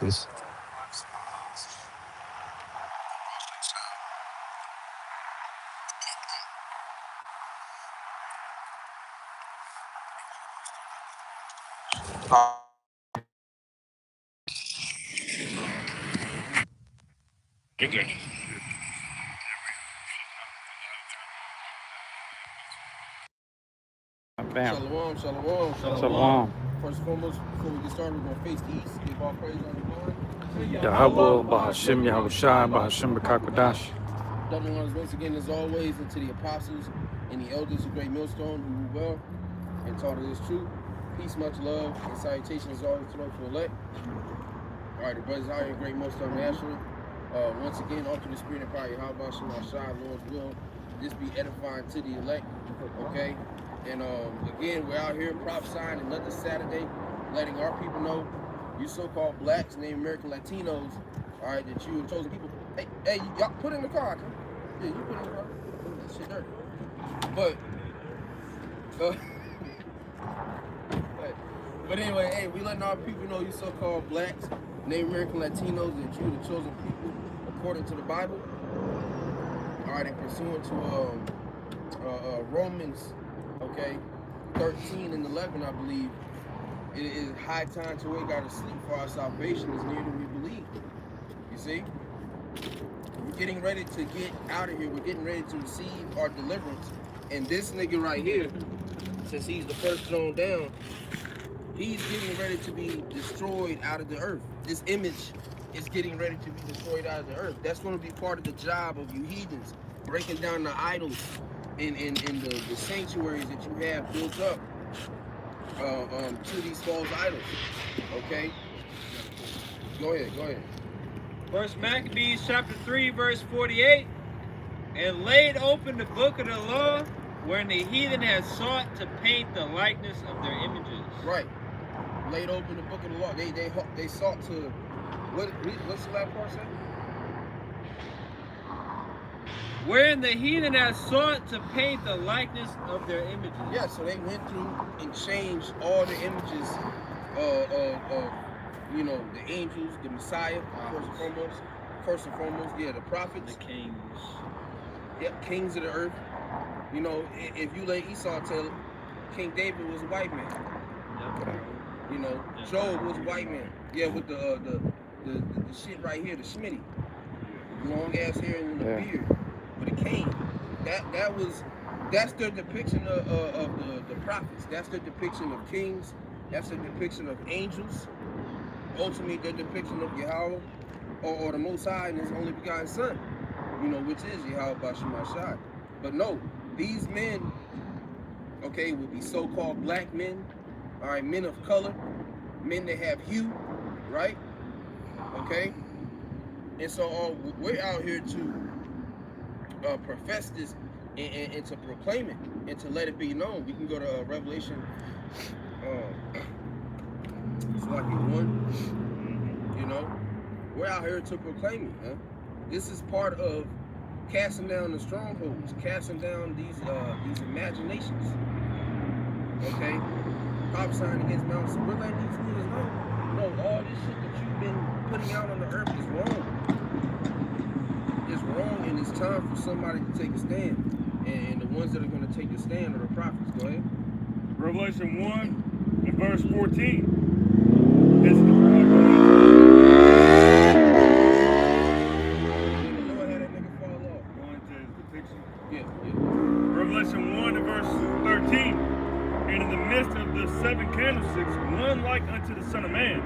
This. Bam. Shalom, shalom, Shalom. shalom. First and foremost, before we get started, we're going to face the east, give all praise on the Lord. Yahweh, Bahashim, Yahushai, Bahashim, Bakakwadash. Double honors once again, as always, and to the apostles and the elders of Great Millstone who rule well and taught us truth. Peace, much love, and salutations as always to those who elect. All right, the brothers out here in Great Millstone Nashville. Once again, all through the spirit and power, Yahweh Shai, Lord's will, this be edifying to the elect. Okay? And again, we're out here prophesying another Saturday, letting our people know, you so-called blacks, Native American Latinos, all right, that you are chosen people. Hey, y'all put it in the car, okay? Yeah, you put it in the car. That shit dirty. But anyway, hey, we letting our people know, you so-called blacks, Native American Latinos, that you the chosen people according to the Bible. All right, and pursuant to Romans, okay, 13 and 11, I believe, it is high time to wake out of sleep, for our salvation is near than we believe. You see? We're getting ready to get out of here. We're getting ready to receive our deliverance. And this nigga right here, since he's the first thrown down, he's getting ready to be destroyed out of the earth. This image is getting ready to be destroyed out of the earth. That's going to be part of the job of you heathens, breaking down the idols and the sanctuaries that you have built up to these false idols. Okay? Go ahead. First Maccabees chapter 3, verse 48. And laid open the book of the law, wherein the heathen had sought to paint the likeness of their images. Right. Laid open the book of the law. They sought to, what's the last part say? Wherein the heathen had sought to paint the likeness of their images. Yeah, so they went through and changed all the images of you know, the angels, the Messiah, first and foremost, yeah, the prophets. The kings. Yep, kings of the earth. You know, if you let Esau tell, King David was a white man. Yep. You know, Job was a white man. Yeah, with the shit right here, the Schmitty. Long ass hair and the beard. With a cane. That's the depiction of the prophets. That's the depiction of kings. That's the depiction of angels. Ultimately, the depiction of Yahweh or the Most High and His only begotten Son. You know, which is Yahweh Bashim Shai. But no, these men, okay, would be so-called black men, all right, men of color, men that have hue, right? Okay? And so we're out here to profess this and to proclaim it and to let it be known. We can go to Revelation, it's like 1, you know? We're out here to proclaim it, huh? This is part of casting down the strongholds, casting down these imaginations, okay? Prophesying against Mount. So we're letting these niggas know, no, all this shit that you've been putting out on the earth is wrong. It's wrong, and it's time for somebody to take a stand. And the ones that are going to take the stand are the prophets. Go ahead. Revelation 1 and verse 14. This is the Lord had that nigga fall off. Going to his depiction. Yeah. Revelation 1 and verse 13. And in the midst of the 7 candlesticks, one like unto the Son of Man,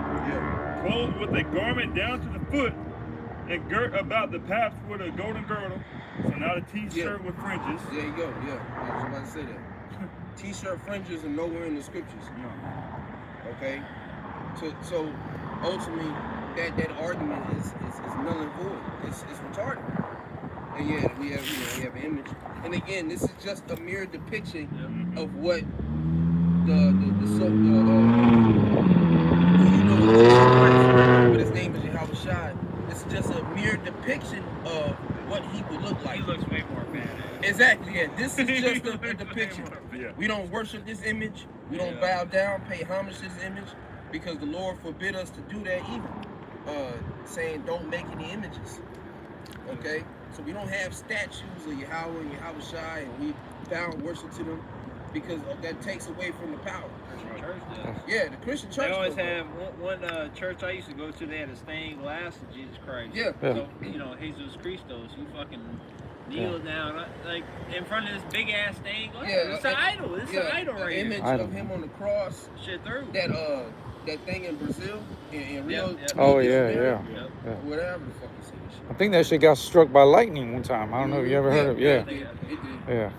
clothed with a garment down to the foot, and girt about the paps with a golden girdle. So not a t-shirt with fringes. There you go. Yeah, I was about to say that. T-shirt fringes are nowhere in the scriptures. No. Okay. So ultimately, that argument is null and void. It's retarded. And yeah, we have an image. And again, this is just a mere depiction of what but his name is Yahweh Shai. This is just a mere depiction of what he would look like. He looks way more badass. Exactly, yeah. This is just a depiction. Yeah. We don't worship this image. We don't bow down, pay homage to this image, because the Lord forbid us to do that either. saying don't make any images. Okay? So we don't have statues of Yahweh and Yahweh Shai, and we bow and worship to them because that takes away from the power. Church does. Yeah, the Christian church. They always does. have one church I used to go to. They had a stained glass of Jesus Christ. Yeah. So Jesus Christos, you fucking kneel down like in front of this big ass stained glass. Yeah, It's an idol. It's an idol right here. Image of him on the cross. Shit through. That thing in Brazil, in Rio. Oh yeah. Whatever the fuck you say this shit. I think that shit got struck by lightning one time. I don't know if you ever heard of it. It did. Yeah.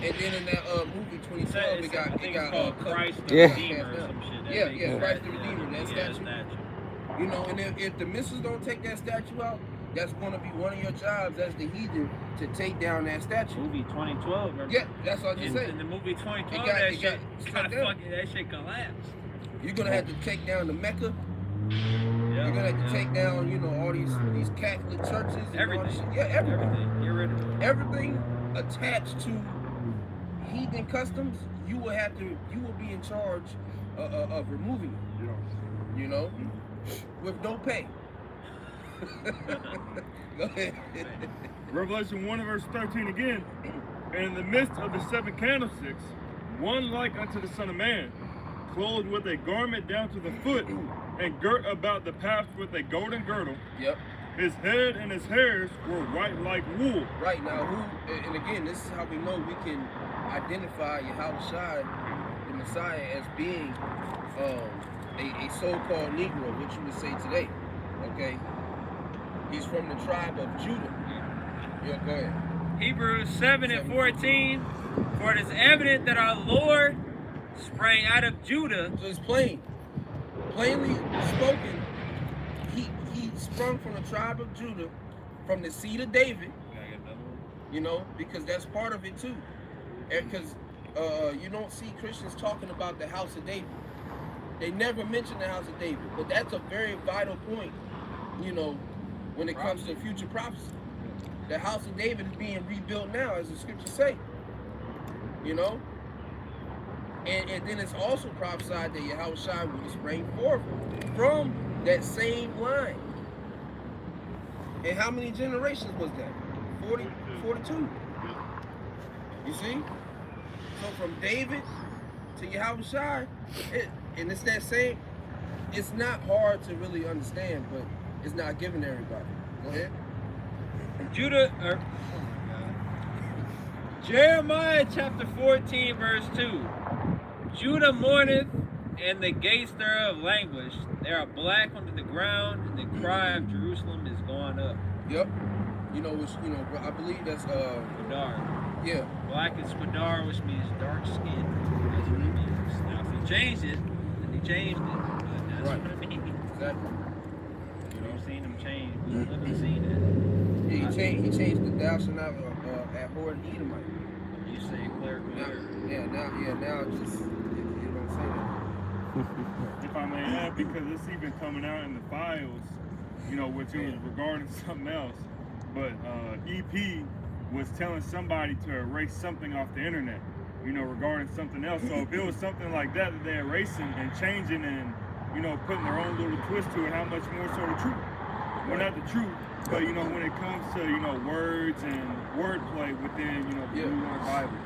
And then in that movie 2012, it got called Christ the Yeah. Redeemer or some shit. Yeah, Christ the Redeemer, that statue. You know, and if the missiles don't take that statue out, that's going to be one of your jobs as the heathen to take down that statue. Movie 2012, remember? Yeah, that's what I just said. In the movie 2012, that shit collapsed. You're going to have to take down the Mecca. Yeah, You're going to have to take down, you know, all these Catholic churches. And everything. all this shit. Yeah, everything. Get rid of it. Everything attached to heathen customs, you will be in charge of removing it. You know, with no pay. Go ahead. Revelation 1 and verse 13 again. And in the midst of the 7 candlesticks, one like unto the Son of Man, clothed with a garment down to the foot, and girt about the paps with a golden girdle. Yep. His head and his hairs were white like wool. Right now, and again, this is how we know we can identify Yahweh Shai, the Messiah, as being a so-called Negro, which you would say today. Okay? He's from the tribe of Judah. Yeah, go ahead. Hebrews 7 and 14. For it is evident that our Lord sprang out of Judah. So it's plainly spoken, he sprung from the tribe of Judah, from the seed of David. You know, because that's part of it too. Because you don't see Christians talking about the house of David. They never mention the house of David, but that's a very vital point, you know, when it comes to future prophecy. The house of David is being rebuilt now, as the scriptures say. You know? And then it's also prophesied that Yahweh Shai will spring forth from that same line. And how many generations was that? 42. You see? So from David to Yahweh Shai, and it's that same, it's not hard to really understand, but it's not given to everybody. Go ahead. Jeremiah chapter 14 verse 2. Judah mourneth, and the gates thereof languish. They are black under the ground, and the cry of Jerusalem is gone up. Yep. You know, I believe that's Squadar. Yeah. Black is Squadar, which means dark skin. That's what it means. Now if he changed it, then he changed it. But that's Right. what it means. Exactly. You know, seen him change. We haven't seen it. Yeah, he changed the thou shalt not abhor an Edomite. You say clerical error. Now it just it don't say that. If I may add, because it's even coming out in the files, you know, which was regarding something else, but EP was telling somebody to erase something off the internet, you know, regarding something else. So if it was something like that they're erasing and changing and, you know, putting their own little twist to it, how much more so the truth? Well, not the truth, but, you know, when it comes to, you know, words and wordplay within, you know, the New York Bible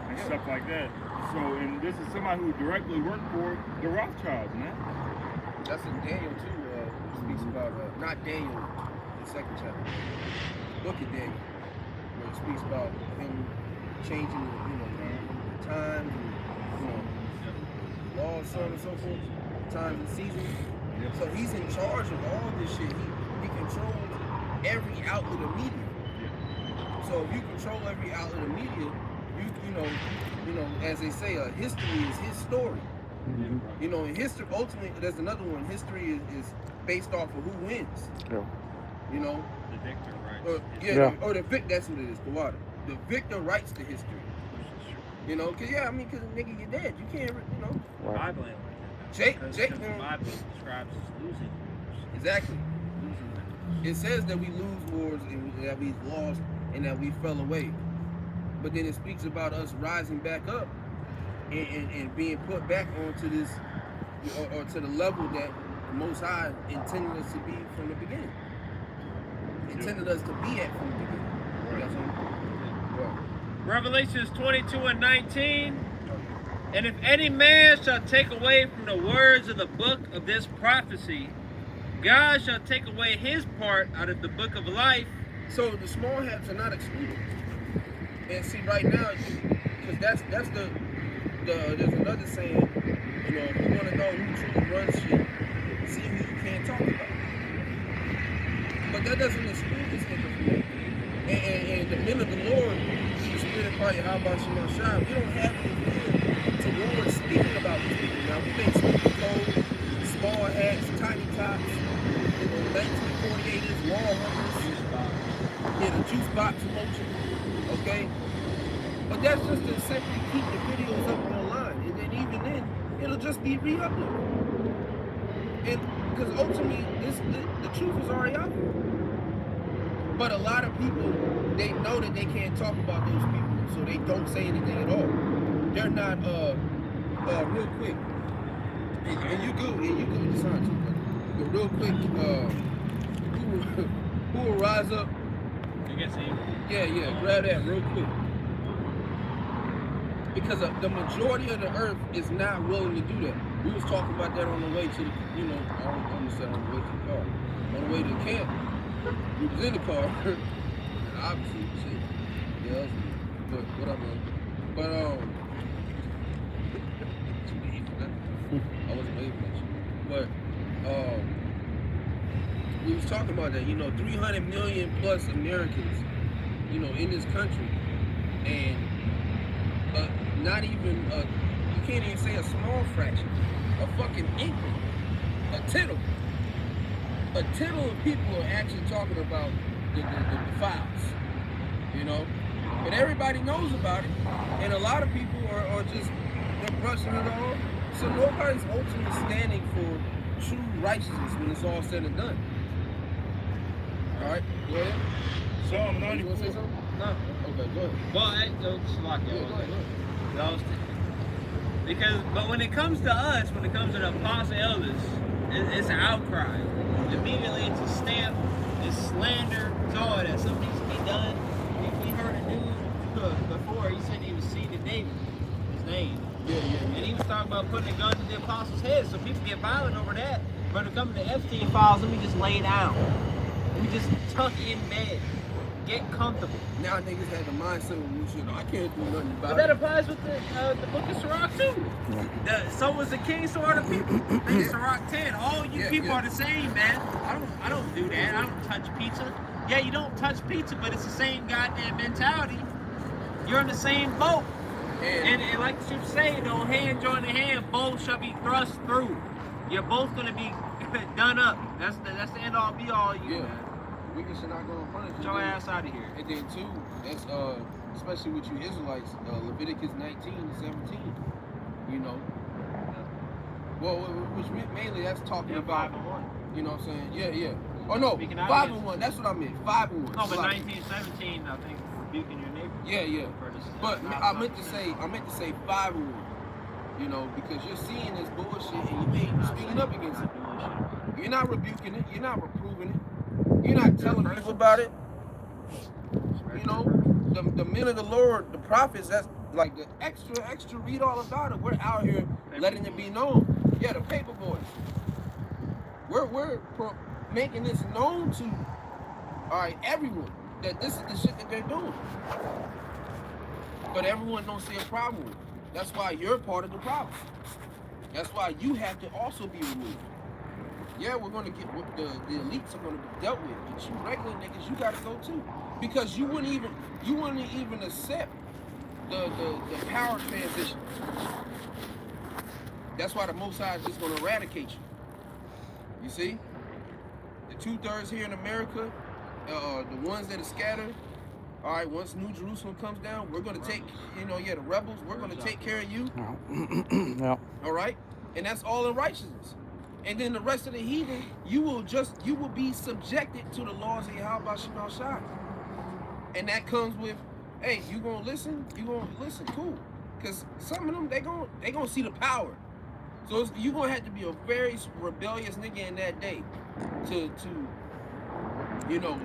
and stuff like that. So, and this is somebody who directly worked for the Rothschilds, man. That's in Daniel too. Speaks about not Daniel, the second chapter, book of Daniel, where it speaks about him changing, you know, the times, and, you know, laws, so on and so forth, times and seasons. So he's in charge of all this shit. He controls every outlet of media. So if you control every outlet of media, you know, as they say, history is his story. You know, in history, ultimately, there's another one. History is based off of who wins. Yeah. You know, The victor, right? or the victor. That's what it is. The water. The victor writes the history. You know, cause cause nigga, you're dead. You can't, you know. Right. Bible ain't like that. Jake. Because the Bible describes as losing. Exactly. It says that we lose wars and that we lost and that we fell away. But then it speaks about us rising back up and being put back onto this, or to the level that the Most High intended us to be from the beginning. intended us to be at from the beginning. You got something? Right. Revelations 22:19. And if any man shall take away from the words of the book of this prophecy, God shall take away his part out of the book of life. So the small hats are not excluded. And see, right now, because that's the there's another saying, you know, if you want to know who truly runs shit, see who you can't talk about. But that doesn't exclude this nigga from that. And the men of the Lord, the spirit of fire, how about you not shine? We don't have any towards speaking about these people. Now we may speak of cold, small hats, tiny tops, you know, 1948ers, wall hunters, the juice box emoji, okay? But that's just to simply keep the videos up online, and then even then, it'll just be re-uploaded. And because ultimately, the truth is already out there. But a lot of people, they know that they can't talk about those people, so they don't say anything at all. They're not, real quick, and you good with the sign too, but real quick, who will rise up? You can see. Yeah, grab that real quick. Because the majority of the earth is not willing to do that. We was talking about that on the way to the, you know, I almost said on the way to the car. On the way to the camp, we was in the car, and obviously, shit, yeah, that's me. But what up, man? But, I wasn't waving at you. But, we was talking about that, you know, 300 million plus Americans, you know, in this country, and not even, you can't even say a small fraction, a fucking inkling, a tittle of people are actually talking about the files, you know, and everybody knows about it, and a lot of people are just, they're brushing it off, so nobody's ultimately standing for true righteousness when it's all said and done. All right, go ahead. Psalm You 94. want to say something? No. Okay, go ahead. Well, just lock it. Yeah, go ahead. But when it comes to us, when it comes to the apostle elders, it's an outcry. Immediately it's a stamp, it's slander, it's all that. Something needs to be done. We heard a dude before, he said he was seeing David, his name. Yeah. And he was talking about putting a gun to the apostles' heads, so people get violent over that. But when it comes to Epstein files, let me just lay down. Let me just tuck in bed. Get comfortable. Now niggas had the mindset of we should. I can't do nothing about But that it. applies with the book of Sirach too. So was the king, so are the people. Sirach 10. All you people are the same, man. I don't do that. I don't touch pizza. Yeah, you don't touch pizza, but it's the same goddamn mentality. You're in the same boat. And like the scripture say, no hand join the hand, both shall be thrust through. You're both gonna be done up. That's the end all be all you, man. Wicked should not go unpunished. Get your ass out of here. And then too, that's especially with you Israelites, Leviticus 19:17. You know. Well, which mainly that's talking about. 5:1. You know what I'm saying? Yeah. Oh no, Speaking out 5:1. That's what I meant. 5:1. No, but 19:17, I think, rebuking your neighbor. Yeah. But I meant to say 5:1. You know, because you're seeing this bullshit and you ain't speaking up against it. You're not rebuking it. You're not reproving it. You're not telling people about it. You know, the men of the Lord, the prophets, that's like the extra read all about it. We're out here letting it be known. Yeah, the paper boys. We're making this known to, all right, everyone, that this is the shit that they're doing. But everyone don't see a problem with it. That's why you're part of the problem. That's why you have to also be removed. Yeah, we're gonna get the elites are gonna be dealt with, but you regular niggas, you gotta go too, because you wouldn't even accept the power transition. That's why the Most High is just gonna eradicate you. You see, the 2/3 here in America, the ones that are scattered. All right, once New Jerusalem comes down, we're gonna take, the rebels. We're gonna take care of you. Yeah. All right, and that's all in righteousness. And then the rest of the heathen, you will be subjected to the laws of Yahweh Shema Shai. And that comes with, hey, you gonna listen? Cool. Because some of them, they gonna see the power. So you gonna have to be a very rebellious nigga in that day to you know,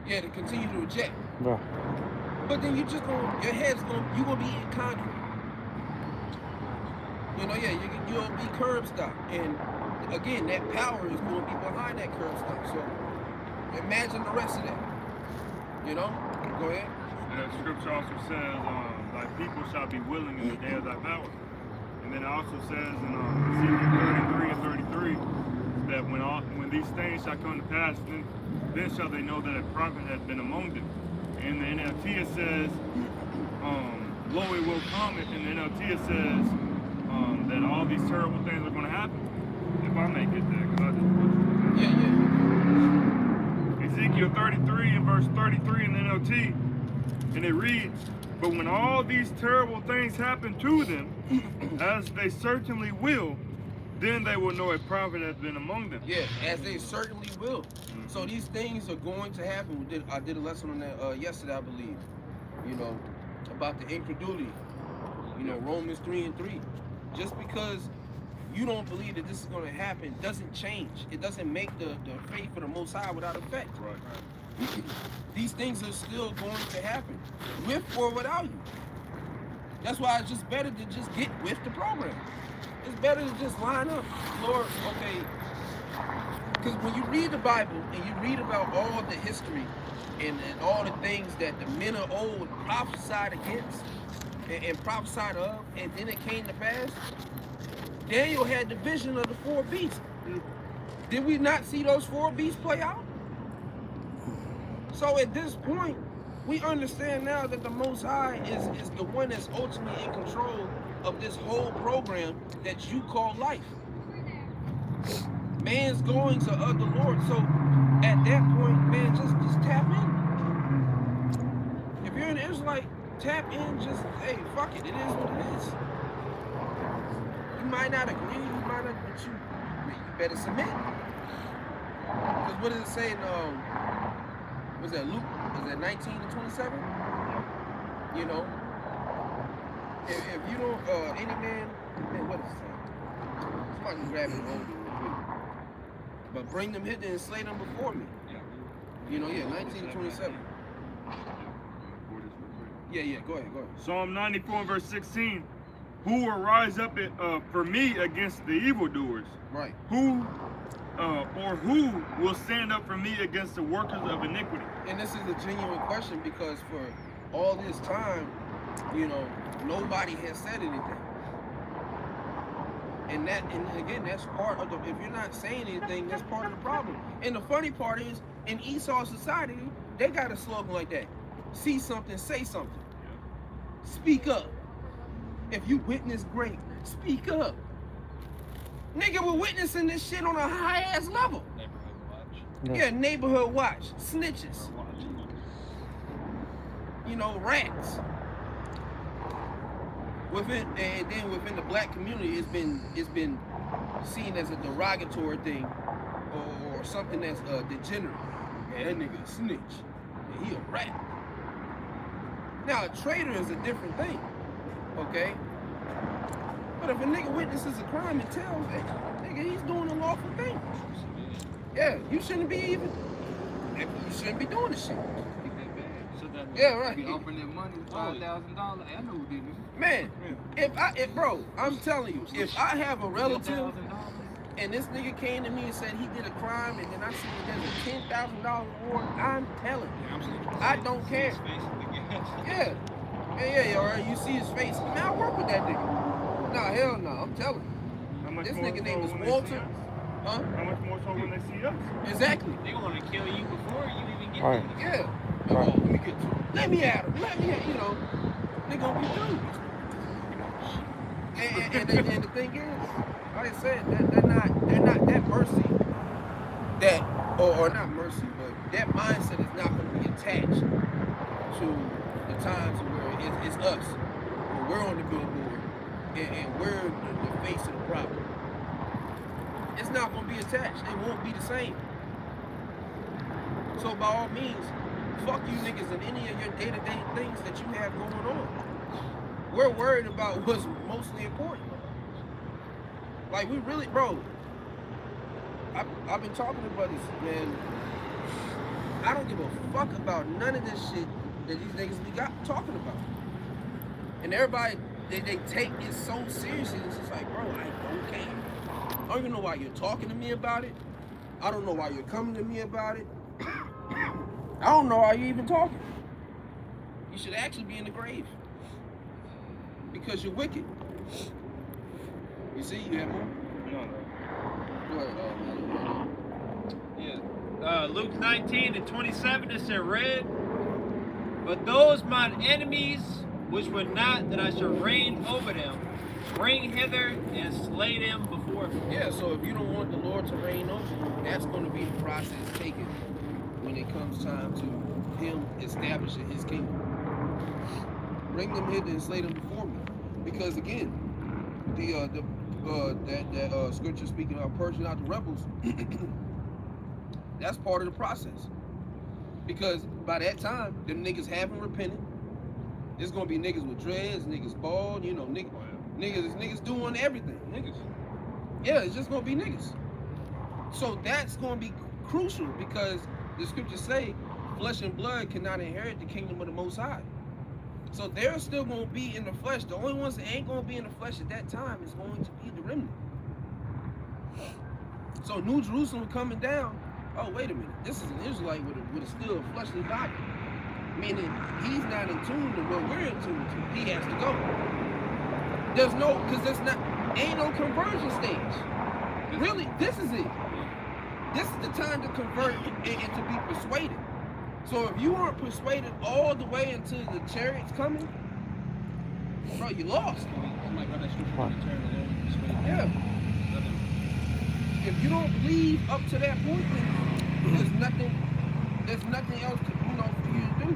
to continue to reject. Yeah. But then you just your head's you gonna be in concrete. You know, you'll be curb stop, and again, that power is going to be behind that curb stop. So imagine the rest of that. You know, go ahead. And the scripture also says, "Thy people shall be willing in the day of thy power." And then it also says in Ezekiel 33 and 33 that when these things shall come to pass, then shall they know that a prophet has been among them. In the NLT it says, "Lo, it will come." In the NLT it says that all these terrible things are going to happen. If I may get there, because I just Ezekiel 33 and verse 33 in the NLT, and it reads, "But when all these terrible things happen to them, as they certainly will, then they will know a prophet has been among them." Yeah, as they certainly will. So these things are going to happen. I did a lesson on that yesterday, I believe. You know, about the incredulity. You know, Romans 3 and 3. Just because you don't believe that this is going to happen doesn't change. It doesn't make the faith of the Most High without effect. Right. These things are still going to happen, with or without you. That's why it's just better to just get with the program. It's better to just line up, Lord, okay. Because when you read the Bible and you read about all the history and all the things that the men of old prophesied against and prophesied of, and then it came to pass, Daniel had the vision of the 4 beasts. Did we not see those 4 beasts play out? So at this point, we understand now that the Most High is the one that's ultimately in control of this whole program that you call life. Man's goings are of the Lord. So at that point, man, just tap in. If you're an Israelite, tap in, just, hey, fuck it, it is what it is. You might not agree, you might not, but you better submit. Because what does it say in, was that Luke? Was that 19 and 27? You know, if you don't, any man, what is it saying? Somebody can grab it and hold it real quick. But bring them hither and slay them before me. You know, 19 and 27. Yeah, go ahead. Psalm 94 and verse 16. Who will rise up for me against the evildoers? Right. Who will stand up for me against the workers of iniquity? And this is a genuine question because for all this time, you know, nobody has said anything. And again, that's part of if you're not saying anything, that's part of the problem. And the funny part is, in Esau society, they got a slogan like that. See something, say something. Speak up. If you witness great, speak up. Nigga, we're witnessing this shit on a high-ass level. Neighborhood watch. Yeah, neighborhood watch. Snitches. You know, rats. And then within the black community, it's been seen as a derogatory thing or something that's degenerate. Man, that nigga a snitch. Yeah, he a rat. Now, a traitor is a different thing, okay? But if a nigga witnesses a crime and tells, hey, nigga, he's doing a lawful thing. Yeah, you shouldn't be doing this shit. Yeah, right. Be offering them money, $5,000. I know who did it. Man, bro, I'm telling you, if I have a relative and this nigga came to me and said he did a crime and then I see that there's a $10,000 reward, I'm telling you, I don't care. Yeah, all right, you see his face. Man, I work with that nigga. Nah, hell no, I'm telling you. This nigga name is Walter. Huh? How much more so when they see us? Exactly. They want to kill you before you even get Right. there. Yeah. Oh, let me get to it. Let me at him. You know, they gonna be through. And the thing is, like I said, they're not that mercy, or not mercy, but that mindset is not gonna be attached to the times where it's us, where we're on the billboard and we're the face of the problem. It's not gonna be attached. It won't be the same. So by all means, fuck you niggas and any of your day-to-day things that you have going on. We're worried about what's mostly important. Like we really, bro, I've been talking to brothers, man. I don't give a fuck about none of this shit that these niggas be talking about. And everybody, they take it so seriously. It's just like, bro, I don't care. I don't even know why you're talking to me about it. I don't know why you're coming to me about it. I don't know why you're even talking. You should actually be in the grave. Because you're wicked. You see, you have more? No. Go ahead, Yeah. Luke 19:27, it said, read, but those mine enemies, which were not that I should reign over them, bring hither and slay them before me. Yeah, so if you don't want the Lord to reign over you, that's going to be the process taken when it comes time to him establishing his kingdom. Bring them hither and slay them before me. Because again, that scripture speaking of purging out the rebels, that's part of the process. Because by that time, them niggas haven't repented. There's gonna be niggas with dreads, niggas bald, you know, niggas doing everything. Niggas. Yeah, it's just gonna be niggas. So that's gonna be crucial because the scriptures say flesh and blood cannot inherit the kingdom of the Most High. So they're still gonna be in the flesh. The only ones that ain't gonna be in the flesh at that time is going to be the remnant. So New Jerusalem coming down. Oh, wait a minute. This is an Israelite with a still fleshly body. Meaning he's not in tune to what we're in tune to. He has to go. There's no, because ain't no conversion stage. Really, this is it. This is the time to convert and to be persuaded. So if you aren't persuaded all the way until the chariot's coming, bro, you lost. Yeah. If you don't believe up to that point, then there's nothing else to, for you to do.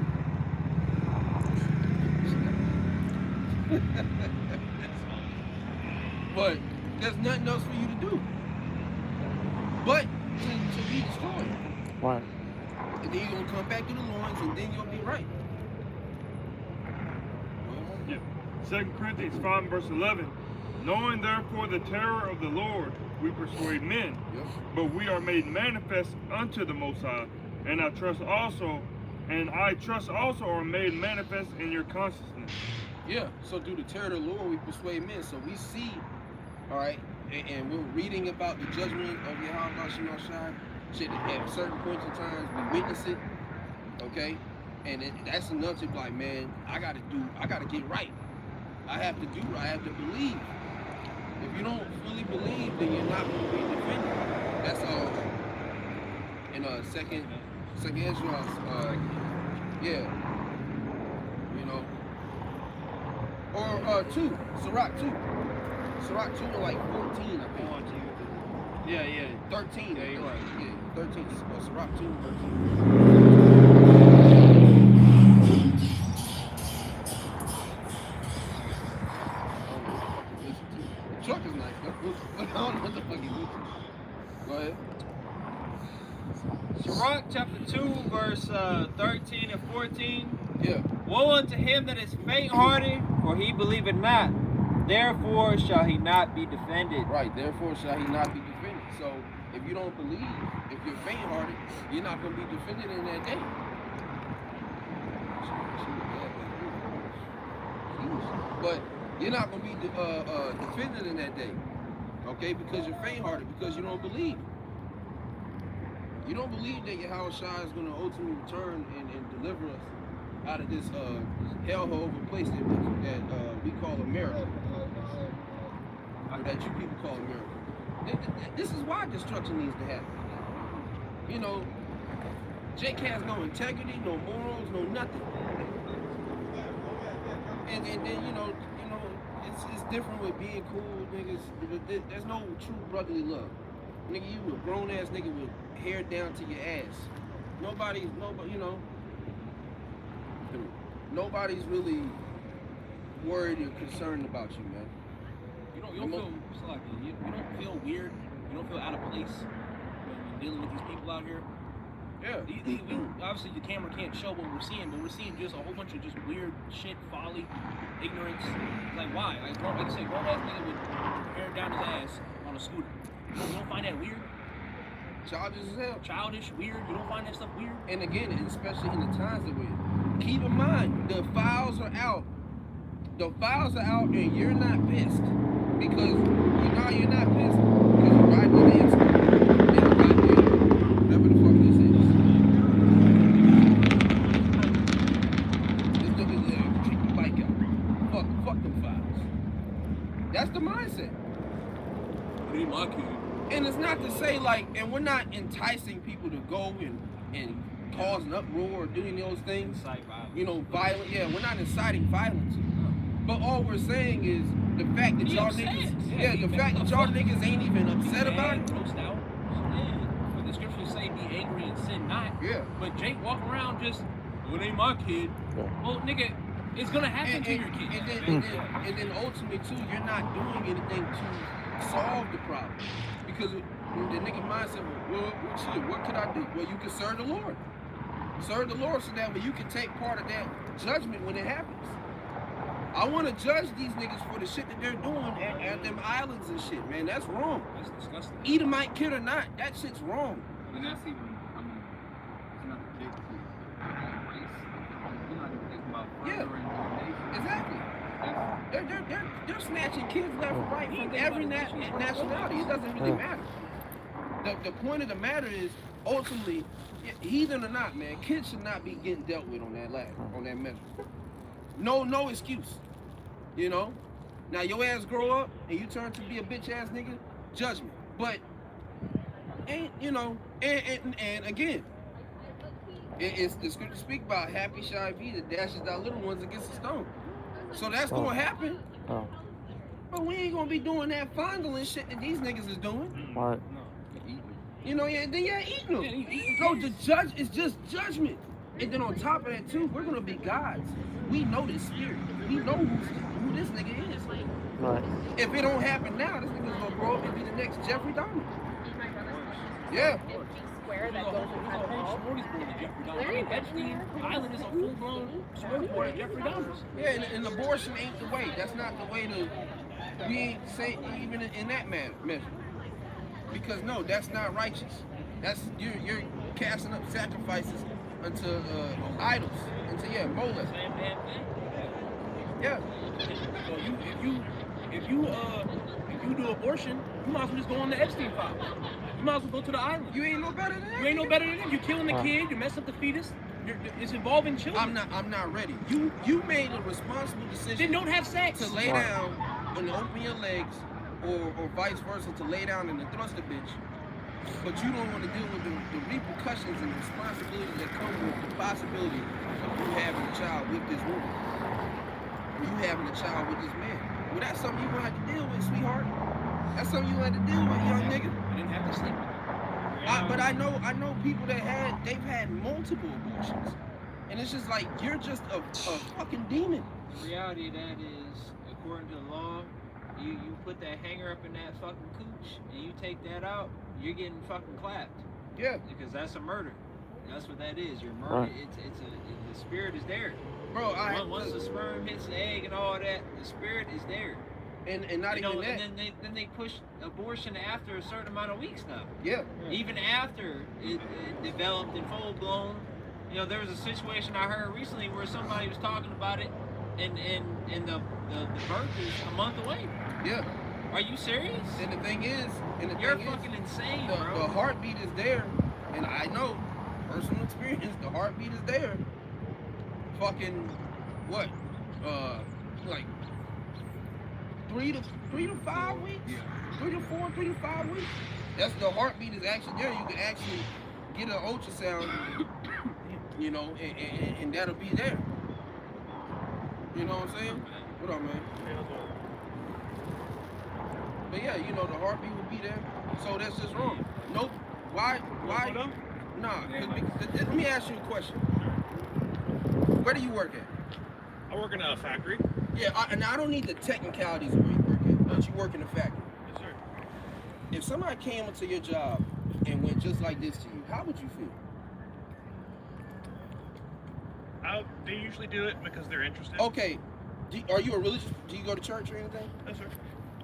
But there's nothing else for you to do. But to be destroyed. Right. And then you're gonna come back to the loins and then you'll be right. Yeah. 2 Corinthians 5 verse 11. Knowing therefore the terror of the Lord, we persuade men, but we are made manifest unto the Most High, and I trust also are made manifest in your consciousness. Yeah, so through the terror of the Lord, we persuade men. So we see, all right, and we're reading about the judgment of Yahweh Shai. Shit, at certain points in time, we witness it, okay? And that's enough to be like, man, I gotta get right. I have to do right, I have to believe. If you don't fully believe, then you're not going to be defended. That's all. In second Ezra, yeah, you know, or 2, Sirach 2 are like 14, I think. Yeah. 13. Yeah, you're right. Yeah, 13. Sirach 2 and 13. The truck is nice, though. I don't know what the fuck he's listening. Go ahead. Sirach chapter 2, verse 13 and 14. Yeah. Woe unto him that is faint-hearted, for he believeth not. Therefore shall he not be defended. Right, therefore shall he not be defended. So if you don't believe, if you're faint-hearted, you're not going to be defended in that day. But you're not going to be defended in that day, okay? Because you're faint-hearted, because you don't believe. You don't believe that Yahweh Shai is going to ultimately return and deliver us out of this hellhole of a place that we call America, or that you people call America. This is why destruction needs to happen. You know, Jake has no integrity, no morals, no nothing. And then you know, it's different with being cool, niggas. There's no true brotherly love. Nigga, you a grown ass nigga with hair down to your ass. Nobody, you know, nobody's really worried or concerned about you, man. You don't feel weird. You don't feel out of place when dealing with these people out here. Yeah. Obviously, the camera can't show what we're seeing, but we're seeing just a whole bunch of just weird shit, folly, ignorance. Like, why? Like I said, grown ass nigga with hair down his ass on a scooter. You don't find that weird? Childish as hell. Childish, weird. You don't find that stuff weird? And again, especially in the times that we're in. Keep in mind, the files are out. The files are out and you're not pissed. Because you're not pissed because you're riding on the inside. They're riding there. Whatever the fuck this is. This nigga's kick the bike out. Fuck them files. That's the mindset. It ain't my kid. And it's not to say like, and we're not enticing people to go and cause an uproar or doing those things. Incite violence. You know, violent. Yeah, we're not inciting violence. But all we're saying is the fact that y'all niggas, the fact that y'all niggas ain't even upset about it. Roast out. Yeah. But the scriptures say be angry and sin not. Yeah. But Jake walk around just, oh, it ain't my kid. Well, nigga, it's gonna happen to your kid. And then ultimately too, you're not doing anything to solve the problem. Because the nigga mindset, well, shit, what can I do? Well, you can serve the Lord. Serve the Lord so that way you can take part of that judgment when it happens. I want to judge these niggas for the shit that they're doing at them islands and shit, man. That's wrong. That's disgusting. Edomite kid or not, that shit's wrong. And that's even, I mean, it's not the big thing. Race. You're not even thinking about furthering your nation. Exactly. They're snatching kids left and right from every nationality. It doesn't really matter. The point of the matter is, ultimately, heathen or not, man, kids should not be getting dealt with on that measure. No excuse. You know? Now your ass grow up and you turn to be a bitch ass nigga, judgment. But ain't and again, it's the scripture speak about happy shall I be that dashes thy little ones against the stone. So that's gonna happen. But we ain't gonna be doing that fondling shit that these niggas is doing. Right. You know, eating them. No, the judge is just judgment. And then on top of that too, we're gonna be gods. We know this spirit. We know who this nigga is. Right. If it don't happen now, this nigga's gonna grow up and be the next Jeffrey Dahmer. Yeah. Square that goes inside the wall. Epstein Island is a full-blown smorgasbord of Jeffrey Dahmers. Yeah, and abortion ain't the way. That's not the way to. We ain't say even in that measure. Because no, that's not righteous. That's you're casting up sacrifices unto idols, unto Molech. Same damn thing. Yeah. So if you do abortion, you might as well just go on the Epstein file. You might as well go to the island. You ain't no better than that. You ain't no better than them. You're killing the kid. You mess up the fetus. It's involving children. I'm not ready. You made a responsible decision. Then don't have sex. To lay down and open your legs, or vice versa, to lay down and to thrust a bitch. But you don't want to deal with the repercussions and responsibilities that come with the possibility of you having a child with this woman. Or you having a child with this man. Well, that's something you're going to have to deal with, sweetheart. That's something you're going to have to deal with, young nigga. I didn't have to sleep with them. But I know people that they've had multiple abortions. And it's just like, you're just a fucking demon. The reality of that is, according to the law, you put that hanger up in that fucking cooch and you take that out, you're getting fucking clapped. Yeah. Because that's a murder. That's what that is. You're murder. The spirit is there. Bro, once the sperm hits the egg and all that, the spirit is there. And not even that. And then they push abortion after a certain amount of weeks now. Yeah. Even after it developed in full blown. You know, there was a situation I heard recently where somebody was talking about it, and the birth is a month away. Yeah. Are you serious? And the thing is, you're fucking insane, bro. The heartbeat is there, and I know, personal experience, the heartbeat is there. Fucking what? Like 3 to 5 weeks? Yeah. 3 to 4, 3 to 5 weeks. That's the heartbeat is actually there. You can actually get an ultrasound, you know, and that'll be there. You know what I'm saying? What up, man? But yeah, you know, the heartbeat will be there. So that's just wrong. Nope. Why? Nah. Let me ask you a question. Where do you work at? I work in a factory. Yeah, and I don't need the technicalities of where you work at, but you work in a factory. Yes, sir. If somebody came into your job and went just like this to you, how would you feel? They usually do it because they're interested. Okay. Are you a religious? Do you go to church or anything? Yes, sir.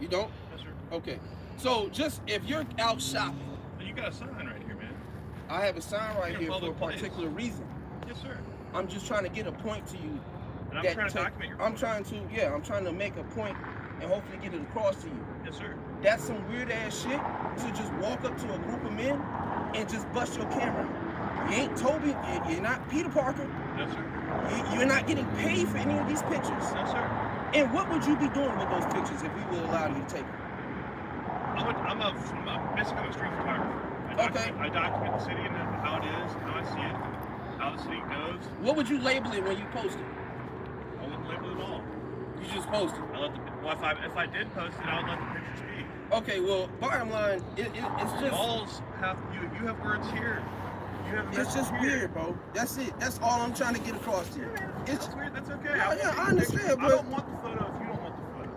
You don't? Yes, sir. Okay. So just if you're out shopping. But you got a sign right here. here, man. I have a sign right You're here for a public place. particular reason. Yes, sir. I'm just trying to get a point to you. And I'm trying to document your I'm trying to make a point and hopefully get it across to you. Yes, sir. That's some weird ass shit to just walk up to a group of men and just bust your camera. You ain't Toby, you're not Peter Parker. Yes, sir. You're not getting paid for any of these pictures. Yes, sir. And what would you be doing with those pictures if we would allow you to take them? Basically I'm a street photographer. I document the city and how it is, how I see it, how the city goes. What would you label it when you post it? I wouldn't label it all. You just post it. If I did post it, I would let the picture speak. Okay, well, bottom line, it's just... Walls have, you have words here. You have It's just weird, bro. That's it. That's all I'm trying to get across to you. It's weird, that's okay. Yeah, I understand, but... I don't want the photo if you don't want the photo.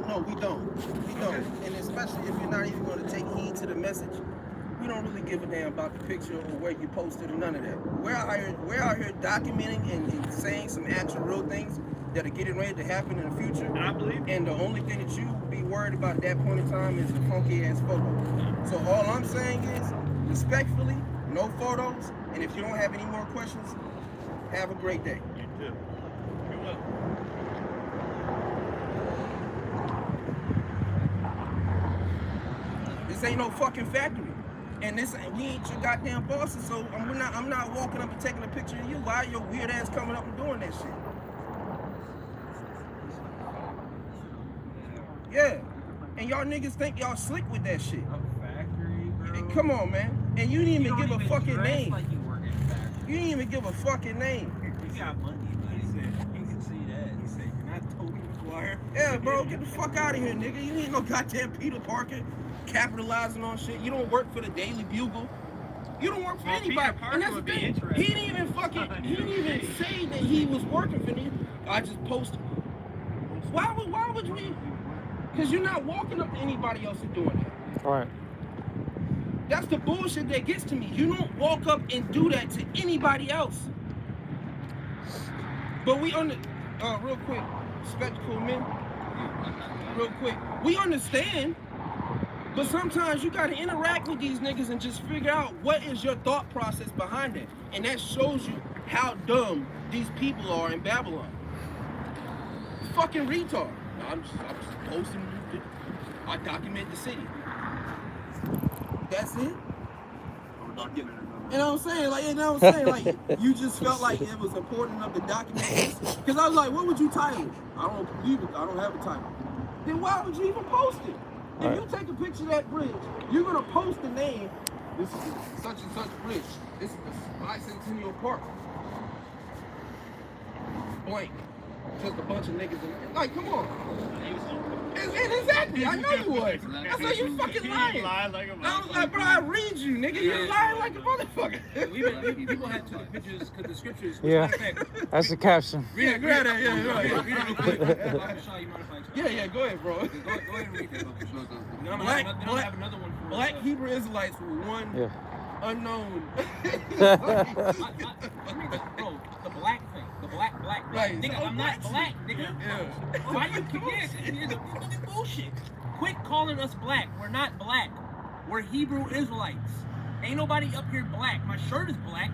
No, we don't. We don't. Okay. And especially if you're not even going to take heed to the message, we don't really give a damn about the picture or where you posted or none of that. We're out here documenting and saying some actual real things that are getting ready to happen in the future. And I believe. And the only thing that you be worried about at that point in time is the funky ass photo. So all I'm saying is, respectfully, no photos. And if you don't have any more questions, have a great day. You too. You will. This ain't no fucking factory. And we ain't your goddamn bosses, so I'm not walking up and taking a picture of you. Why are your weird ass coming up and doing that shit? Yeah. And y'all niggas think y'all slick with that shit. Come on, man. And you didn't even give a fucking name. Like you work in a factory. You didn't even give a fucking name. You got money, man. He said, you can see that. He said, you're not Toby McGuire. Yeah, bro, get the fuck out of here, nigga. You ain't no goddamn Peter Parker capitalizing on shit. You don't work for the Daily Bugle. You don't work for anybody. Peter Parker And that's would the be thing. interesting. He didn't even say that he was working for me. I just posted. Why would we? Because you're not walking up to anybody else and doing that. All right. That's the bullshit that gets to me. You don't walk up and do that to anybody else. But we real quick, spectacle men, real quick. We understand, but sometimes you gotta interact with these niggas and just figure out what is your thought process behind it. And that shows you how dumb these people are in Babylon. Fucking retard. I'm just posting, I document the city. That's it. You know what I'm saying? Like, you just felt like it was important enough to document this. Because I was like, what would you title it? I don't have a title. Then why would you even post it? If you take a picture of that bridge, you're gonna post the name. This is such and such bridge. This is the Bicentennial Park. Blank. Just a bunch of niggas in it. Like, come on. Exactly, I know you would. That's why you fucking lying. I was like, bro, I read you, nigga. You're lying like a motherfucker. People had took pictures because the scriptures. Yeah, that's the caption. Read it, read it, yeah, right. Yeah, Go ahead, bro. Go ahead and read that. Then I have another one for Black Hebrew Israelites were one unknown. Bro, the black thing. The black. Right. Nigga, I'm not black, nigga. Yeah. Why you it's bullshit. Quit calling us black. We're not black. We're Hebrew Israelites. Ain't nobody up here black. My shirt is black,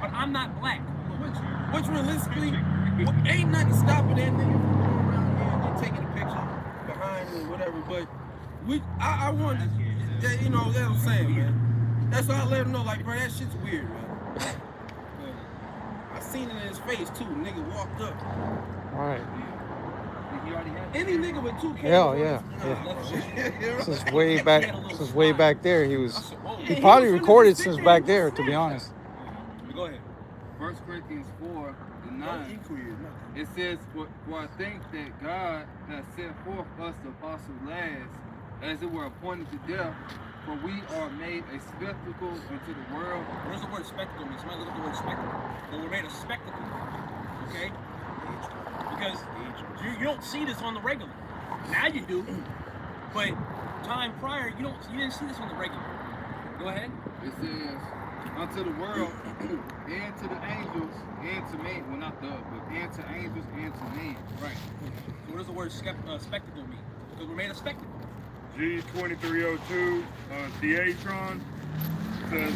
but I'm not black. Which realistically, ain't nothing stopping that nigga from going around here and taking a picture behind or whatever. But I wanted, you know, that's what I'm saying, man. That's why I let him know, like, bro, that shit's weird, man. I seen it in his face too. Nigga walked up. All right. Any nigga with two Yeah, cameras. Since way back there, he probably recorded since back there, to be honest. Go ahead. 1 Corinthians 4:9. It says, for I think that God has set forth us the apostles last, as it were appointed to death, for we are made a spectacle unto the world. What does the word spectacle mean? Somebody look at the word spectacle. Well, we're made a spectacle. Okay? Because you don't see this on the regular. Now you do. But time prior, you didn't see this on the regular. Go ahead. It says, unto the world, and to the angels, and to men. Well, not the, but and to angels, and to men. Right. So what does the word spectacle mean? Because we're made a spectacle. G2302, Theatron, It says,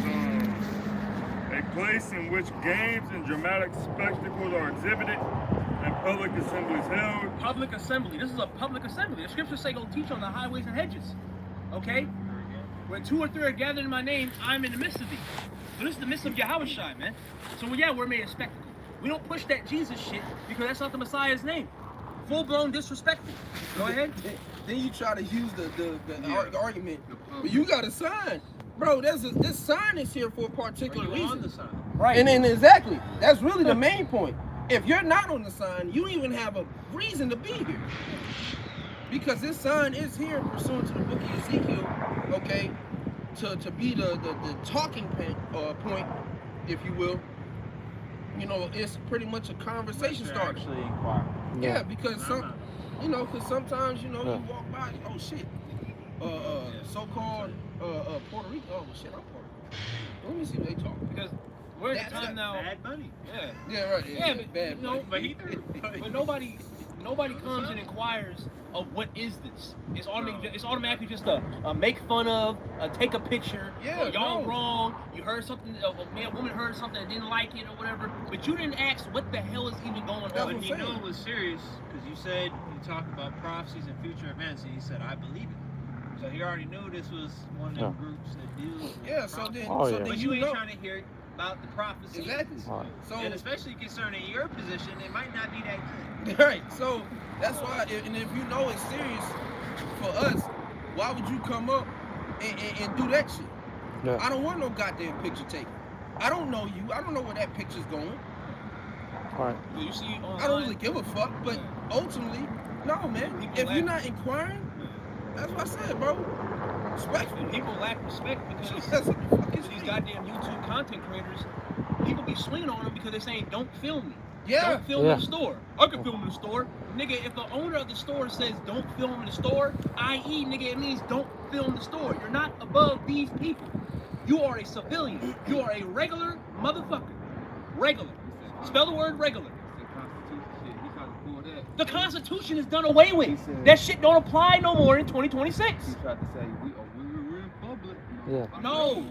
a place in which games and dramatic spectacles are exhibited and public assemblies held. Public assembly. This is a public assembly. The scriptures say go teach on the highways and hedges. Okay? When 2 or 3 are gathered in my name, I'm in the midst of thee. So this is the midst of Yahushua, man. So yeah, we're made a spectacle. We don't push that Jesus shit because that's not the Messiah's name. Full-blown disrespectful. Go ahead. Then you try to use the argument, but you got a sign. Bro, this sign is here for a particular reason. The sign. Right. And then exactly, that's really the main point. If you're not on the sign, you don't even have a reason to be here. Because this sign is here pursuant to the book of Ezekiel, okay, to be the talking point, if you will. You know, it's pretty much a conversation starter. Actually inquire. Yeah, because sometimes, you walk by, oh shit, so-called Puerto Rico, oh shit, I'm Puerto Rico. Let me see what they talk. Because we're at the time now. Bad Bunny. Yeah. Yeah, right. Yeah, but bad. but nobody comes and inquires of what is this. It's automatically just a make fun of, take a picture. Yeah, y'all wrong. You heard something. A woman heard something and didn't like it or whatever. But you didn't ask what the hell is even going on. But you know it was serious because you said you talked about prophecies and future events, and you said I believe it. So he already knew this was one of them groups that deals with then but you ain't trying to hear about the prophecy. Exactly. Right. So, and especially concerning your position, it might not be that good. right. So that's why, and if you know it's serious for us, why would you come up and do that shit? Yeah. I don't want no goddamn picture taken. I don't know you. I don't know where that picture's going. Right. Well, you see online, I don't really give a fuck. But ultimately, no, man. If you're not inquiring, that's what I said, bro. Respectful. People lack respect because these goddamn YouTube content creators, people be swinging on them because they're saying, don't film me. Yeah. Don't film in the store. I can film in the store. Nigga, if the owner of the store says don't film in the store, i.e., nigga, it means don't film the store. You're not above these people. You are a civilian. You are a regular motherfucker. Regular. Spell the word regular. The Constitution is done away with. That shit don't apply no more in 2026. He tried to say, we're in public. Yeah. No,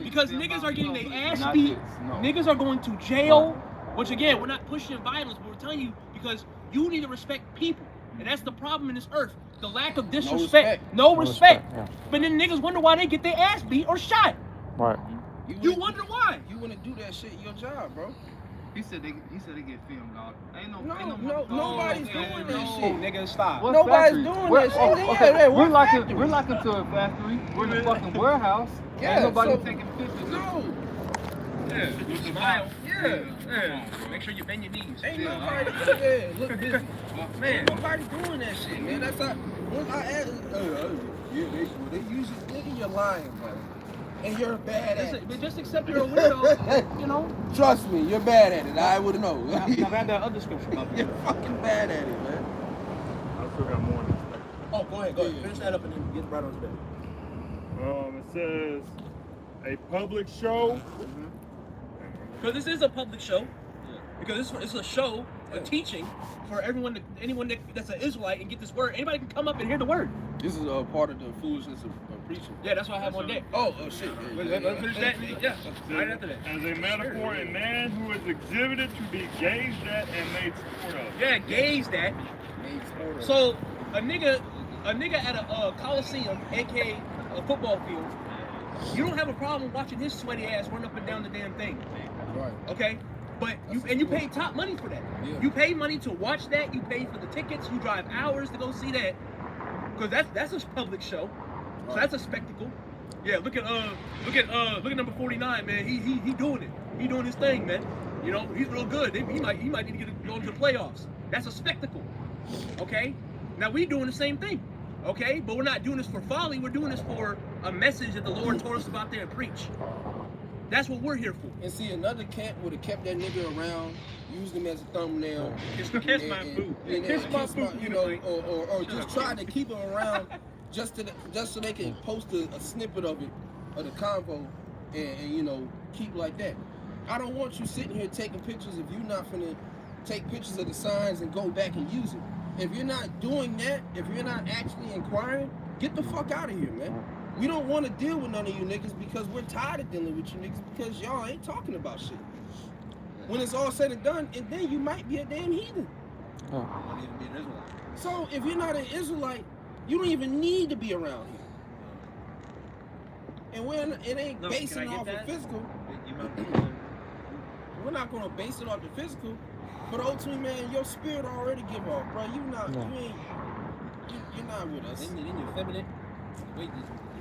because niggas are getting their ass beat. Niggas are going to jail. Which again, we're not pushing violence, but we're telling you because you need to respect people. And that's the problem in this earth. The lack of disrespect. No respect. Yeah. But then niggas wonder why they get their ass beat or shot. Right. You wonder why. You want to do that shit your job, bro. He said they get filmed, dog. Ain't no nobody's doing that shit. Nigga, stop. What Nobody's factory? doing We're- that shit. okay, Yeah, we're like factory? we're like into a factory. We're in a fucking warehouse. Yeah, Ain't nobody so- taking pictures. No. Yeah. Smile. Yeah. Make sure you bend your knees. Ain't nobody look busy. Man. Ain't nobody doing that shit, man. That's how. When I asked, they use it. Nigga, you're lying, bro. And you're bad at it. But just accept you're a weirdo, you know? Trust me, you're bad at it. I would know. I've had that other scripture about You're fucking bad at it, man. I still got more. Oh, go ahead. Finish that up and then get right on to bed. It says a public show. Because this is a public show. Because it's a show, a teaching for anyone that's an Israelite and get this word. Anybody can come up and hear the word. This is a part of the foolishness of preaching. Yeah, that's what I have one day. Oh shit. Let's finish that. Yeah, right after that. As a metaphor, a man who is exhibited to be gazed at and made sport of. Yeah, gazed at. So a nigga at a coliseum, aka a football field, you don't have a problem watching his sweaty ass run up and down the damn thing. Right. Okay? But you pay top money for that. Yeah. You pay money to watch that. You pay for the tickets. You drive hours to go see that. Because that's a public show. So that's a spectacle. Yeah, look at number 49, man. He doing it. He doing his thing, man. You know, he's real good. He might need to go into the playoffs. That's a spectacle. Okay? Now we doing the same thing. Okay? But we're not doing this for folly. We're doing this for a message that the Lord told us to go out there and preach. That's what we're here for. And see, another camp would have kept that nigga around, used him as a thumbnail. Kiss my boo. Kiss my boo, you know, or just try to keep him around just so they can post a snippet of it, of the convo, and you know, keep like that. I don't want you sitting here taking pictures if you're not finna take pictures of the signs and go back and use it. If you're not doing that, if you're not actually inquiring, get the fuck out of here, man. We don't want to deal with none of you niggas because we're tired of dealing with you niggas because y'all ain't talking about shit. When it's all said and done, and then you might be a damn heathen. You don't need to be an Israelite. So if you're not an Israelite, you don't even need to be around here. And when it ain't basing off of physical, we're not gonna base it off the physical. But ultimately, man, your spirit already give off, bro. You're not with us. Then you're feminine. Wait,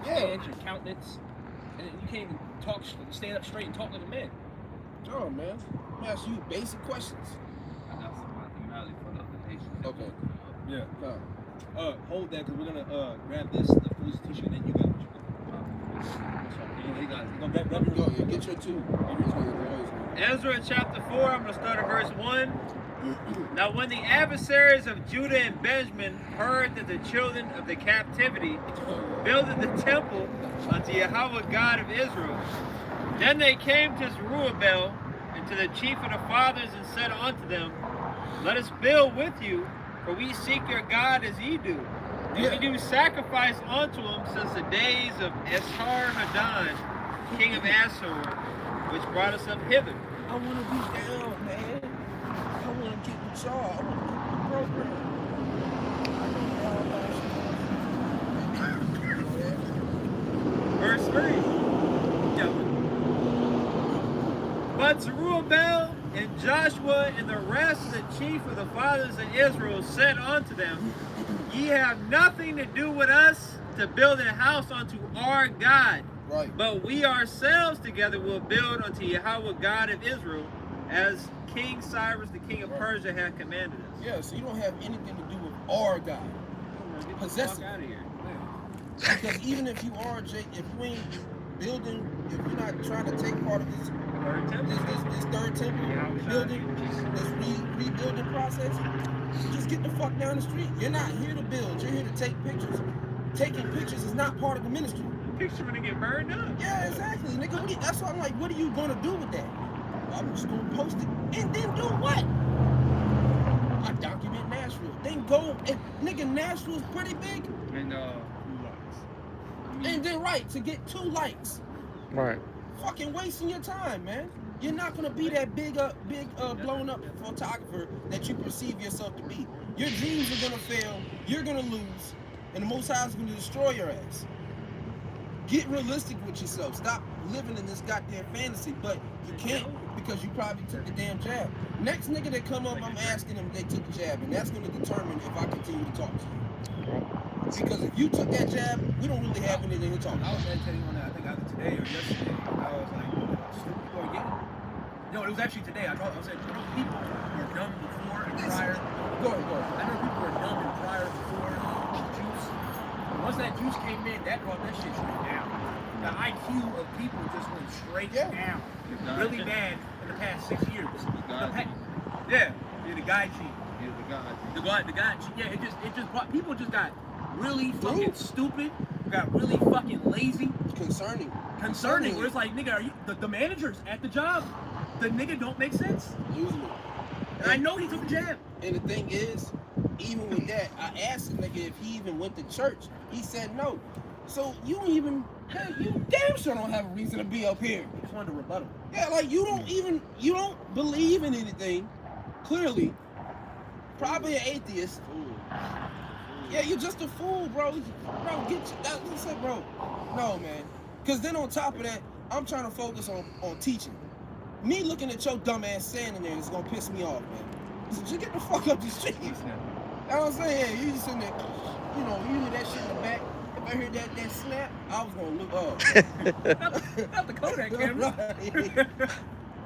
your hands, your countenance, and you can't even stand up straight and talk like a man. Oh man, I ask you basic questions. I got some mathematics for the other nations. Okay. Yeah. Hold that because we're gonna grab the police t-shirt and then you got what you got. Go, yeah, get your two. Ezra chapter 4, I'm going to start at verse 1. Now when the adversaries of Judah and Benjamin heard that the children of the captivity builded the temple unto Yahweh God of Israel, then they came to Zerubbabel and to the chief of the fathers and said unto them, let us build with you, for we seek your God as ye do. And we do sacrifice unto him since the days of Esarhaddon, king of Assur, which brought us up hither. I want to be down, man. I want to get with y'all. I want to get with the program. Verse 3. But Zerubbabel and Joshua and the rest of the chief of the fathers of Israel said unto them, ye have nothing to do with us to build a house unto our God. Right. But we ourselves together will build unto Yahweh God of Israel, as King Cyrus, the king of Persia, hath commanded us. Yeah, so you don't have anything to do with our God. Get Possessive. the fuck out of here. Because even if you are, Jake, if you ain't building, if you're not trying to take part of this third temple building, this rebuilding process, just get the fuck down the street. You're not here to build. You're here to take pictures. Taking pictures is not part of the ministry. Picture when they get burned up. Yeah, exactly, nigga. That's why I'm like, what are you gonna do with that? I'm just gonna post it and then do what? I document Nashville. Then go and nigga, Nashville's pretty big. And And then to get 2 likes. Right. Fucking wasting your time, man. You're not gonna be that big blown up photographer that you perceive yourself to be. Your dreams are gonna fail. You're gonna lose, and the Most High is gonna destroy your ass. Get realistic with yourself. Stop living in this goddamn fantasy, but you can't because you probably took the damn jab. Next nigga that come up, I'm asking them if they took the jab, and that's gonna determine if I continue to talk to you. Because if you took that jab, we don't really have anything to talk I about. was meditating on that, I think either today or yesterday. I was like, stupid people are getting. No, it was actually today. I said, people were dumb before and prior. Go ahead. I know people were dumb and prior before juice. But once that juice came in, that brought that shit straight down. The IQ of people just went straight down. Really bad in the past 6 years. The guy cheat. The guy cheat. Yeah, it just brought people just got really fucking stupid. Got really fucking lazy. Concerning. Where it's like, nigga, are you the managers at the job? The nigga don't make sense. Usually. And I know he took a jab. And the thing is, even with that, I asked the nigga if he even went to church. He said no. So you damn sure don't have a reason to be up here. Just wanted to rebuttal. Yeah, like you don't believe in anything. Clearly. Probably an atheist. Yeah, you're just a fool, bro. Bro, that's what I said, bro. No, man. Because then on top of that, I'm trying to focus on teaching. Me looking at your dumb ass standing there is going to piss me off, man. So just get the fuck up the street. You know what I'm saying? Yeah, you just sitting there, you hear that shit in the back. If I heard that snap, I was going to look up. Not the Kodak camera.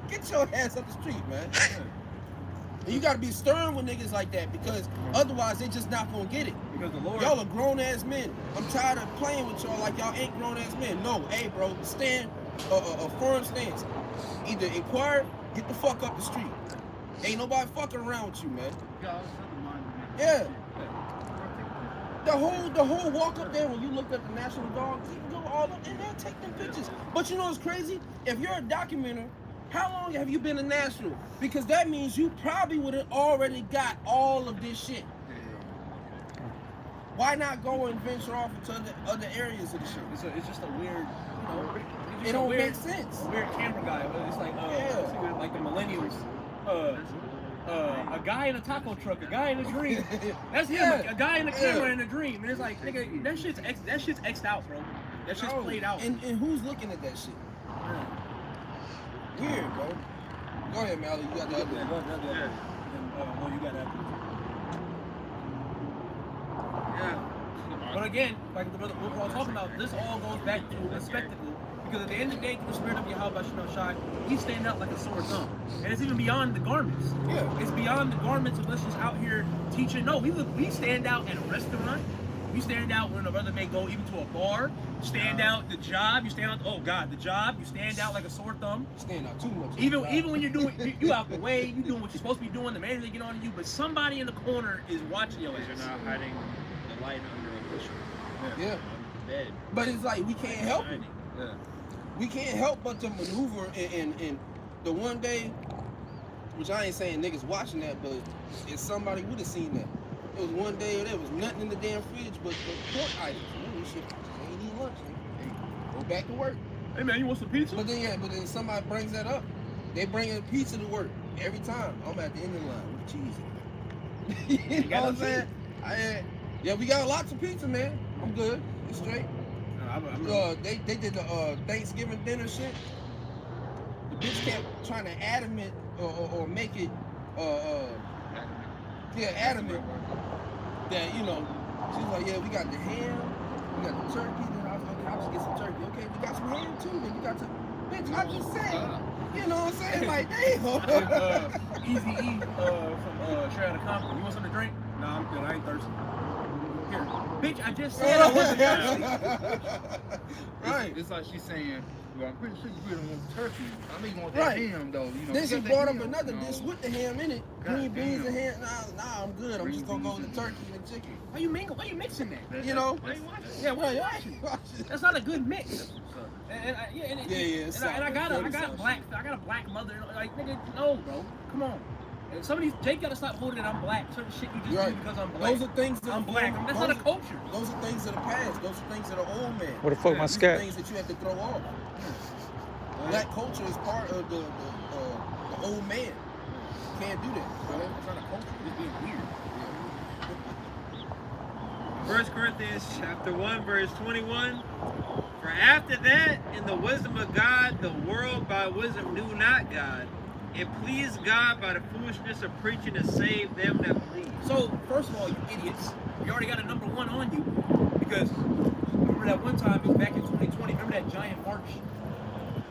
Get your ass up the street, man. And you gotta be stern with niggas like that because otherwise they just not gonna get it. Because the Lord, y'all are grown ass men. I'm tired of playing with y'all like y'all ain't grown ass men. No, hey bro, stand a firm stance. Either inquire, get the fuck up the street. Ain't nobody fucking around with you, man. Yeah. The whole walk up there when you looked at the National Guard, you can go all up in there, take them pictures. But you know what's crazy? If you're a documenter, how long have you been in Nashville? Because that means you probably would have already got all of this shit. Why not go and venture off into other areas of the shit? It's just a weird, it don't make sense. A weird camera guy. It's like, like the millennials. A guy in a taco truck, a guy in a dream. That's him. A guy in a camera in a dream. And it's like, nigga, that shit's X'd out, bro. That shit's played out. And who's looking at that shit? Weird, bro. Go ahead, Mally. You got the other one. Well, you got that. Yeah. But again, like the brother, what we're all talking about, this all goes back to a spectacle. Because at the end of the day, through the spirit of Yahweh Shai, we stand out like a sore thumb. And it's even beyond the garments. Yeah. It's beyond the garments of us just out here teaching. No, we stand out at a restaurant. We stand out when a brother may go even to a bar. Stand out the job. You stand out, oh God, the job. You stand out like a sore thumb. Stand out too much. Even when you're doing, you out the way, you doing what you're supposed to be doing, the manager get on you, but somebody in the corner is watching your ass. You're not hiding the light under a bushel. Yeah. Bed. But it's like, we can't help it. Yeah. We can't help but to maneuver in the one day, which I ain't saying niggas watching that, but if somebody would have seen that. It was one day there was nothing in the damn fridge but pork items. Shit, I ain't eating lunch. Hey, go back to work. Hey man, you want some pizza? But then somebody brings that up. They bring a pizza to work every time. I'm at the end of the line with cheese. You know what I'm saying? Yeah, we got lots of pizza, man. I'm good. It's straight. They did the Thanksgiving dinner shit. The bitch kept trying to adamant or make it adamant that, you know, she's like, yeah, we got the ham, we got the turkey, then I was like, I'll just get some turkey. Okay, we got some ham too, then we got some, bitch, I just said, you know what I'm saying? Like, damn. Easy E from Straight Outta Compton. You want something to drink? Nah, I'm good, I ain't thirsty. Here, bitch, I just said I wasn't thirsty. Right. It's like she's saying, well, I'm pretty sure you really want turkey. I know you want that ham, though. You know, then she brought up another dish with the ham in it. Green beans and ham. Nah, I'm good. I'm just going to go with the turkey and the chicken. Why you mixing that? You know? Yeah, why you watching? That's not a good mix. And I got a black mother. Like, nigga, no, bro. Come on. And some of these, Jake gotta stop holding it. I'm black. Certain shit you just do because I'm black. Those are things that I'm black. That's not a culture. Those are things of the past. Those are things that are old man. What the fuck, my scat? Things that you have to throw off. Black culture is part of the old man. You can't do that. It's not a culture. It's being weird. 1 Corinthians chapter 1, verse 21. For after that, in the wisdom of God, the world by wisdom knew not God. It pleased God by the foolishness of preaching to save them that believe. So, first of all, you idiots, you already got a number one on you. Because, remember that one time, it was back in 2020, remember that giant march?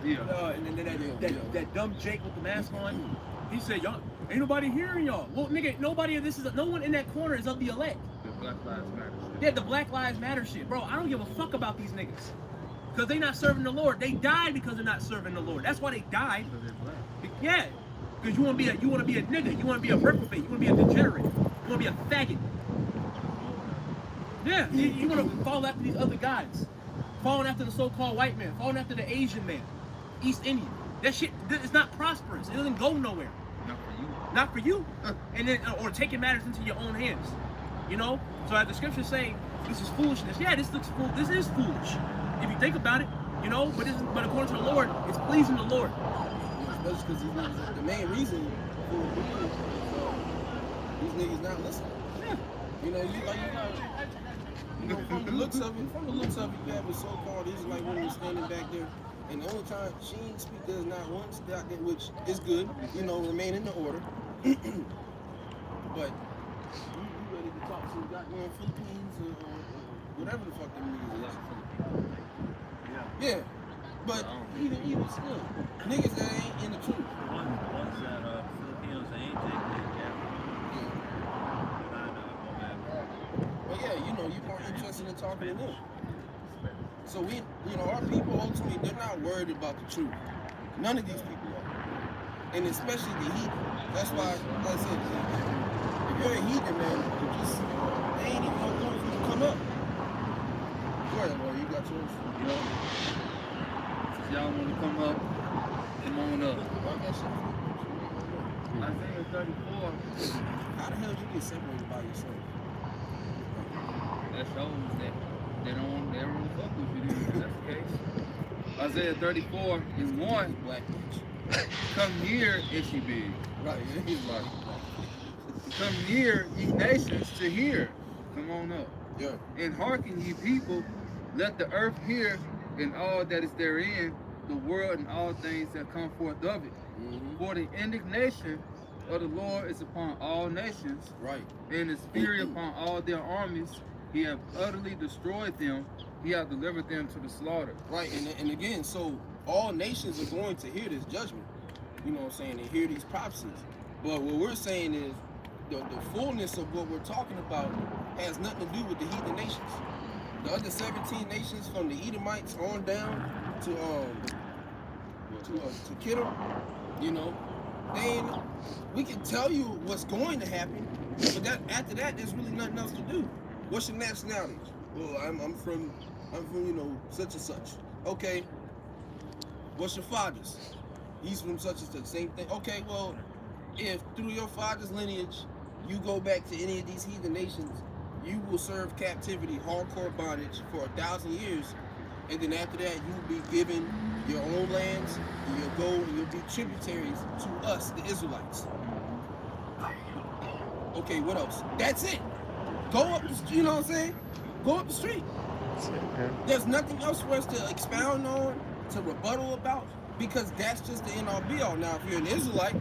Yeah. And then that dumb Jake with the mask on, he said, y'all, ain't nobody hearing y'all. Well, nigga, no one in that corner is of the elect. The Black Lives Matter shit. Yeah, the Black Lives Matter shit. Bro, I don't give a fuck about these niggas. Because they not serving the Lord. They died because they're not serving the Lord. That's why they died. Because they're black. Yeah, because you want to be a nigga, you want to be a reprobate, you want to be a degenerate, you want to be a faggot. Yeah, you want to follow after these other guys, following after the so-called white man, following after the Asian man, East Indian. That shit is not prosperous. It doesn't go nowhere. Not for you. And then, or taking matters into your own hands. You know. So as the scriptures say, this is foolishness. Yeah, this is foolish. If you think about it, you know. But according to the Lord, it's pleasing the Lord. That's because the main reason for these niggas not listening. Yeah. You know, from the looks of it, you have a so-called Israelite woman standing back there, and the only time she ain't speak, there's not one out there, which is good, you know, remain in the order. But you ready to talk to goddamn Philippines or whatever the fuck them niggas is. Yeah. But even still, niggas that ain't in the truth. Ones that Filipinos ain't taking care Well, yeah, you know, you're more interested in talking to them. So our people ultimately, they're not worried about the truth. None of these people are. And especially the heathen. That's why, like I said, if you're a heathen, man, they ain't even no point for you to come up. Go ahead, boy, you got yours. You know? Y'all want to come up, come on up. Isaiah 34. How the hell did you get separated by yourself? that shows that they don't really fuck with you then, if that's the case. Isaiah 34 is 1. Black. Come near, is she big? Right, he's like. Come near, ye nations, to hear. Come on up. Yeah. And hearken, ye people, let the earth hear, and all that is therein, the world and all things that come forth of it. For the indignation of the Lord is upon all nations, right, and his fury upon all their armies. He hath utterly destroyed them. He hath delivered them to the slaughter. Right, and again, so all nations are going to hear this judgment. You know what I'm saying? And hear these prophecies. But what we're saying is the fullness of what we're talking about has nothing to do with the heathen nations. The other 17 nations, from the Edomites on down to Kittim, you know, then we can tell you what's going to happen, but after that, there's really nothing else to do. What's your nationality? Well, I'm from you know, such and such. Okay. What's your father's? He's from such and such. Same thing. Okay, well, if through your father's lineage you go back to any of these heathen nations, you will serve captivity, hardcore bondage for 1,000 years, and then after that you'll be given your own lands, and you'll go and you'll be tributaries to us, the Israelites. Okay, what else? That's it. Go up, you know what I'm saying? Go up the street. There's nothing else for us to expound on, to rebuttal about, because that's just the end all be all. Now, if you're an Israelite,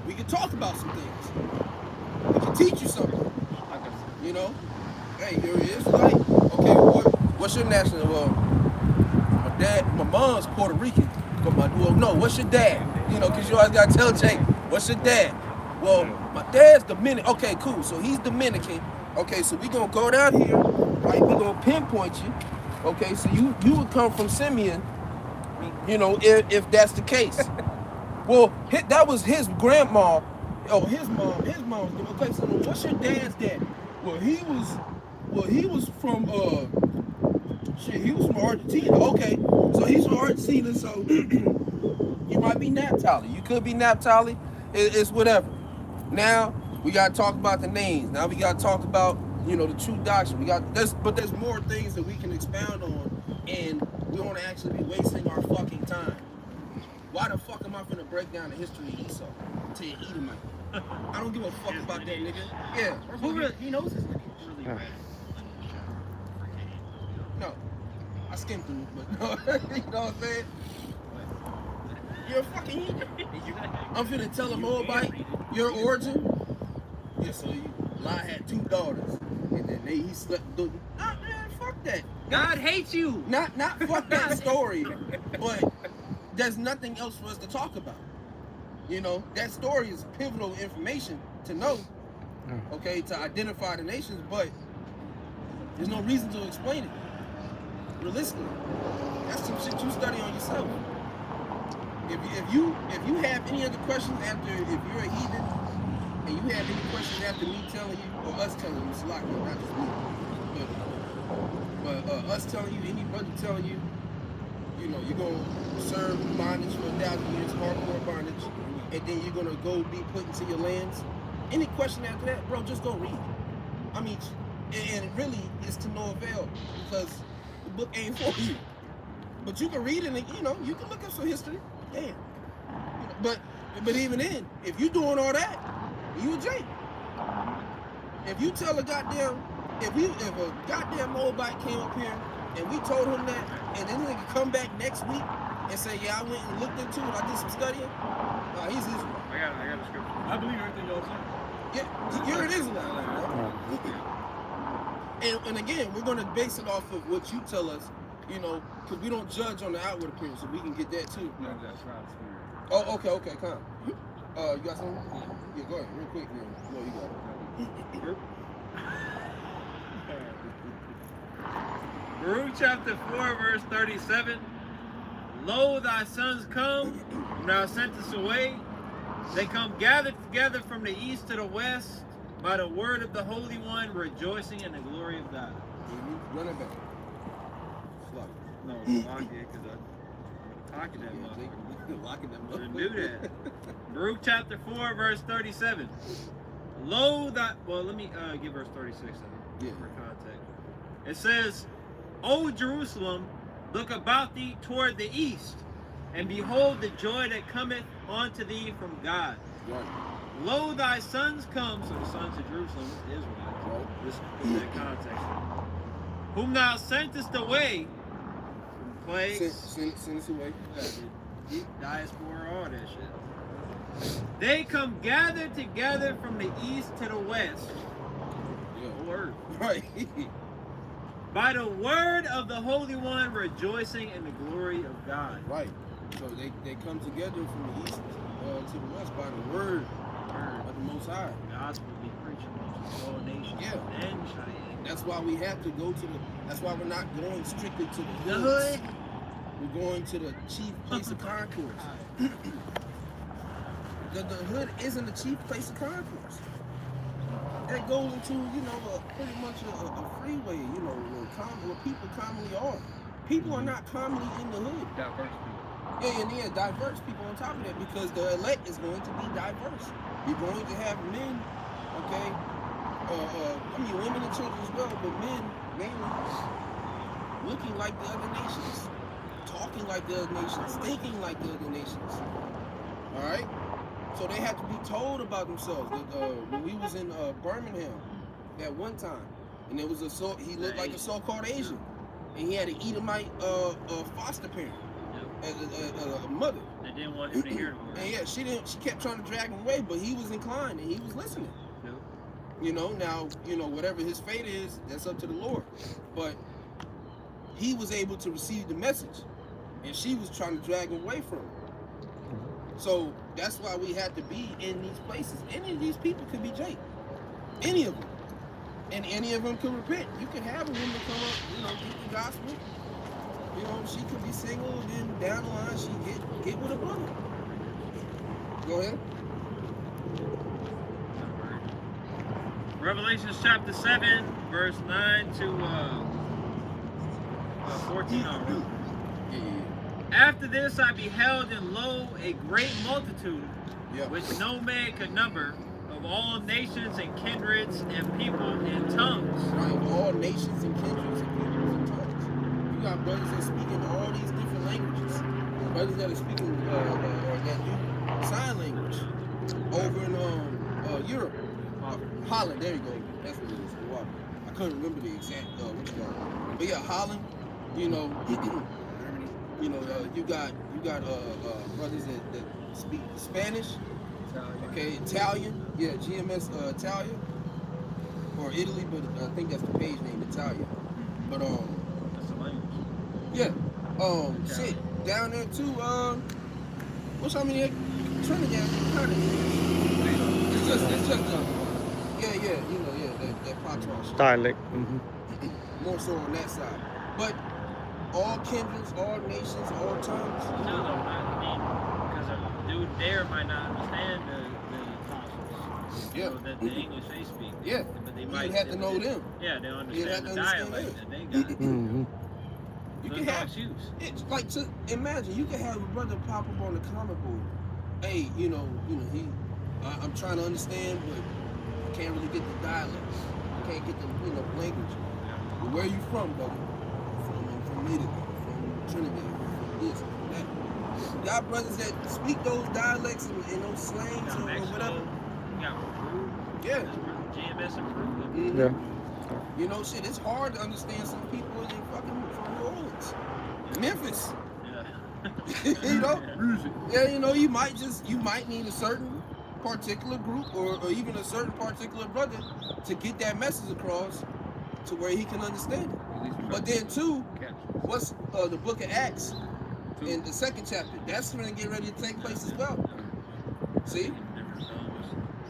we can talk about some things. We can teach you something. You know? Hey, you're an Israelite? Okay, what's your national? Well, my mom's Puerto Rican. But what's your dad? You know, because you always got to tell Jake, what's your dad? Well, my dad's Dominican. Okay, cool. So he's Dominican. Okay, so we going to go down here, right? We're going to pinpoint you. Okay, so you would come from Simeon, you know, if that's the case. Well, that was his grandma. Oh, his mom's. Okay, so what's your dad's dad? Well, he was from he was from Argentina. Okay, so he's from Argentina. So you might be Naphtali. You could be Naphtali. It's whatever. Now we gotta talk about the names. Now we gotta talk about, you know, the true doctrine. But there's more things that we can expound on, and we don't actually be wasting our fucking time. Why the fuck am I finna break down the history of Esau to an Edomite? I don't give a fuck about that nigga. Yeah. Who really, he knows his lineage. No. I skimmed through it, but no. You know what I'm saying? You're a fucking heathen. I'm finna tell a Moabite your origin. Yeah, so Lot had 2 daughters. And then he slept with them. Nah, man, fuck that. God hates you. Not fuck that story. But there's nothing else for us to talk about. You know, that story is pivotal information to know, okay, to identify the nations, but there's no reason to explain it. Realistically, that's some shit you study on yourself. If you have any other questions after, if you're a heathen, and you have any questions after me telling you, or us telling you, it's a lot, not just me, but us telling you, any brother telling you, you know, you're going to serve bondage for 1,000 years, hardcore bondage, and then you're going to go be put into your lands. Any question after that, bro, just go read. I mean, and it really is to no avail, because the book ain't for you. But you can read it, and, you know, you can look up some history. Damn. You know, but even then, if you doing all that, you a Jake. If you tell a goddamn, if a goddamn Moabite came up here, and we told him that, and then he can come back next week and say, yeah, I went and looked into it, I did some studying. He's Israel. I got a scripture. I believe everything y'all say. Yeah, you're an Israelite. And again, we're going to base it off of what you tell us, you know, because we don't judge on the outward appearance, so we can get that too. No, that's right. Oh, okay, come. You got something? Yeah, go ahead, real quick, man. No, you got it. Baruch chapter 4, verse 37. Lo, thy sons come, whom thou sentest away. They come gathered together from the east to the west by the word of the Holy One, rejoicing in the glory of God. Run it back. No, lock it, because I'm locking that motherfucker. Locking that Didn't do that. Baruch chapter 4, verse 37. Lo, thy... Well, let me give verse 36 for context. It says, O Jerusalem, look about thee toward the east, and behold the joy that cometh unto thee from God. Right. Lo, thy sons come, so the sons of Jerusalem, Israelites, Right. this is that context, whom thou sentest away from plagues, Send us away. diaspora, all that shit. They come gathered together from the east to the west. Yeah. Word. Right. By the word of the Holy One, rejoicing in the glory of God. Right. So they come together from the east to the west by the word of the Most High. The gospel be preached amongst all nations. Yeah. And Cheyenne. That's why we have to go to the. That's why we're not going strictly to the The hoods. hood. We're going to the chief place of concourse. The hood isn't the chief place of concourse. That goes into, you know, pretty much a freeway, you know, where people commonly are. People are not commonly in the hood. Diverse people. Yeah, and then diverse people on top of that, because the elect is going to be diverse. You're going to have men, okay? I mean, women and children as well, but men mainly looking like the other nations, talking like the other nations, thinking like the other nations. All right? So they have to be told about themselves. When we was in Birmingham at one time, and there was he looked like a so-called Asian, and he had an Edomite foster parent, a mother. They didn't want him to hear the word. And yeah, she kept trying to drag him away, but he was inclined and he was listening. Yep. You know, now, you know, whatever his fate is, that's up to the Lord. But he was able to receive the message, and she was trying to drag him away from him. So that's why we have to be in these places. Any of these people could be Jake. Any of them. And any of them could repent. You can have a woman come up, you know, get the gospel. You know, she could be single, and then down the line she get with a brother. Go ahead. Revelation chapter 7, verse 9 to 14 on. After this I beheld, and lo, a great multitude, which no man could number, of all nations and kindreds and people and tongues. Right, all nations and kindreds and people and tongues. You got brothers that speak in all these different languages. Brothers that are speaking or that do sign language over in Europe. Holland, there you go. That's what it is. I couldn't remember the exact which one. But yeah, Holland, you know, you know, you got brothers that speak Spanish, okay, Italian, yeah, GMS Italian, or Italy, but I think that's the page name, Italian. But That's the language. yeah, shit, down there too. What's how many Trinidad? It's just yeah, you know, yeah, that patois shit. Dialect. More so on that side, but all kindreds, all nations, all tongues. Still though, I mean, because a dude there might not understand the apostles. Yeah. So that the English they speak. Yeah. But they You might have to know them. Yeah, they You understand have the to understand dialect them. that they got. You So can it's have all shoes. it's like to imagine you can have a brother pop up on the comment board. Hey, you know, I'm trying to understand, but I can't really get the dialect. I can't get the language. But where you from, brother? I'm from Italy, from Trinidad, from this, from that. You got brothers that speak those dialects and those slangs or whatever. You got Peru. Yeah. GMS in Peru. Mhm. Yeah. You know, shit, it's hard to understand some people in fucking from New Orleans, Memphis. Yeah. You know, yeah, you know, you might need a certain particular group or even a certain particular brother to get that message across to where he can understand it. But then too, what's the book of Acts in the 2nd chapter? That's going to get ready to take place as well. See,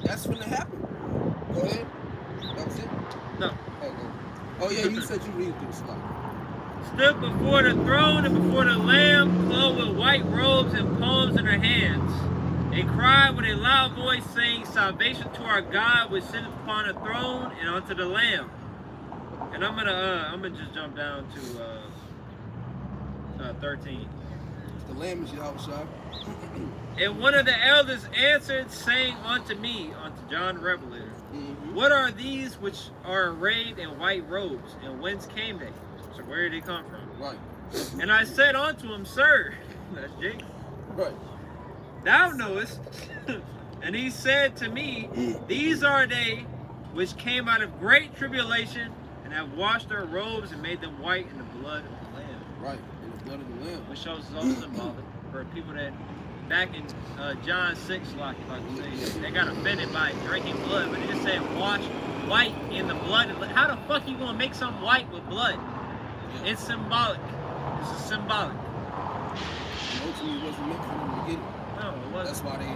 that's going to happen. Go ahead. That was it. No. Oh yeah, you said you read through the slide. Stood before the throne and before the Lamb, clothed with white robes and palms in their hands. They cried with a loud voice, saying, "Salvation to our God, which sitteth upon the throne, and unto the Lamb." And I'm gonna just jump down to 13. The Lamb is Yahushua. And one of the elders answered, saying unto me, unto John the Revelator, what are these which are arrayed in white robes, and whence came they? So where did they come from? Right. And I said unto him, Sir, that's Jake. Right. Thou knowest. And he said to me, These are they which came out of great tribulation, and have washed their robes and made them white in the blood of the Lamb. Right, in the blood of the Lamb. Which shows is also symbolic for people that, back in John 6, like I say, they got offended by drinking blood, but it just said wash white in the blood. How the fuck you gonna make something white with blood? Yeah. It's symbolic. This is symbolic. Ultimately, it wasn't meant for them to get it. No, it wasn't. That's why they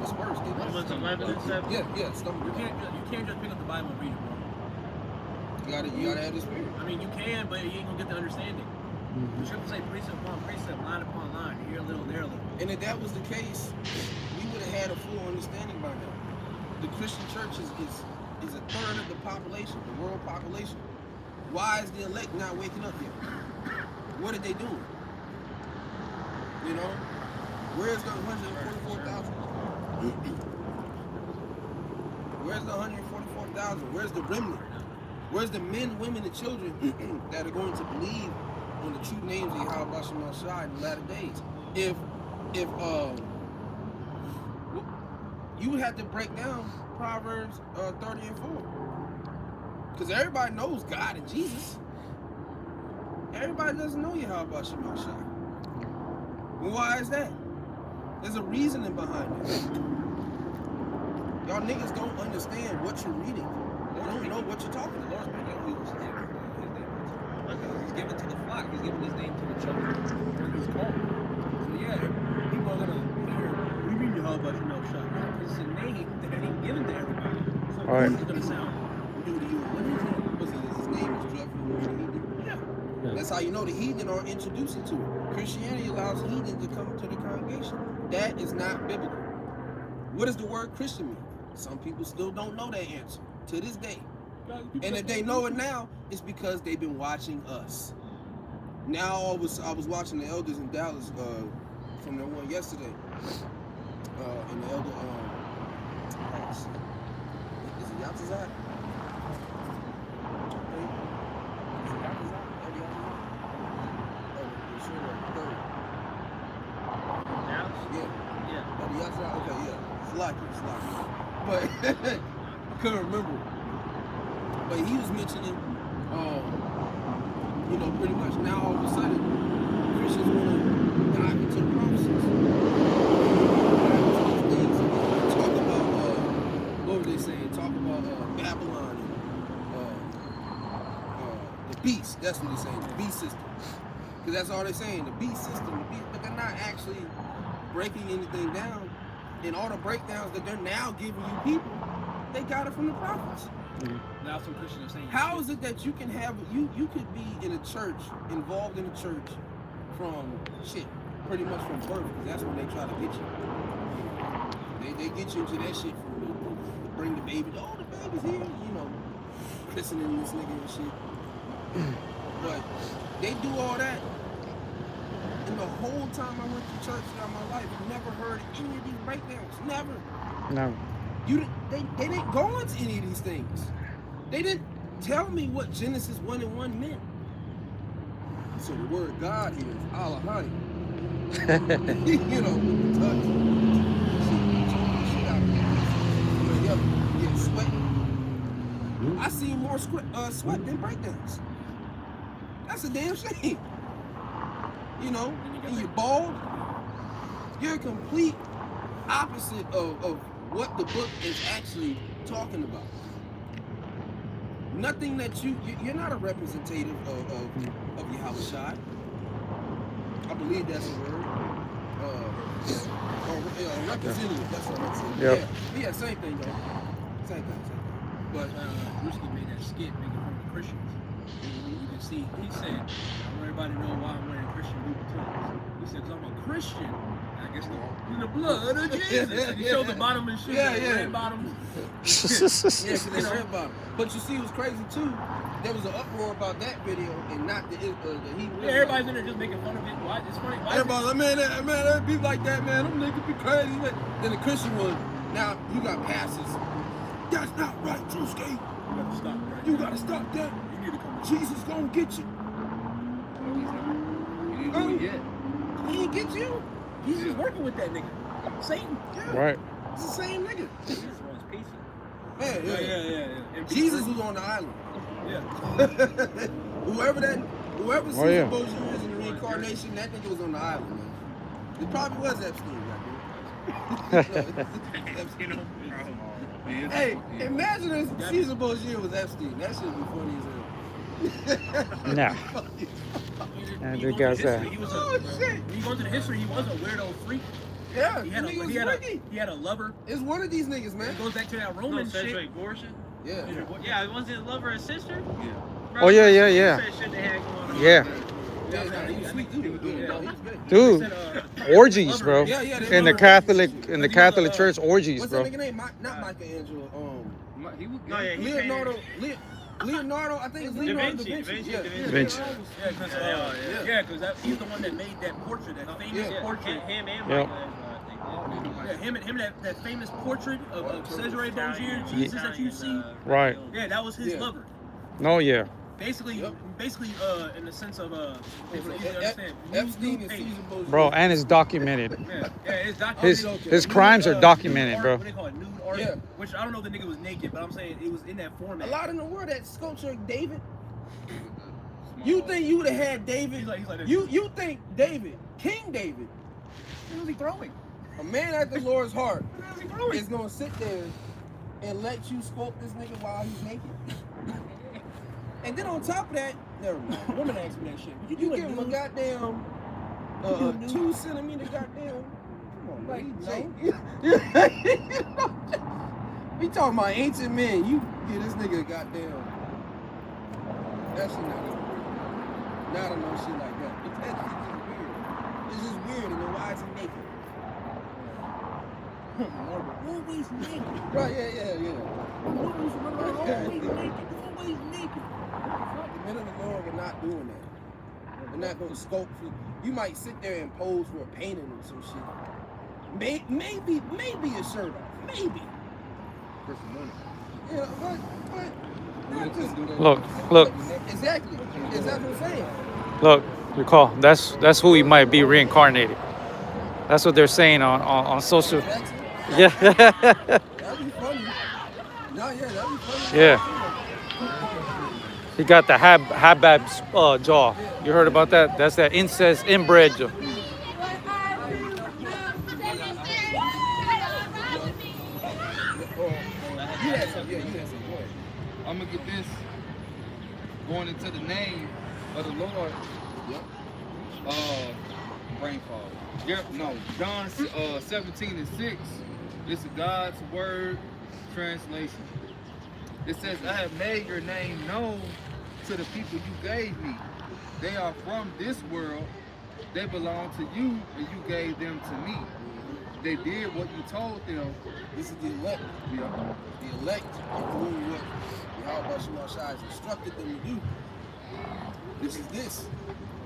dispersed. They Romans 11 and 7. Yeah, stumble. You can't just pick up the Bible and read it, bro. You gotta have the spirit. I mean, you can, but you ain't gonna get the understanding. The scripture say precept upon precept, line upon line, here a little, there a little. And if that was the case, we would have had a full understanding by now. The Christian church is a third of the population, the world population. Why is the elect not waking up yet? What are they doing? You know? Where's the 144,000? Where's the 144,000? Where's the remnant? Where's the men, women, and children that are going to believe on the true names of Yahweh Shem Shai in the latter days? If you would have to break down Proverbs 30 and 4. Because everybody knows God and Jesus. Everybody doesn't know Yahweh Shem Shai. Well, why is that? There's a reasoning behind it. Y'all niggas don't understand what you're reading. You don't know what you're talking about. The Lord's making who his name. He's given to the flock. He's given his name to the children. He's called. So yeah, people are gonna hear, we read Yahweh about Shemel Shah. It's a name that ain't given to everybody. So All right. it's gonna sound. His name is dreadful. Yeah. That's how you know the heathen are introducing to it. Christianity allows heathen to come to the congregation. That is not biblical. What does the word Christian mean? Some people still don't know that answer to this day. And if they know it now, it's because they've been watching us. Now I was watching the elders in Dallas from their one yesterday. And the elder is it Yatazat? But I couldn't remember. But he was mentioning, pretty much now all of a sudden Christians want to dive into the prophecies. Talk about what were they saying? Talk about Babylon and the beast. That's what they're saying, the beast system. Because that's all they're saying, the beast system. But they're not actually breaking anything down. And all the breakdowns that they're now giving you people, they got it from the prophets. Now some Christians are saying, how is it that you can have you could be in a church, involved in a church from pretty much from birth, because that's when they try to get you. They get you into that shit from bring the baby. Oh, the baby's here, christening this nigga and shit. But they do all that. And the whole time I went to church throughout my life, I never heard any of these breakdowns. Never. No. They didn't go into any of these things. They didn't tell me what Genesis 1 and 1 meant. So the word God here is Alahai. With the touch. Shit out of me. Get sweating. I seen more sweat than breakdowns. That's a damn shame. And you're bald. You're a complete opposite of what the book is actually talking about. Nothing that you're not a representative of Yahweh Shai. I believe that's a word. Representative, that's what I'm saying. Yep. Yeah, same thing, though. Same thing. But Ruski made that skit making fun of the Christians. You can see, he said, I want everybody to know why I'm wearing Christian Louboutins. He said, because I'm a Christian. I guess in the blood of Jesus. And he showed the bottom and shit. Yeah. Red bottoms. Because they red bottom. But you see what's crazy too? There was an uproar about that video and not the Hebrew. Yeah, everybody's in there just making fun of it. Why? It's funny. Why everybody's like, man, that be like that, man. Them niggas be crazy. Man. Then the Christian one, now you got pastors That's not right, Drewski. You gotta stop right You now. gotta stop that. You need to come. Jesus gonna get you. No, he's not. He didn't do it yet. He ain't get you. He's just working with that nigga. Satan. Yeah. Right. It's the same nigga. Jesus wants pizza. Man, Yeah. And Jesus was on the island. Yeah. Whoever Caesar Oh, yeah. Borgia is in the reincarnation, that nigga was on the island, man. It probably was Epstein, You know, Yeah, Hey, yeah. imagine if Caesar Borgia was Epstein. That shit would be funny as hell. Nah. And the guy's that. He was Oh, shit. when you go into the history, he was a weirdo freak. Yeah, He had nigga was he freaky. had a lover. It's one of these niggas, It man. goes back to that no Roman sexual shit. abortion. Yeah. Yeah, wasn't it lover and sister? Yeah. Bro, Oh, yeah. That shit they had going on. Yeah. Yeah, nah, he was sweet, dude. He was doing Yeah, dope. he was good. Dude, orgies, bro. Yeah, they In the were- Catholic Church, orgies, What's bro. that nigga name? Not Michelangelo. He was No, yeah, he Leonardo. Leonardo. I think it's Leonardo da Vinci. Vinci. Yeah. Vinci. Yeah, because he's the one that made that portrait, that famous Yeah. portrait. Him and Yep. Michelangelo, Yeah, him that famous portrait of Cesare Borgia, Jesus that you see. Right. Yeah, that was his Yeah. lover. No, yeah. Basically, Yep. in the sense of people easy to Ep- understand. Epstein Nude and page. Caesar Borgia. Bro, and it's documented. Yeah, it's documented. His crimes are documented, Nude bro. art, what they call it, nude art. Yeah. Which I don't know if the nigga was naked, but I'm saying it was in that format. A lot in the world, that sculpture of David. You think you would have had David? He's like this. You think David, King David, What was he throwing? a man after the Lord's heart, What was he throwing? is gonna sit there and let you sculpt this nigga while he's naked? And then on top of that, never mind. A woman asked me that shit. You give him a goddamn 2 centimeter goddamn. Come on, Like, man. We talking about ancient men. You give this nigga a goddamn. That shit not gonna work. Now I don't know shit like that. That's just weird. It's just weird. And then why is he naked? Always naked. Right? Yeah. Always naked. Always naked. The men of the Lord are not doing that. They're not gonna sculpt. You might sit there and pose for a painting or some shit. Maybe a shirt off. Maybe. for some money. Yeah, but not just Look. Exactly. Is that what I'm saying? Look, recall, that's who he might be reincarnated. That's what they're saying on social. Jackson? Yeah. That'd be funny. No, yeah, that'd be funny. Yeah. He got the Habab's jaw. You heard about that? That's that incest inbred jaw. You had some. Go ahead. I'm gonna get this going into the name of the Lord. Yep. Brain fog. Yep. No. John 17:6. This is God's word translation. It says, "I have made your name known to the people you gave me. They are from this world. They belong to you, and you gave them to me. They did what you told them." This is the elect. Yeah. The elect are doing what Yahweh Shai has instructed them to do. This is this.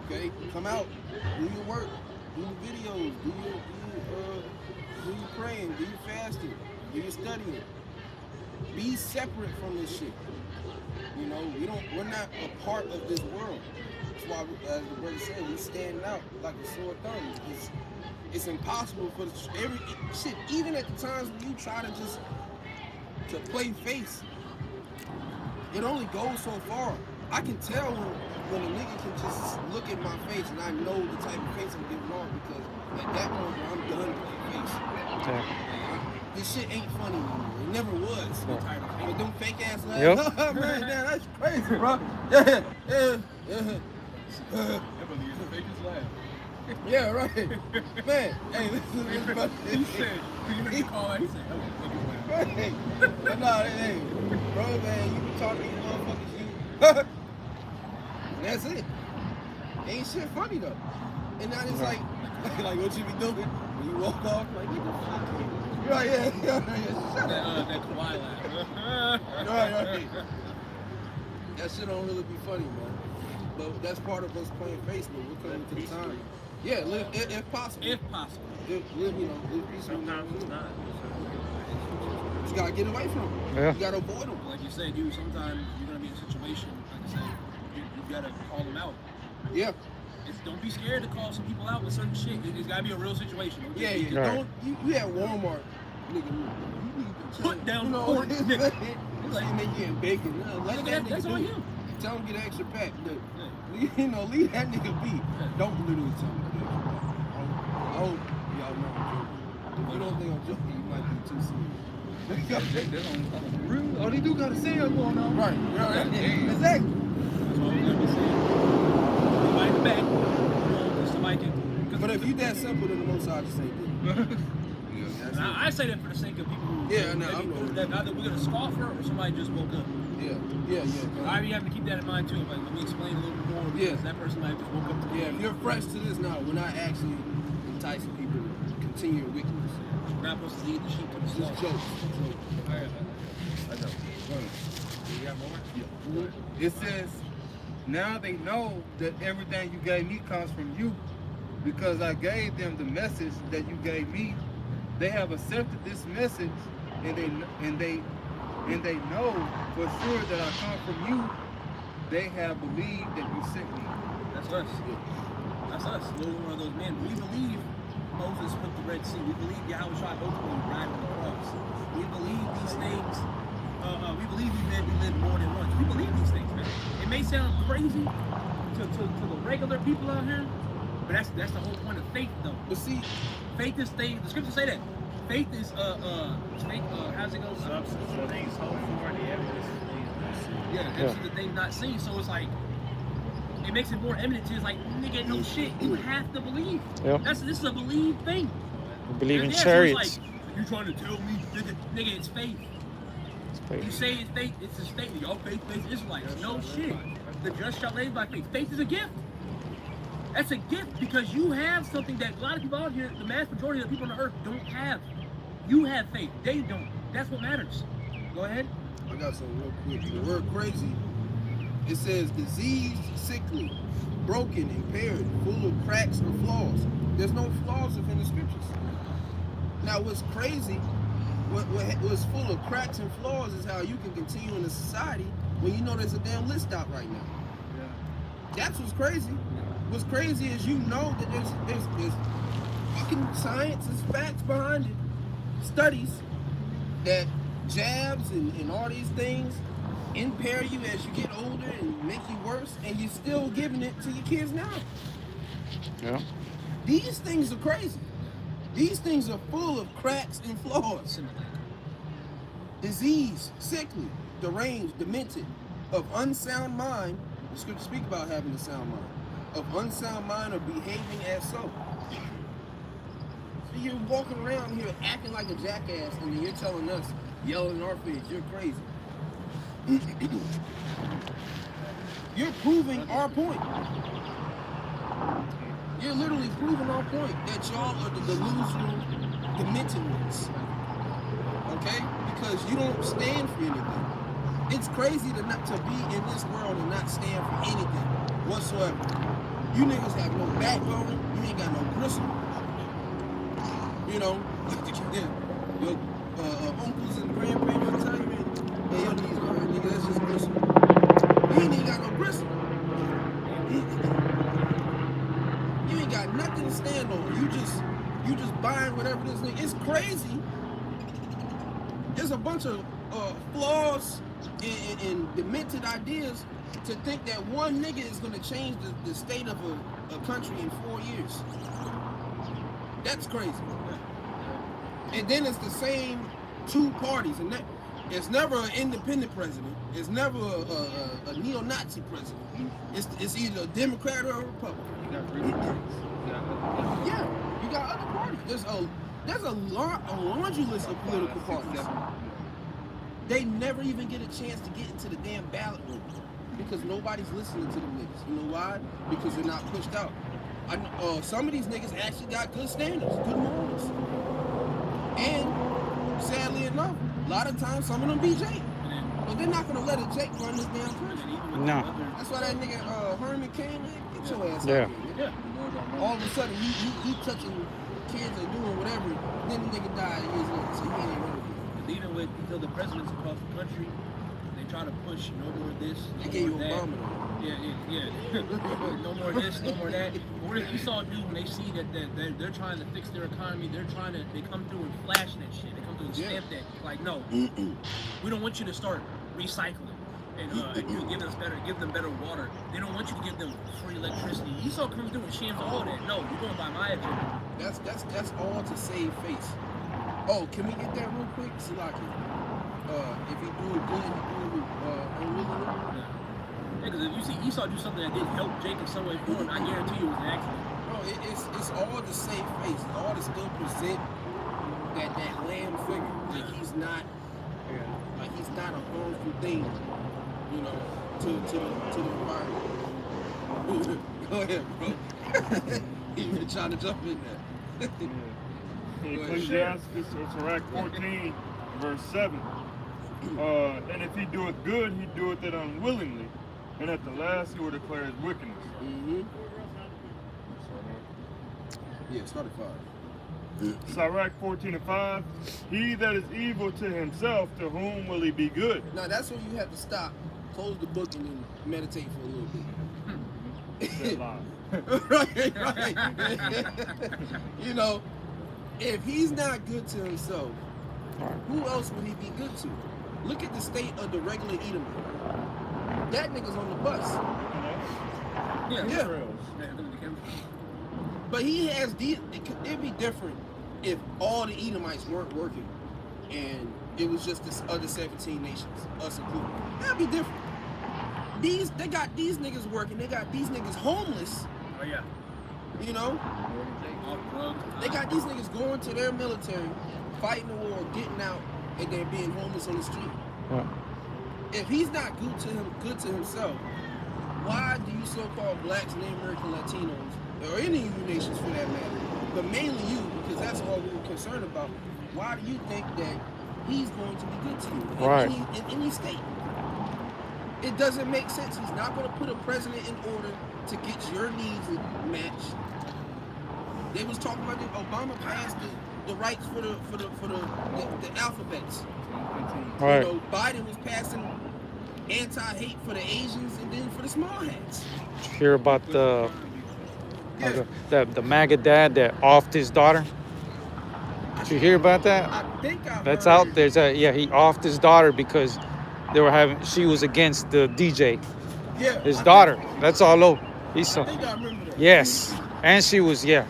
Okay? Come out, do your work, do your videos, do your praying, do your fasting, do your studying. Be separate from this shit. You know, we're not a part of this world. That's why, as the brother said, we stand out like a sore thumb. It's impossible for every shit, even at the times when you try to play face, it only goes so far. I can tell when a nigga can just look at my face and I know the type of face I'm giving off, because at that point I'm done playing face. Okay. This shit ain't funny anymore. It never was. With them fake ass laughs. Yep. Man, that's crazy, bro. Yeah, right. Man, hey, listen. He said, he called, he said, Hey, hey, bro, man, you be talking to these motherfuckers, you. And that's it. Ain't shit funny though. And now it's like what you be doing when you walk off, like, what the fuck? Right, yeah, shut up. that Kawhi laugh. Right. That shit don't really be funny, man. But that's part of us playing face, but we're coming to the time. Yeah, live if possible. If possible. Live peaceful. Sometimes it's not. just gotta get away from them. Yeah. You gotta avoid them. Like you said, sometimes you're gonna be in a situation, like I said, you gotta call them out. Yeah. Don't be scared to call some people out with certain shit. It's gotta be a real situation. Yeah. Right. Don't you at Walmart, nigga. Put down you know, pork, nigga. Like they getting bacon. Let that That's nigga on do you. it. Tell him get an extra pack. Look, leave that nigga be. Don't literally tell him to get an extra pack. I hope y'all know I'm joking. If you don't think I'm joking, you might be too serious. Oh, they do got a sale going on. Right. Exactly. That's all we're gonna be saying. Somebody back. Somebody can. But if you that simple, then the most I just say good. I say that for the sake of people who that either we're gonna scoff her or somebody just woke up. Yeah. I have to keep that in mind too. Like, let me explain a little bit more because that person might have just woke up. Yeah, if you're fresh to this now, we're not actually enticing people to continue wickedness. We're not supposed to lead the sheep to the It's slaughter. jokes. I know. You got more? Yeah. It says, now they know that everything you gave me comes from you, because I gave them the message that you gave me. They have accepted this message, and they know for sure that I come from you. They have believed that you sent me. That's us. That's us. We're one of those men. We believe Moses split the Red Sea. We believe Yahweh ultimately died on the cross. We believe these things. We believe we live more than once. We believe these things, man. It may sound crazy to the regular people out here, but that's the whole point of faith, though. But see, faith is things. The scriptures say that. Faith is faith. How's it go? Substance of things hoped for, the evidence of things not seen. Yeah, evidence of the things not seen. So it's like it makes it more evident to. It's like nigga, no shit. You have to believe. Yep. This is a believe thing. We believe in So chariots. it's like, you trying to tell me, nigga, it's faith. You say it's faith, it's a statement. Y'all faith Israelites. No shit. The just shall live by faith. Faith is a gift. That's a gift because you have something that a lot of people out here, the mass majority of the people on the earth, don't have. You have faith. They don't. That's what matters. Go ahead. I got something real quick. The word crazy, it says diseased, sickly, broken, impaired, full of cracks or flaws. There's no flaws within the scriptures. Now what's crazy, what's full of cracks and flaws is how you can continue in a society when you know there's a damn list out right now. Yeah. That's what's crazy. What's crazy is you know that there's fucking science, there's facts behind it. Studies that jabs and all these things impair you as you get older and make you worse, and you're still giving it to your kids now. Yeah. These things are crazy. These things are full of cracks and flaws. Disease, sickly, deranged, demented, of unsound mind. The scriptures speak about having a sound mind. Of unsound mind or behaving as so. So you're walking around here acting like a jackass, and then you're telling us, yelling in our face, you're crazy. You're proving our point. You're literally proving our point that y'all are the delusional, demented ones. Okay? Because you don't stand for anything. It's crazy to be in this world and not stand for anything whatsoever. You niggas have no backbone. You ain't got no gristle. You know, your uncles and grandparents will tell you, man, hey, your knees hurt, nigga, that's just gristle. You ain't even got no gristle. You ain't got nothing to stand on. You just buying whatever this nigga. It's crazy. There's a bunch of flaws and demented ideas to think that one nigga is going to change the state of a country in 4 years. That's crazy. And then it's the same two parties, and it's never an independent president. It's never a neo-Nazi president. It's either a Democrat or a Republican. You got three parties. Yeah, you got other parties. There's a laundry list of political parties. They never even get a chance to get into the damn ballot room because nobody's listening to them niggas. You know why? Because they're not pushed out. Some of these niggas actually got good standards, good morals. And sadly enough, a lot of times some of them be Jake. But they're not gonna let a Jake run this damn country. No. That's why that nigga Herman came in, get your ass Yeah. out here. All of a sudden he touching kids and doing whatever, then the nigga died years later, so he ain't running. even with the presidents across the country, they try to push no more this, They no gave you more that. Obama. Yeah. No more this, no more that. But you saw, dude, when they see that they're trying to fix their economy, they come through and flash that shit. They come through and stamp that. Like, no, we don't want you to start recycling and give them better water. They don't want you to give them free electricity. You saw come through and shams all that. No, you're going by my agenda. That's all to save face. Oh, can we get that real quick, Silaki? If you do it good, you do it unwillingly. Yeah, because if you see Esau do something that didn't help Jacob some way forward, I guarantee you it was an accident. Bro, it's all to save face. All to still present that lamb figure. Like he's not a harmful thing, you know, to the environment. Go ahead, bro. He been trying to jump in there. Ecclesiastes, Sirach 14, verse 7. And if he doeth good, he doeth it unwillingly, and at the last he will declare his wickedness. Mm-hmm. Yeah, start at 5. Sirach 14 and 5. He that is evil to himself, to whom will he be good? Now that's when you have to stop, close the book, and then meditate for a little bit. right. You know, if he's not good to himself, who else would he be good to? Look at the state of the regular Edomite. That nigga's on the bus. Yeah. But he has it'd be different if all the Edomites weren't working and it was just this other 17 nations, us included. That'd be different. They got these niggas working, they got these niggas homeless. Oh yeah. You know? They got these niggas going to their military, fighting the war, getting out, and then being homeless on the street. Yeah. If he's not good to himself, why do you so-called blacks, Native American, Latinos, or any of you nations for that matter, but mainly you, because that's all we were concerned about, why do you think that he's going to be good to you in any state? It doesn't make sense. He's not going to put a president in order to get your needs matched. They was talking about that Obama passed the rights for the alphabets. Right. You know, Biden was passing anti-hate for the Asians and then for the small hats. Did you hear about the MAGA dad that offed his daughter? Did you hear about that? I think That's out there. He offed his daughter because she was against the DJ. Yeah. His daughter. That's all over. I think I remember that. Yes. And she was, Yeah.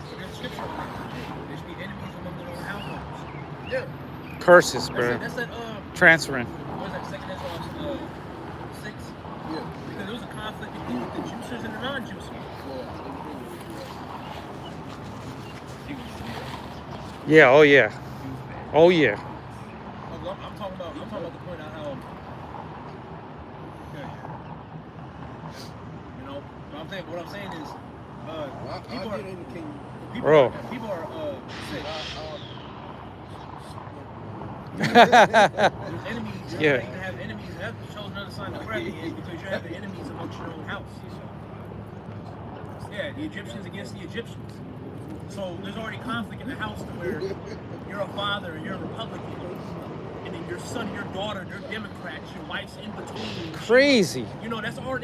curses, bro. That's that, Transferring. what was that, 2nd Ezra 6? Yeah. Because there was a conflict between the juicers and the non-juicers. Yeah, oh yeah. Oh yeah. I'm talking about the point out how, you know, what I'm saying is, people are, Bro. People are sick. Enemies. Yeah. You have enemies. That shows another sign of gravity is because you're having enemies amongst your own house. Yeah, the Egyptians against the Egyptians. So there's already conflict in the house to where you're a father and you're a Republican, and then your son and your daughter, they're Democrats. Your wife's in between. Crazy. You know, that's a whole.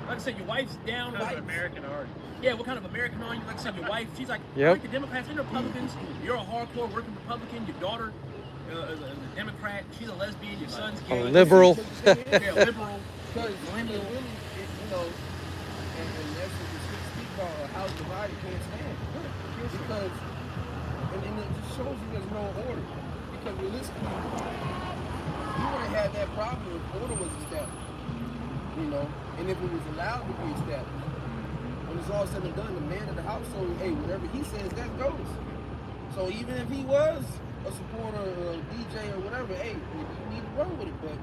Like I said, your wife's down. That's American art. Yeah, what kind of American are you? Like I said, your wife, she's like, Yep. like the Democrats and the Republicans. You're a hardcore working Republican. Your daughter is a Democrat. She's a lesbian. Your son's gay. A liberal. Yeah, liberal. Because really, you know, and that's what the scriptures speak about, a house divided can't stand. Because, and it just shows you there's no order. Because realistically, you would have had that problem if order was established. You know, and if it was allowed to be established. When it's all said and done, the man of the household, hey, whatever he says, that goes. So even if he was a supporter or a DJ or whatever, hey, you need to run with it. But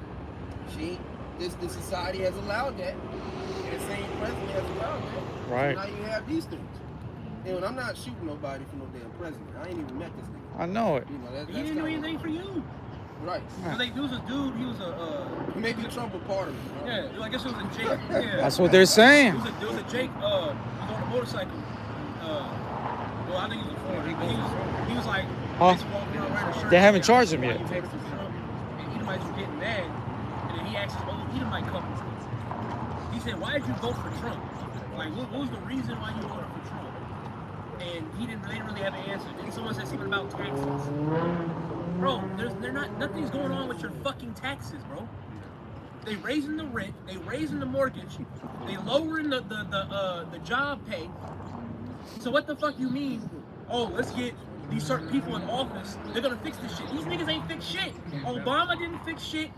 this society has allowed that. And the same president has allowed that. Right. So now you have these things. And I'm not shooting nobody for no damn president. I ain't even met this nigga. I know it. You know, that's He didn't do anything for you. Right. Like, there was a dude, he was a, Maybe Trump was part of it. yeah, I guess it was a Jake. Yeah. That's what they're saying. There was a Jake, he was on a motorcycle. Well, I think he was a Florida. But he was like, Huh? just walking around wearing a shirt. They haven't charged him yet. Texas, you know? said, why did you vote for Trump? Like, what was the reason why you voted for Trump? And they didn't really have an answer. Then someone said something about taxes. Bro, nothing's going on with your fucking taxes, bro. They raising the rent, they raising the mortgage, they lowering the job pay. So what the fuck you mean? Oh, let's get these certain people in office. They're gonna fix this shit. These niggas ain't fix shit. Obama didn't fix shit.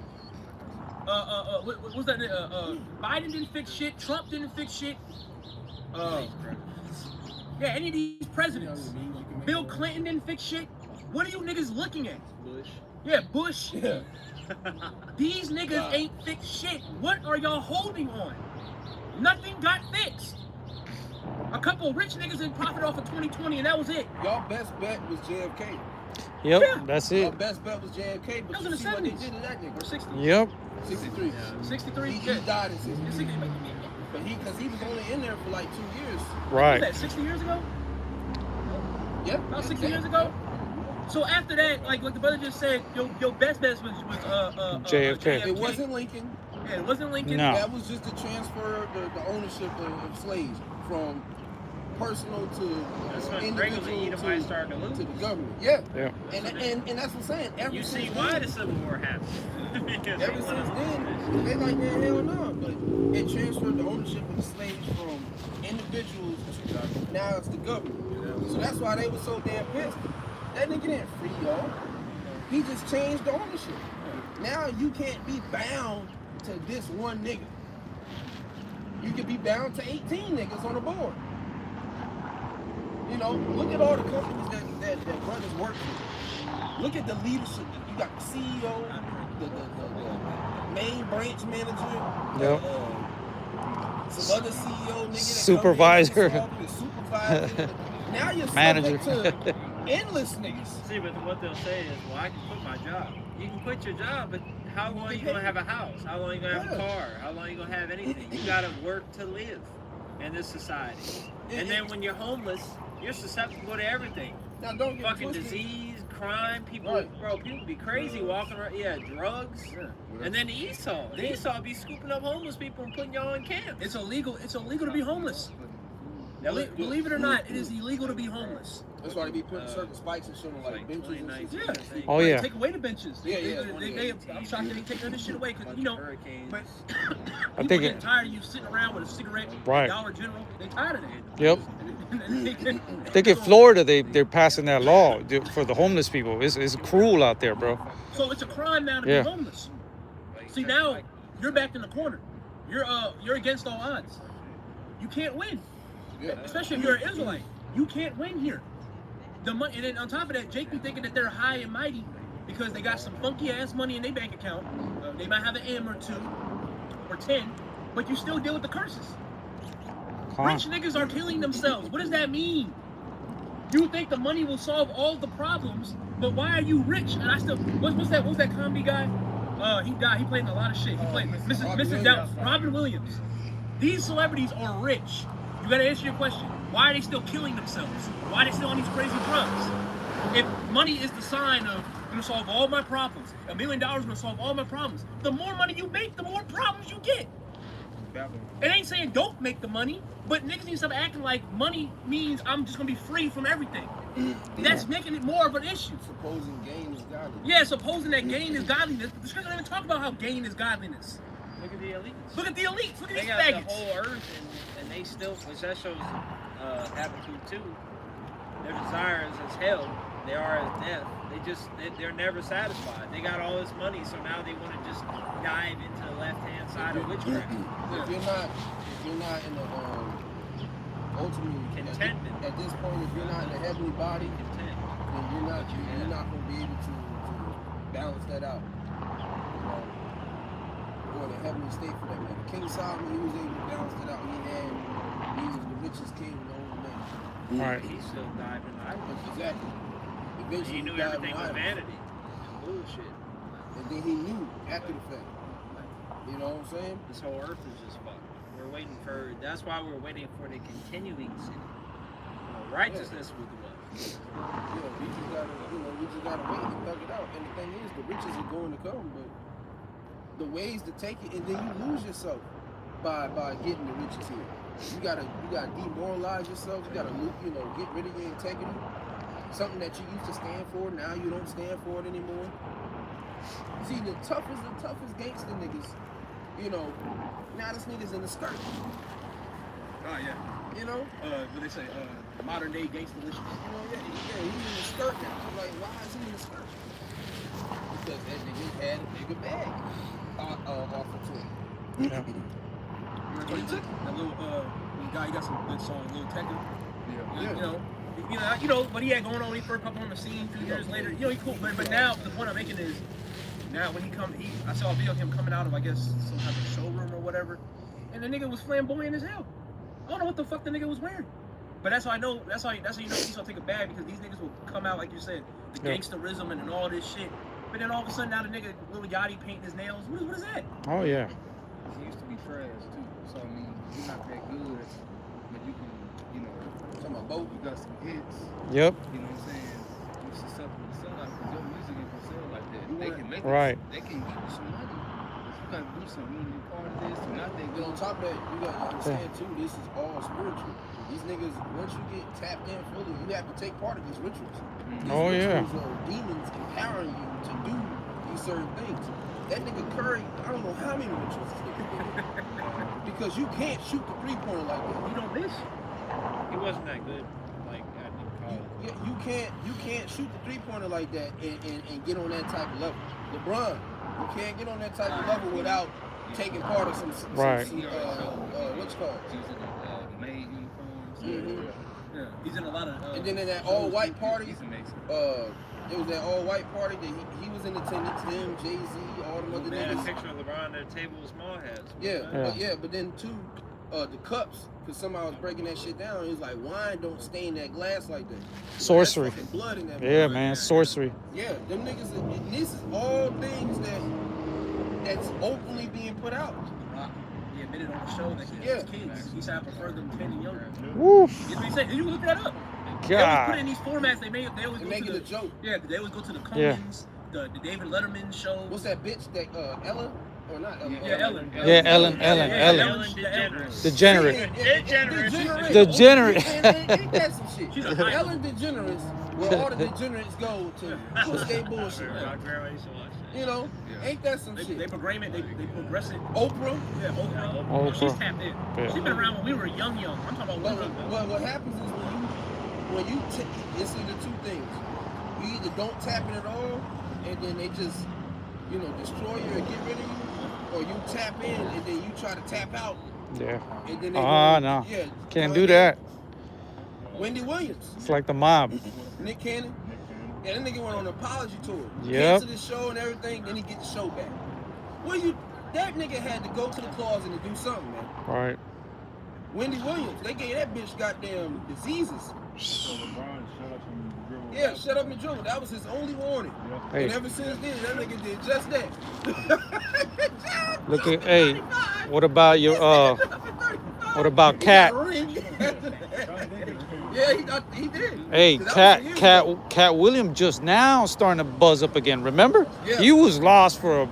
What was that? Biden didn't fix shit. Trump didn't fix shit. Yeah, any of these presidents. Bill Clinton didn't fix shit. What are you niggas looking at? Bush. Yeah, Bush. Yeah. These niggas ain't fixed shit. What are y'all holding on? Nothing got fixed. A couple rich niggas didn't profit off of 2020 and that was it. Y'all best bet was JFK. Yep, that's it. Y'all best bet was JFK, but that was in the 70s. What they did to that nigga. Or 60s. Yep. 63. Yeah. 63. He died in 63. But because he was only in there for like 2 years. Right. What was that, 60 years ago? Yep. About 60 years ago? So after that, like the brother just said, your best bet was JFK. It wasn't Lincoln. Yeah, it wasn't Lincoln. No. That was just to transfer the ownership of slaves from personal to individual to the government. Yeah. And that's what I'm saying. You see why the Civil War happened. Ever since then, they like, man, hell no. But it transferred the ownership of the slaves from individuals to now it's the government. So that's why they were so damn pissed. That nigga didn't free y'all. He just changed the ownership. Now you can't be bound to this one nigga. You can be bound to 18 niggas on the board. You know, look at all the companies that brothers work for. Look at the leadership. You got the CEO, the main branch manager. Yep. Some other CEO nigga. Supervisor. Supervisor. Now you're manager. subject to endless niggas. See, but what they'll say is, well, I can quit my job. You can quit your job, but how long are you going to have a house? How long are you going to have a car? How long are you going to have anything? You got to work to live in this society. And then when you're homeless, you're susceptible to everything. Now don't get fucking twisted. disease, crime, people, bro, people be crazy walking around. Yeah, drugs. Yeah. And then the Esau be scooping up homeless people and putting y'all in camps. It's illegal. It's illegal to be homeless. Believe it or not, it is illegal to be homeless. That's why they be putting certain spikes and shit on like benches and shit. Yeah. Oh yeah. Take away the benches. I'm shocked they take this shit away because but I think people get tired of you sitting around with a cigarette, right. Dollar General. They tired of that. Yep. I think in Florida they're passing that law for the homeless people. It's cruel out there, bro. So it's a crime now to be homeless. See, now you're backed in the corner. You're against all odds. You can't win. Yeah. Especially if you're an Israelite. You can't win here. The money, and then on top of that, Jake be thinking that they're high and mighty because they got some funky ass money in their bank account. They might have an M or 2 or 10, but you still deal with the curses. Rich niggas are killing themselves. What does that mean? You think the money will solve all the problems, but why are you rich? And I still, what's that comedy guy? He died. He played in a lot of shit. He played Mrs. Doubt, Robin Williams. These celebrities are rich. You gotta answer your question. Why are they still killing themselves? Why are they still on these crazy drugs? If money is the sign of gonna solve all my problems, $1 million gonna solve all my problems, the more money you make, the more problems you get. It ain't saying don't make the money, but niggas need to stop acting like money means I'm just gonna be free from everything. That's making it more of an issue. Supposing gain is godliness. Yeah, supposing that gain is godliness, but the scripture don't even talk about how gain is godliness. Look at the elites. Look at the elites. Look at these faggots. They got the whole earth, and they still, which that shows Habakkuk 2. Their desires as hell, they are as death. They're never satisfied. They got all this money, so now they want to just dive into the left-hand side of witchcraft. If you're not in the ultimately contentment. At this point, if you're not in the heavenly body, then you're not going to be able to balance that out. Or the heavenly state for that matter. King Solomon, he was able to balance it out. He was the richest king in the whole land. Right. He still dived in idols. Exactly. Eventually he knew everything was vanity and bullshit. And then he knew after the fact. You know what I'm saying? This whole earth is just fucked. We're waiting for. That's why we're waiting for the continuing sin. Righteousness with the wealth. Yeah, we just gotta wait and thug it out. And the thing is, the riches are going to come, but the ways to take it, and then you lose yourself. by getting the riches here. You gotta demoralize yourself. You gotta get rid of your integrity. Something that you used to stand for, now you don't stand for it anymore. See, the toughest gangster niggas, now this nigga's in the skirt. Oh yeah. What they say, modern day gangster delicious. He's in the skirt now. I'm like, why is he in the skirt? Because that nigga had a bigger bag offered to him. Yeah. That little guy, he got some good songs, Lil Tecca. Yeah. What he had going on when he first come on the scene 2 years later. He cool. But now the point I'm making is, now when I saw a video of him coming out of, I guess, some type of showroom or whatever, and the nigga was flamboyant as hell. I don't know what the fuck the nigga was wearing. But that's how I know. That's how you know he's gonna take a bag, because these niggas will come out, like you said, the gangsterism and all this shit. But then all of a sudden now the nigga Lil Yachty painting his nails. What is that? Oh yeah. He used to be trash too. So I mean, you're not that good, but you can, Talking about both. you got some hits. Yep. You know what I'm saying? You're susceptible to sell out because your music ain't gonna sell like that. They can make Right. They can give you some money. You gotta do something. You need to be part of this. And not that But on top of that, you gotta understand too, this is all spiritual. These niggas, once you get tapped in fully, you have to take part of these rituals. These Oh, yeah. rituals are demons empowering you to do these certain things. That nigga Curry, I don't know how many rituals this nigga did. Because you can't shoot the three-pointer like that. You don't miss. He wasn't that good, like at college. You can't shoot the three-pointer like that and get on that type of level. LeBron, you can't get on that type of level without taking part of some Right. what's it called? using maid uniforms. Mm-hmm. Yeah, he's in a lot of. And then in that all-white party, He's amazing. it was that all-white party that he was in attendance. Him, Jay-Z, all them other They had a niggas. picture of LeBron at a table with small heads. But then too, the cups, because somebody was breaking that shit down. He was like, wine don't stain that glass like that. Sorcery. That's fucking blood in that. Yeah, motherfucker. man. Sorcery. Yeah, them niggas. This is all things that's openly being put out. He admitted on the show that he has kids. He said I prefer them 10 and younger. Woof. That's what he said. You look that up. They always put it in God. these formats. They always go Make to it a the joke. Yeah, they always go to the Cummins, the David Letterman show. What's that bitch that Ella? Or not Ella? Yeah, Ellen. Yeah, Ellen. Degenerate. Degenerate. Ain't that some shit? She's a high- Ellen DeGeneres, where all the degenerates go to push their bullshit. My grandma used to watch that. You know, ain't that some They shit? program it. They progress it. Oprah. Yeah, Oprah. Oprah. She's tapped in. Yeah. She's been around when we were young. I'm talking about What happens is when you it's either two things. You either don't tap in at all, and then they just destroy you or get rid of you, or you tap in and then you try to tap out. Yeah. And then they No. Yeah, Can't do that. Wendy Williams, It's like the mob. Nick Cannon. Yeah, that nigga went on an apology tour. Yep. Canceled the show and everything, then he get the show back. That nigga had to go to the closet and do something, man. Right. Wendy Williams, they gave that bitch goddamn diseases. Yeah, shut up and dribble. That was his only warning. Hey. And ever since then, that nigga did just that. Look at hey. What about your What about Cat? Yeah, he did. Hey, 'Cause that was years ago. Cat Williams just now starting to buzz up again. Remember? Yeah. He was lost for a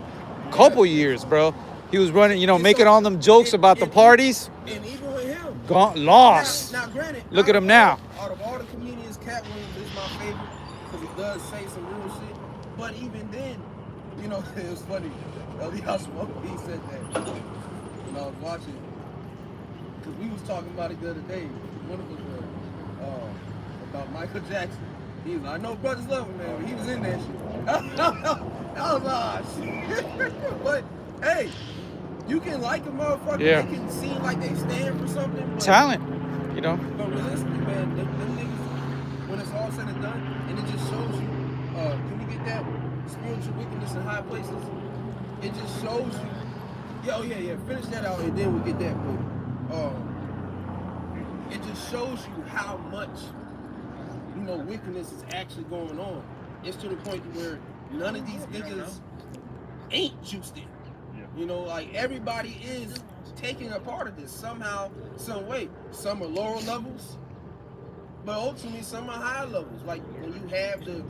couple years, bro. He was running, making all them jokes about the parties. And even with him, Lost. Now, granted, Look at him now. Out of all the comedians, Cat Williams is my favorite because he does say some real shit. But even then, it was funny. L.D. Smoke, he said that when I was watching, because we was talking about it the other day. One of us about Michael Jackson. He was like, I know brothers love him, man, but he was in that shit. I was like, shit. But hey, you can like a motherfucker. Yeah. They can seem like they stand for something. But, Talent, But realistically, man, them niggas, when it's all said and done, and it just shows you, can we get that spiritual wickedness in high places? It just shows you, yeah, finish that out and then we'll get that. But it just shows you how much, wickedness is actually going on. It's to the point where none of these niggas ain't juiced in. Like everybody is taking a part of this somehow, some way. Some are lower levels, but ultimately some are higher levels. Like when you have the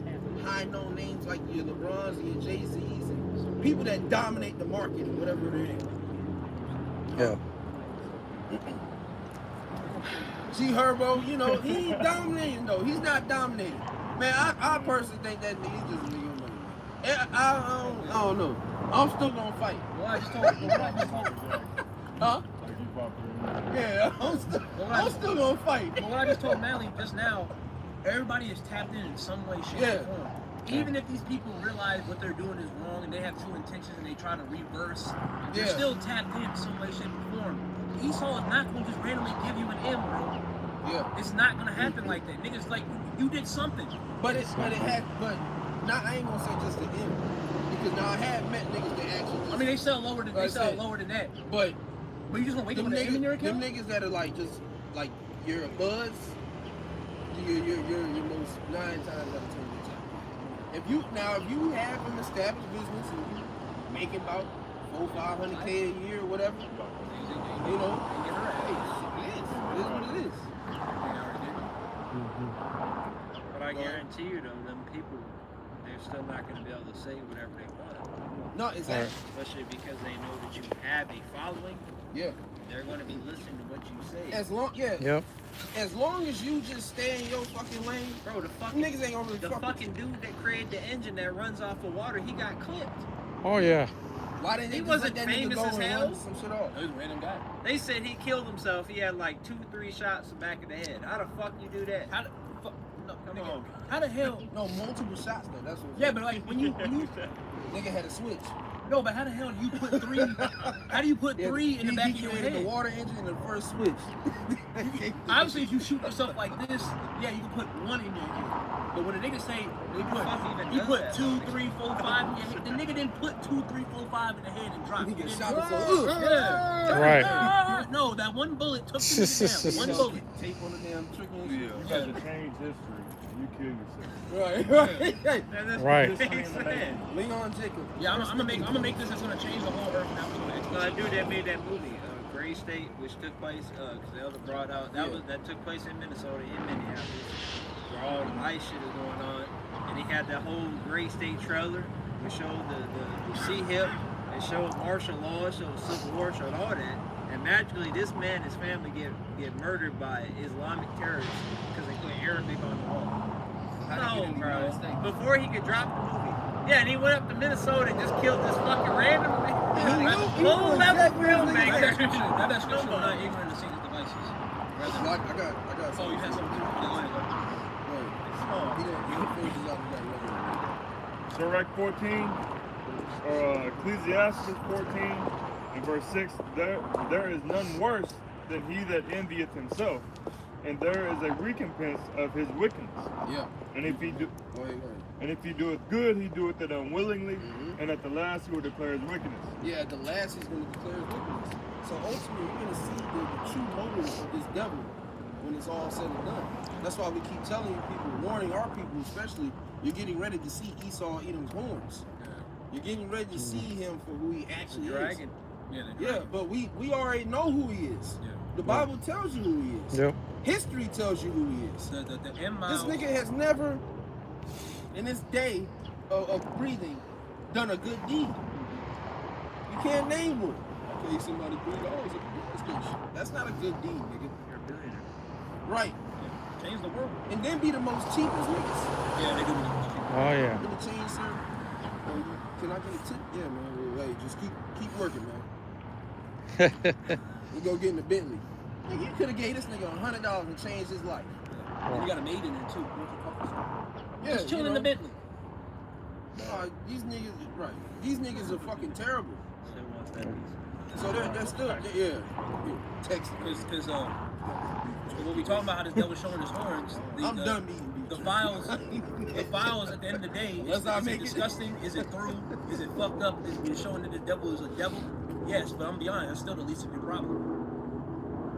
high known names like your LeBrons and your Jay-Z's and people that dominate the market and whatever it is. Yeah. G Herbo, you know, he ain't dominating though. He's not dominating. Man, I personally think that nigga just a nigga money. I don't know. I'm still gonna fight. Well, I just told Huh? Yeah, I'm still gonna fight. But what I just told Mally just now, everybody is tapped in some way, shape, or form. Even if these people realize what they're doing is wrong and they have true intentions and they try to reverse, they're still tapped in some way, shape, or form. Esau is not going to just randomly give you an M, bro. Yeah. It's not going to happen like that. Niggas, like, you did something. But now I ain't gonna say just the M. Because now I have met niggas that actually just, I mean, they sell lower than that. But you just gonna wake up with an M in your account? Them niggas that are like just like you're a buzz, you're most 9 times out of 10 the time. If you have an established business and you making about 400-500K a year or whatever, you know, hey, it is what it is. But I guarantee you, though, them people, they're still not going to be able to say whatever they want. No, exactly. Especially because they know that you have a following. Yeah. They're going to be listening to what you say. As long as you just stay in your fucking lane, bro. The fucking niggas ain't gonna really fucking dude that created the engine that runs off of water, he got clipped. Oh yeah. Why didn't he wasn't that famous nigga go as and hell? run some shit off? He was a random guy. They said he killed himself. He had like 2-3 shots in the back of the head. How the fuck you do that? How the fuck? No, come nigga, on. How the hell? No, multiple shots though. That's what. Yeah, but like when you nigga had a switch. No, but how the hell do you put 3? How do you put 3 in the back of your head? The water engine and the first switch. Obviously, if you shoot yourself like this, yeah, you can put 1 in your head. But when a nigga say you put 2, 3, 4, 5 in your head, the nigga didn't put 2, 3, 4, 5 in the head and drop. He get shot Right. No, that one bullet took the nigga down. One bullet. Tape on the damn trigger. You got to change history. You kill yourself. Right. Leon Jacob. Yeah, I'm gonna make this. It's gonna change the whole earth. Now we're gonna No, that dude that made that movie, Gray State, which took place, because the elder brought out, that took place in Minnesota, in Minneapolis, where all the ice shit is going on, and he had that whole Gray State trailer, which showed the C-hip, it showed martial law, it showed civil war, showed all that, and magically this man and his family get murdered by Islamic terrorists because they put Arabic on the wall. No, bro. Before he could drop the movie. Yeah, and he went up to Minnesota and just killed this fucking random low-level filmmaker. That scripture was not ignorant to Satan's devices. I got. Oh, you had something to So, Sirach 14, Ecclesiastes 14, and verse 6, there is none worse than he that envieth himself, and there is a recompense of his wickedness. Yeah. And if he doeth good, he doeth it unwillingly, and at the last he will declare his wickedness. Yeah, at the last he's going to declare his wickedness. So ultimately, you're going to see the true motives of this devil when it's all said and done. That's why we keep telling people, warning our people especially, you're getting ready to see Esau Edom's horns. You're getting ready to see him for who he actually is. Yeah, but we already know who he is. Yeah. The Bible tells you who he is. Yep. History tells you who he is. This nigga has never, in this day of breathing, done a good deed. You can't name one. Okay, somebody $3 at the gas station. That's not a good deed, nigga. You're a billionaire. Right. Yeah. Change the world. And then be the most cheapest niggas. Yeah, they do be the most cheapest. Oh yeah. Gonna change, sir. Can I get a tip? Yeah, man. Hey, just keep working, man. We go get in the Bentley. Nigga, you could have gave this nigga $100 and changed his life. And you got a maid in there too. Yeah, just chilling in the Bentley. These niggas, right? These niggas are fucking terrible. So they're still, Texas. Because when we talking about how this devil's showing his horns, I'm done eating beef. The files at the end of the day, is it disgusting? Is it through? Is it fucked up? Is it showing that the devil is a devil? Yes, but I'm be honest, that's still the least of your problem.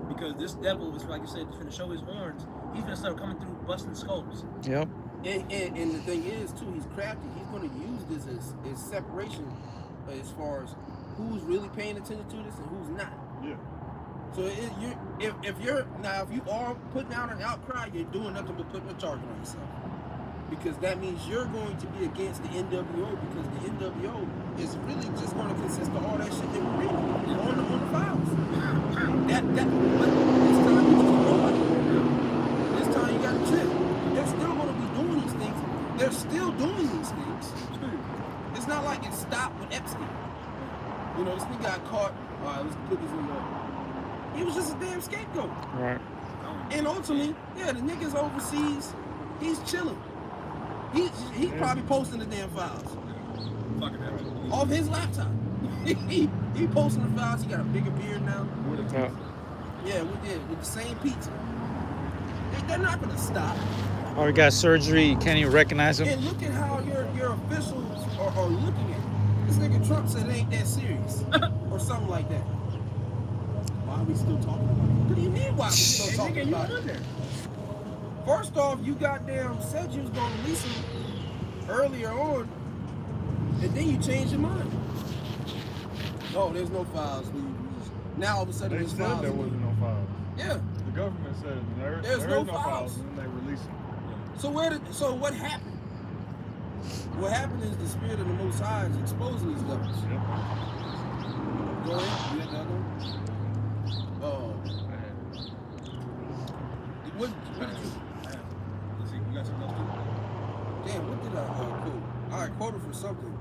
Because this devil is, like you said, going to show his horns. He's going to start coming through busting skulls. Yep. And the thing is, too, he's crafty. He's going to use this as separation as far as who's really paying attention to this and who's not. Yeah. So if you are putting out an outcry, you're doing nothing but putting a target on yourself. because that means you're going to be against the NWO, because the NWO is really just going to consist of all that shit that we're reading on the files. But this time you just know it. This time you got to trip. They're still going to be doing these things. They're still doing these things. It's not like it stopped with Epstein. You know, this nigga got caught. All right, let's put this in there. He was just a damn scapegoat. Right. And ultimately, yeah, the niggas overseas, he's chilling. He's probably posting the damn files. Off his laptop. he posting the files. He got a bigger beard now. Yeah, with the same pizza. They're not gonna stop. Oh, he got surgery. You can't even recognize him. And look at how your officials are looking at it. This nigga Trump said it ain't that serious. Or something like that. Why are we still talking about it? What do you mean why are we still talking about it? First off, you goddamn said you was gonna release him earlier on, and then you changed your mind. Oh, there's no files. Now all of a sudden there's files. They said there wasn't no files. Yeah. The government said there's no files, and then they released them. So what happened? What happened is the spirit of the Most High is exposing these devils. Yep. Go ahead. You got the other one? What did you? Let's see, we got something else too. Damn, what did I quote? I quoted for something.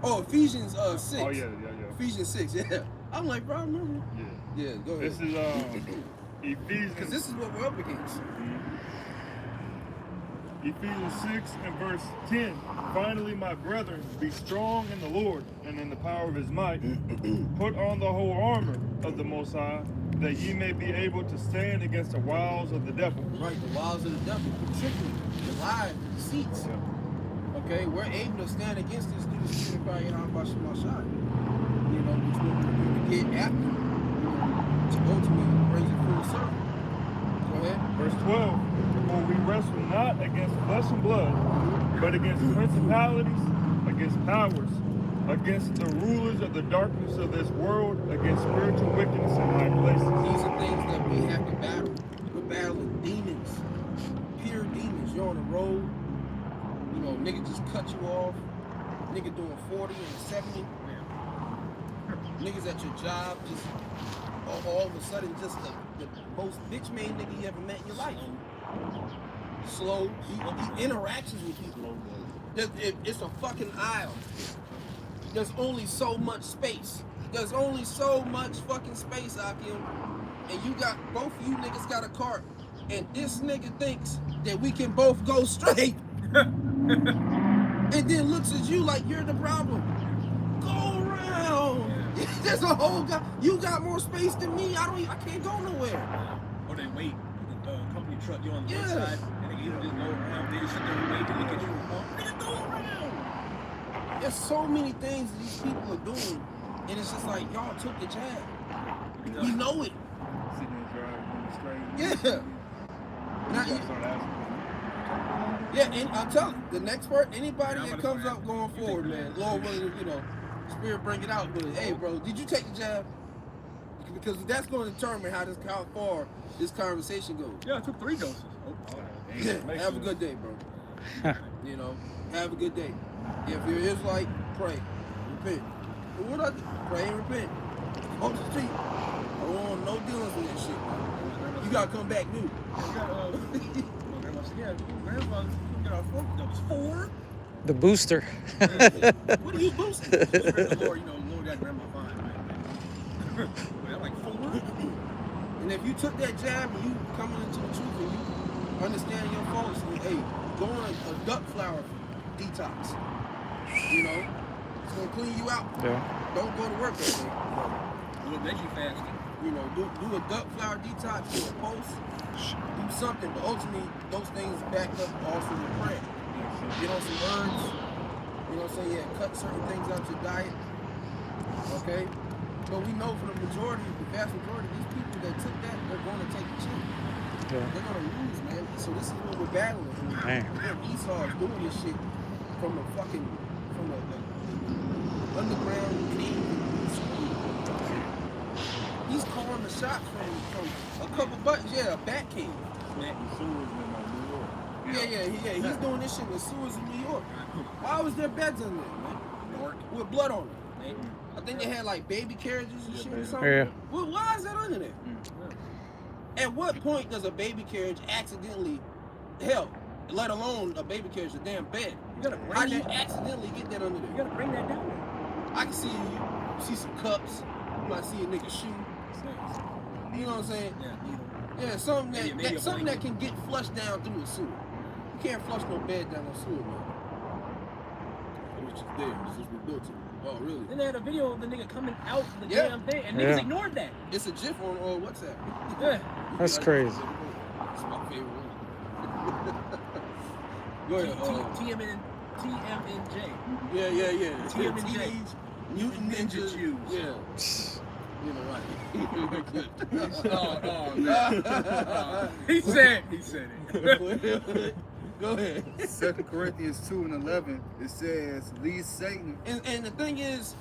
Oh, Ephesians 6. Oh yeah. Ephesians 6, yeah. I'm like, bro, I remember. Yeah, go ahead. This is Ephesians. Because this is what we're up against. Ephesians 6 and verse 10. Finally, my brethren, be strong in the Lord and in the power of his might. Put on the whole armor of the Most High, that ye may be able to stand against the wiles of the devil. Right, the wiles of the devil, the trickery, the lies, the deceits. Okay, we're able to stand against this through the spirit of God, you know, which we're going to get after, to ultimately bring it full circle. Go ahead. Verse 12. For we wrestle not against flesh and blood, but against principalities, against powers, against the rulers of the darkness of this world, against spiritual wickedness in high places. These are things that we have to battle. We're battling demons, pure demons. You're on the road, you know, nigga just cut you off, nigga doing 40 and 70, niggas at your job, just all of a sudden, just the most bitch-made nigga you ever met in your life. Slow, he interactions with people. It's a fucking aisle. There's only so much space. There's only so much fucking space, Akim. And you got, both of you niggas got a cart. And this nigga thinks that we can both go straight. And then looks at you like you're the problem. Go around. There's a whole guy. You got more space than me. I can't go nowhere. Or they wait. The company truck you on the one side, and they can just go around. They just sit there and wait to look at you. Nigga, go around. There's so many things that these people are doing, and it's just like y'all took the jab. We know it. Sitting there driving straight. Yeah. Yeah, and I'm telling you, the next part, anybody that comes up going forward, man, Lord willing, you know, Spirit bring it out. But hey, bro, did you take the jab? Because that's going to determine how far this conversation goes. Yeah, I took 3 doses. Have a good day, bro. You know, have a good day. If you're Israelite, pray, repent. But what I do? Pray and repent. Off the street. I don't want no dealings with that shit, bro. You gotta come back new. Grandfather got our 4 doses. 4? The booster. What are you boosting? Lord, you know, Lord got grandma fine, man. But I'm like 4? And if you took that jab and you coming into the truth and you understanding your faults, and hey, go on a duck flower detox. You know, it's gonna clean you out. Yeah. Don't go to work that day. A little veggie fasting. You know, do a duck flower detox, do a post, do something. But ultimately, those things back up also with prayer. Get on some herbs. You know what I'm saying? Yeah, cut certain things out your diet. Okay? But we know for the majority, the vast majority of these people that took that, they're going to take the chip. Yeah. They're going to lose, man. So this is what we're battling. Man. Esau is doing this shit from the underground king. He's calling the shots from a couple buttons. Yeah, a bat cave. Yeah. He's doing this shit in the sewers in New York. Why was there beds in there, man? With blood on them. I think they had like baby carriages and shit or something. Yeah. Well, why is that under there? At what point does a baby carriage accidentally, hell, let alone a baby carriage, a damn bed? How do you accidentally get that under there? You gotta bring that down there. I can see some cups. You might see a nigga shoe. You know what I'm saying? Yeah, something that can get flushed down through a sewer. You can't flush no bed down a sewer, man. Which is there since we built it. Oh, really? Then they had a video of the nigga coming out the damn thing, and niggas ignored that. It's a GIF on WhatsApp. Yeah. That's crazy. It's my favorite one. Go ahead. TMNJ. Yeah. TMNJ. Teenage Mutant Ninja Jews. Yeah. You know, right. He said it. Go ahead. 2 Corinthians 2:11, it says, leave Satan. And the thing is,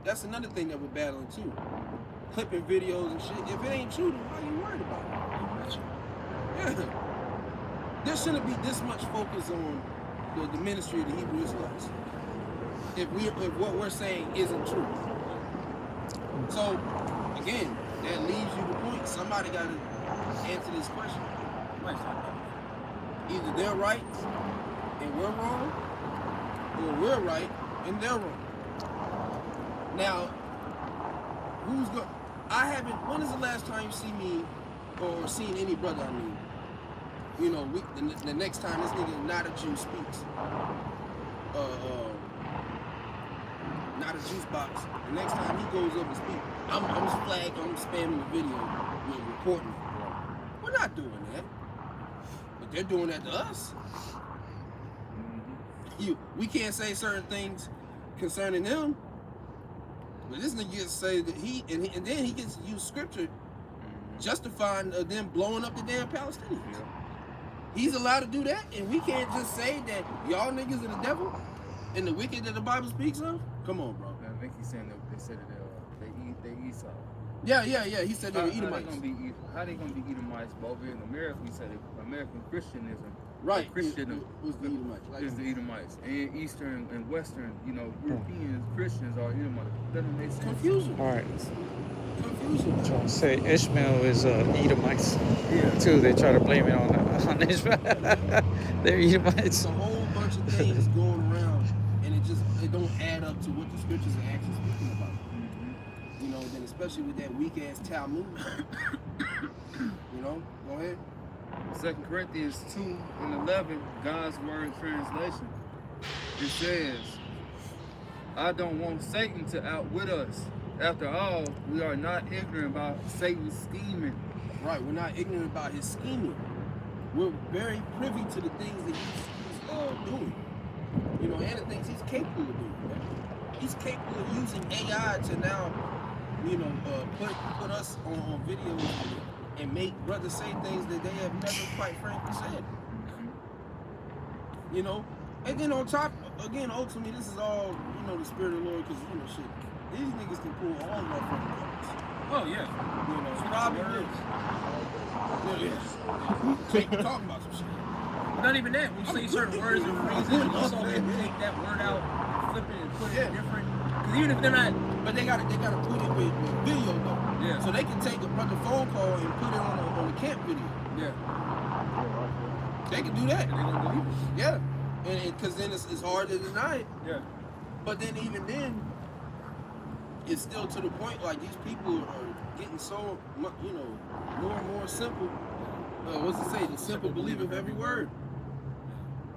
that's another thing that we're battling too. Clipping videos and shit. If it ain't true, then why are you worried about it? Yeah. There shouldn't be this much focus on the ministry of the Hebrew Israelites. If what we're saying isn't true. So, again, that leaves you the point. Somebody got to answer this question. Either they're right and we're wrong, or we're right and they're wrong. Now, when is the last time you see me or seen any brother I mean? You know, the next time this nigga not a Jew speaks, not a juice box, the next time he goes up and speaks, I'm flagged, I'm spamming the video, reporting it. We're not doing that. But they're doing that to us. We can't say certain things concerning them. But this nigga gets to say that and then he gets to use scripture justifying them blowing up the damn Palestinians. He's allowed to do that, and we can't just say that y'all niggas are the devil and the wicked that the Bible speaks of? Come on, bro. I think he's saying that they said that they Esau. Yeah. He said they were Edomites. How they gonna be Edomites? But over in America, we said American Christianism. Right. Christianism was the Edomites. Is the Edomites. And Eastern and Western, Europeans, Christians are Edomites. Doesn't make sense. Confusion. All right. Confusion. I'm trying to say Ishmael is Edomites too. They try to blame it on Ishmael. They're Edomites. It's a whole bunch of things going around, and it don't add up to what the scriptures are actually speaking about. You know, then especially with that weak ass Talmud. Go ahead. 2 Corinthians 2:11, God's word translation. It says, I don't want Satan to outwit us. After all, we are not ignorant about Satan's scheming. Right, we're not ignorant about his scheming. We're very privy to the things that he's doing. And the things he's capable of doing. He's capable of using AI to now, put us on videos and make brothers say things that they have never quite frankly said. And then on top, again, ultimately, this is all, the spirit of the Lord, because, shit, these niggas can pull all of our fucking colors. Oh, yeah. Probably talking about some shit. But not even that. When you say certain words and phrases, you also can take that word out, flip it, and put it different. Because even if they're not... But they gotta put it with video, though. Yeah. So they can take a brother phone call and put it on the camp video. Yeah. They can do that. And they gonna believe it. Yeah. And because then it's hard to deny it. Yeah. But then even then, it's still to the point, like, these people are getting so, more and more simple. What's it say? The simple believe of every word.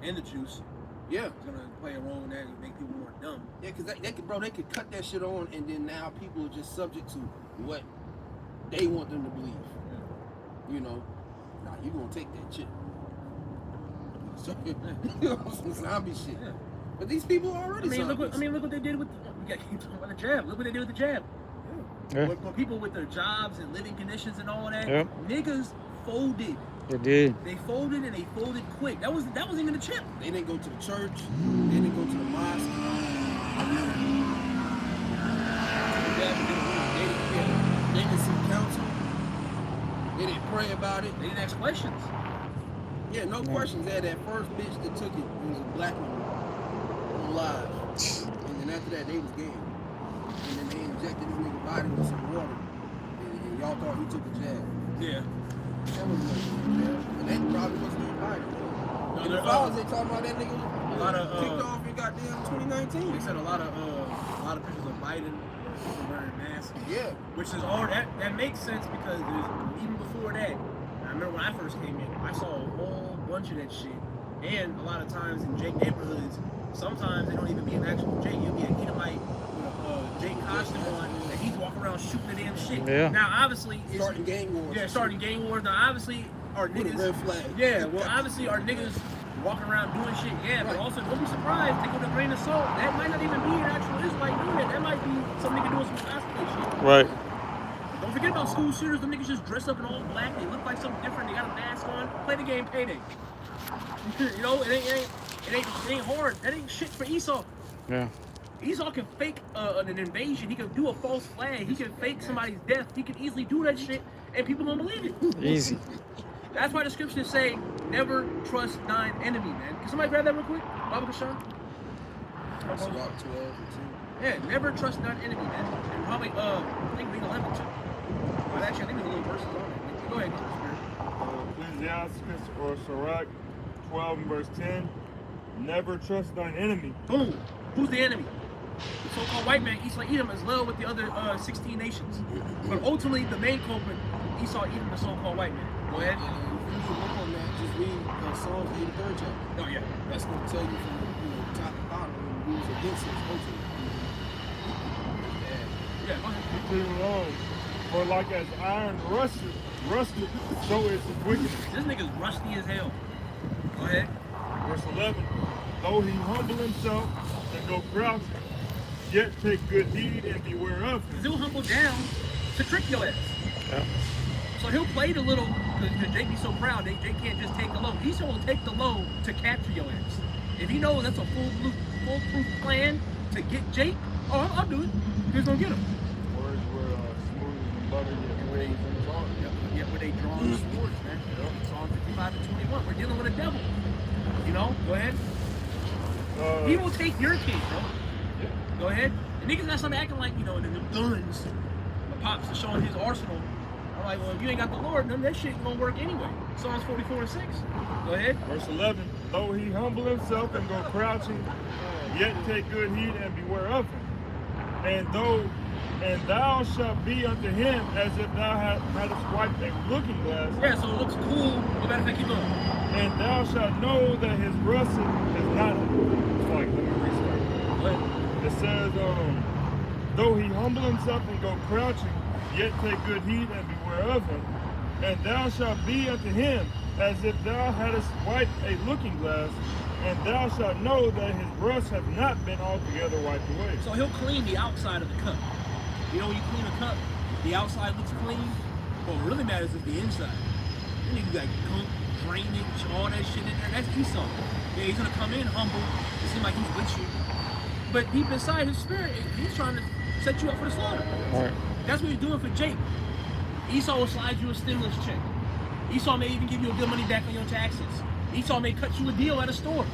And the juice. Yeah. It's gonna play a role in that and make people more dumb. Yeah, because they could cut that shit on, and then now people are just subject to what they want them to believe. Yeah. Nah, you gonna take that shit. Some zombie shit. Yeah. But these people are already look what they did with we got to keep talking about the jab. Look what they did with the jab. Yeah. When people with their jobs and living conditions and all that, Yep. niggas folded. They did. They folded and they folded quick. That wasn't even a chip. They didn't go to the church. They didn't go to the mosque. They didn't seek counsel. They didn't pray about it. They didn't ask questions. Yeah, no questions. They had that first bitch that took it. It was a black woman on live. And then after that, they was game. And then they injected this nigga body with some water. And y'all thought he took a jab. Yeah. That was no jab. And that probably wasn't even Biden. No, And the files they talking about that nigga a lot of kicked off in goddamn 2019. They said a lot of pictures of Biden wearing masks. Yeah. Which is all that makes sense because even before that, I remember when I first came in, I saw a whole bunch of that shit. And a lot of times in Jake neighborhoods, sometimes they don't even be an actual Jake. You'll be an Edomite with a Jake costume on, and he's walking around shooting the damn shit. Yeah. Now obviously Starting gang wars. Yeah, starting gang wars. Now obviously our With a niggas. red flag. Yeah, well obviously our niggas walking around doing shit, yeah, but also don't be surprised, take it with a grain of salt. That might not even be an actual Israelite doing it. That might be some nigga doing some cosplay shit. Right. Don't forget about school shooters. The niggas just dress up in all black. They look like something different. They got a mask on. Play the game Payday. You know, it ain't hard. That ain't shit for Esau. Yeah. Esau can fake an invasion. He can do a false flag. He can fake somebody's death. He can easily do that shit, and people don't believe it. Easy. That's why the scriptures say, never trust thine enemy, man. Can somebody grab that real quick? Baba Kashan? That's about 12 and 2. Yeah, never trust thine enemy, man. And probably, I think read 11 too. But actually, I think there's a little verses on it. Go ahead, go Spirit. Ecclesiastes or Sirach 12 and verse 10. Never trust thine enemy. Boom. Who's the enemy? The so-called white man, Esau Edom, as well with the other 16 nations. But ultimately, the main culprit, Esau Edom, the so-called white man. Go ahead. If you need more on that, just read Psalms 83rd chapter. Oh, yeah. That's going to tell you from top to bottom who's against his ultimate. Yeah, go ahead. Continue on. For like as iron rusted, so is his wickedness. This nigga's rusty as hell. Go ahead. Verse 11. Though he humble himself and go crouching, yet take good heed and beware of him. He'll humble down to trick your ass. Yeah. So he'll play the little, because Jake be so proud, Jake can't just take the low. He's going to take the low to capture your ass. If he knows that's a foolproof plan to get Jake, oh, I'll do it. He's going to get him. Words were smooth as butter, yet Where they, where they draw the swords, man. Psalm 55 and 21. We're dealing with a devil. You know, go ahead. He will take your king, bro. Go ahead. The niggas not something acting like, you know, the guns. My pops is showing his arsenal. I'm like, well, if you ain't got the Lord, none of that shit ain't gonna work anyway. Psalms 44 and 6. Go ahead. Verse 11. Though he humble himself and go crouching, yet take good heed and beware of him. And thou shalt be unto him as if thou hadst wiped a looking glass. Yeah, so it looks cool. Go back and keep going. And thou shalt know that his russet is not. Like, let me restart. Go ahead. It says, though he humble himself and go crouching, yet take good heed and beware of him. And thou shalt be unto him as if thou hadst wiped a looking glass, and thou shalt know that his rust hath not been altogether wiped away. So he'll clean the outside of the cup. You know when you clean a cup, the outside looks clean. What really matters is the inside. Then you got gunk, drainage, all that shit in there. That's Esau. Yeah, he's gonna come in humble. It seems like he's with you. But deep inside his spirit, he's trying to set you up for the slaughter. Right. That's what he's doing for Jake. Esau will slide you a stimulus check. Esau may even give you a good money back on your taxes. Esau may cut you a deal at a store.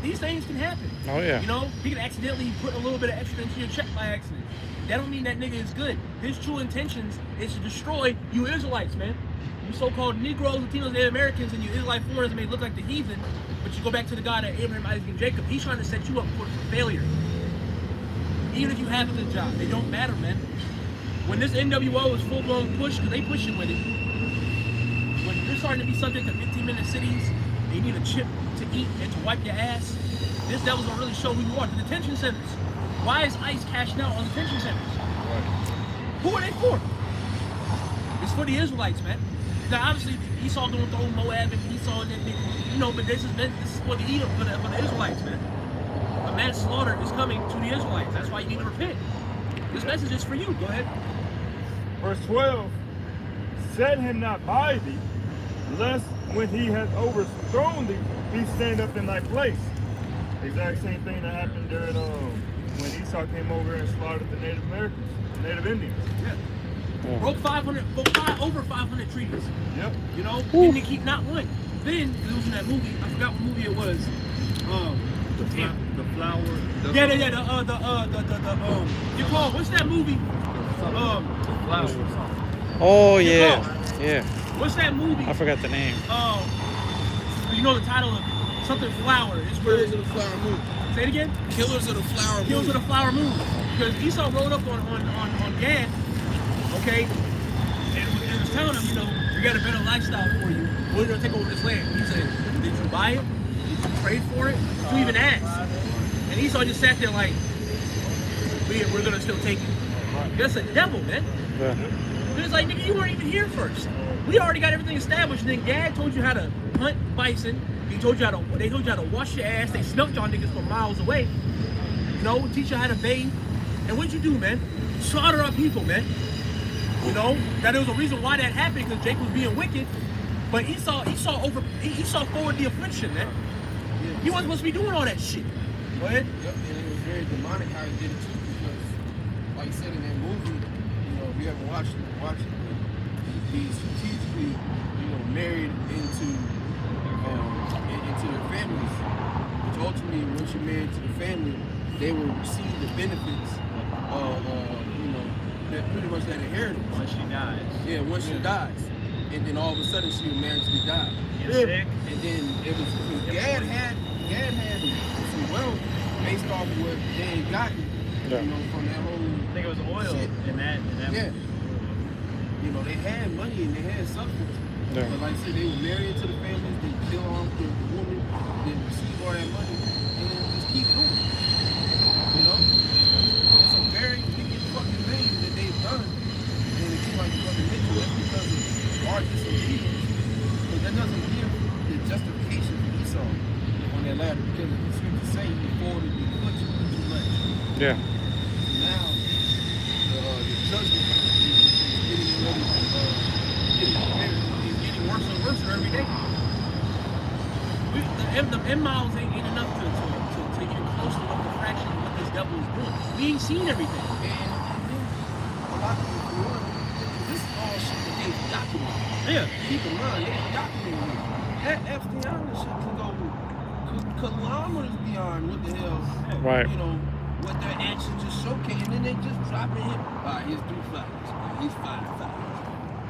These things can happen. Oh, yeah. You know, he can accidentally put a little bit of extra into your check by accident. That don't mean that nigga is good. His true intentions is to destroy you Israelites, man. You so-called Negroes, Latinos, Native Americans, and you Israelite foreigners may look like the heathen, but you go back to the God of Abraham, Isaac, and Jacob. He's trying to set you up for failure. Even if you have a good job, they don't matter, man. When this NWO is full-blown push, because they pushing with it, when you're starting to be subject to 15-minute cities, and you need a chip to eat and to wipe your ass, this devil's gonna really show who you are. The detention centers. Why is ICE cashing out on detention centers? Who are they for? It's for the Israelites, man. Now, obviously, Esau gonna throw Moab and Esau and then, you know, but this is for the Edom, for the Israelites, man. A mass slaughter is coming to the Israelites. That's why you need to repent. This message is for you. Go ahead. Verse 12. Set him not by thee, lest when he hath overthrown thee, he stand up in thy place. Exact same thing that happened during when Esau came over and slaughtered the Native Americans, the Native Indians. Yeah. Broke over 500 treaties. Yep. You know, didn't keep not one. Then it was in that movie. I forgot what movie it was. The flower. You call what's that movie? Flower. Oh yeah, yeah. What's that movie? I forgot the name. You know the title of it? Something Flower. It's where Killers of the Flower Moon. Say it again. Killers of the Flower Moon. Killers of the Flower Moon. Because Esau rode up on Gad, okay, and was telling him, you know, we got a better lifestyle for you. We're gonna take over this land. He said, did you buy it? Did you trade for it? Who even asked? And Esau just sat there like, we're gonna still take it. That's a devil, man. Yeah. It's like, nigga, you weren't even here first. We already got everything established. And then Gad told you how to hunt bison. They told you how to wash your ass. They smelt y'all niggas from miles away. You know, teach you how to bathe. And what'd you do, man? Slaughter our people, man. You know, that there was a reason why that happened, because Jake was being wicked. But Esau forward the affliction, man. He wasn't supposed to be doing all that shit. Go ahead. Yep, and it was very demonic how he did it too, because, like you said in that movie, you know, if you ever watched it, he strategically, you know, married into their families, which ultimately, once you're married to the family, they will receive the benefits of, you know, pretty much that inheritance. Once she dies. Yeah, once she dies. And then all of a sudden she will magically die. Get sick. And then it was, Gad had some wealth based off of what they had gotten, you know, from that whole I think it was oil shit. in that. Yeah. You know, they had money and they had substance. Yeah. But like I said, they were married to the families, they kill off the woman, they receive all that money, and then just keep going. You know? It's a very wicked fucking thing that they've done. And it seems like you fucking mentioned that's because of our disobedience. But that doesn't give the justification for Esau on that ladder, because the scriptures say he forwarded the affliction too much. Yeah. Now, the judgment is getting ready is getting worse and worse every day. The M-miles ain't enough to get close to what the fraction of what this devil is doing. We ain't seen everything. And then a lot of people, this is all shit that they've documented. Yeah. Keep in mind, they've documented it. That Epstein Island shit can go kilometers beyond what the hell, Right. you know, what their actions just showcase. And then they just drop it in. Here's 3 files. Here's 5 files.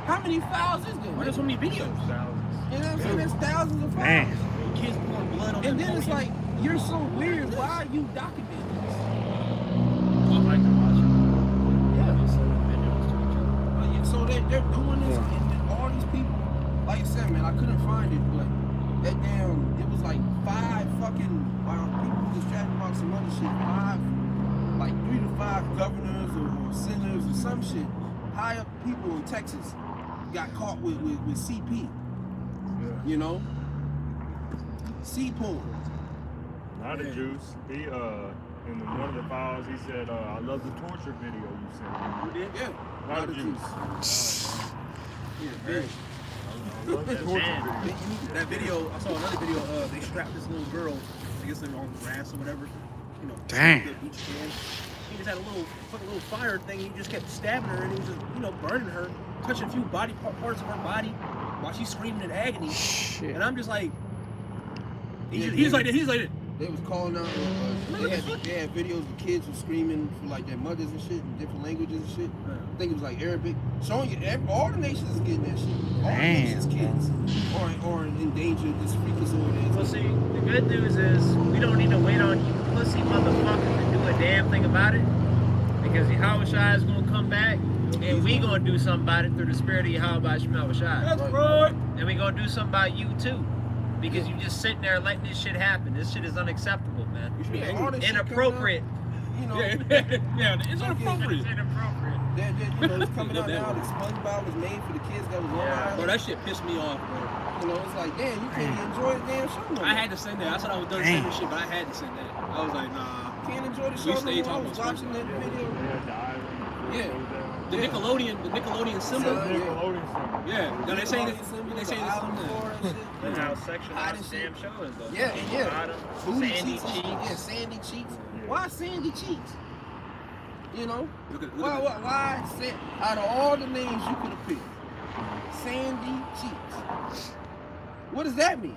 How many files is there? Why there's so many videos? You know what I'm saying? There's thousands of files. Man. Kids pouring blood on And their then it's podium. like, you're so weird. Why are you documenting this? I like to watch it. Yeah. So they're doing this, and all these people, like I said, man, I couldn't find it, but that damn, it was like 5 fucking, people distracted about some other shit, 3 to 5 governors or senators or some shit, high up people in Texas got caught with CP, you know? C-porn. Not a juice. He in one of the files he said, I love the torture video you sent me. Who did? Yeah. Not a juice. Yeah, very. I love that torture video. That video, I saw another video, they strapped this little girl, I guess on the grass or whatever, you know. Dang. He just had a little fire thing, he just kept stabbing her, and he was just, you know, burning her, touching a few body parts of her body while she's screaming in agony. Shit. And I'm just like, He's like this. They was calling out, they had videos of kids who screaming for like their mothers and shit in different languages and shit. I think it was like Arabic. Showing you, all the nations is getting that shit. All the nations' kids are in danger of this freak disorder. Well, see, the good news is we don't need to wait on you pussy motherfuckers to do a damn thing about it, because Yahweh Shai is gonna come back, and we gonna do something about it through the spirit of Yahweh Shai. That's right. And we gonna do something about you too. Because you just sitting there letting this shit happen. This shit is unacceptable, man. You should be angry. Inappropriate. You know, Yeah, it's inappropriate. It's inappropriate. you know, it's coming out now that SpongeBob was made for the kids that was on the Bro, island. that shit pissed me off, bro. You know, it's like, damn, you can't even enjoy the damn show no more. I had to send that. I said I was done sending shit, but I had to send that. I was like, nah. Can't enjoy the We show stayed no more. I talking was about watching that video. The Yeah. Nickelodeon symbol. Yeah, no, they say this. They say this. That's how sexualized the damn show is, though. Yeah, and Bottom, Booty sandy cheeks. cheeks. Yeah, sandy cheeks. Why sandy cheeks? You know? Why? Out of all the names you could have picked, Sandy Cheeks. What does that mean?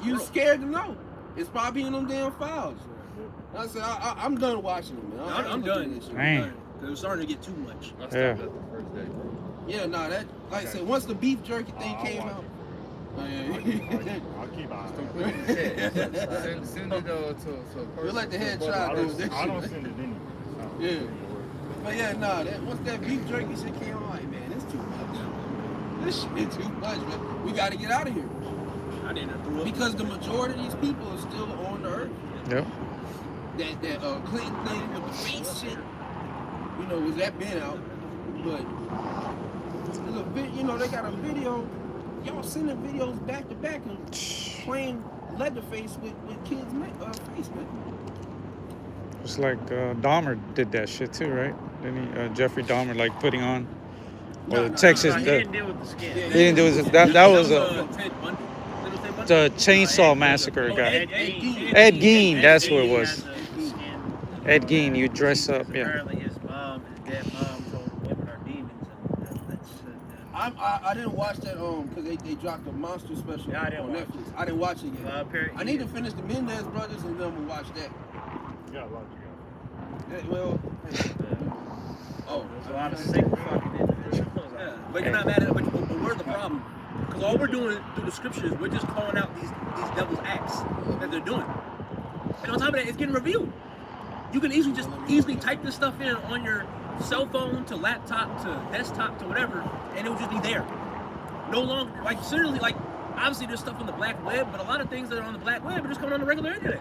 You scared to know. It's probably in them damn files. I said, I'm done watching them, man. I'm done. Man. It was starting to get too much. Yeah. Yeah, nah, that, like I said, once the beef jerky thing came out. I'll keep on. Send it to a person. We'll let the head try I to don't send it in. Yeah. But yeah, nah, once that beef jerky shit came out, I'm like, man, it's too much. This shit too much, man. We got to get out of here. I didn't throw up. Because the majority of these people are still on the earth. Yep. That Clinton thing with the face shit, you know, was that been out? But there's a bit, you know, they got a video. Y'all sending videos back to back and playing Leatherface with kids' face, man. It's like Dahmer did that shit too, right? Didn't he? Jeffrey Dahmer, like putting on. Or Texas. He didn't deal with the skin. He didn't do it. That was Ted Bundy. the Chainsaw Massacre guy. Ed Gein, that's what it was. Ed Gein, you dress up, yeah. Apparently his dead mom told women are demons. And I didn't watch that because they dropped a monster special on Netflix. I didn't watch it yet. I need to finish the Mendez Brothers and then we'll watch that. You got a lot to go. Yeah, well, there's a lot of sick fucking individuals. Yeah, but you're not mad at it. But where's the problem? Because all we're doing through the scriptures, we're just calling out these devil's acts that they're doing. And on top of that, it's getting revealed. You can easily type this stuff in on your cell phone to laptop to desktop to whatever, and it will just be there. No longer, like, seriously, like, obviously there's stuff on the black web, but a lot of things that are on the black web are just coming on the regular internet.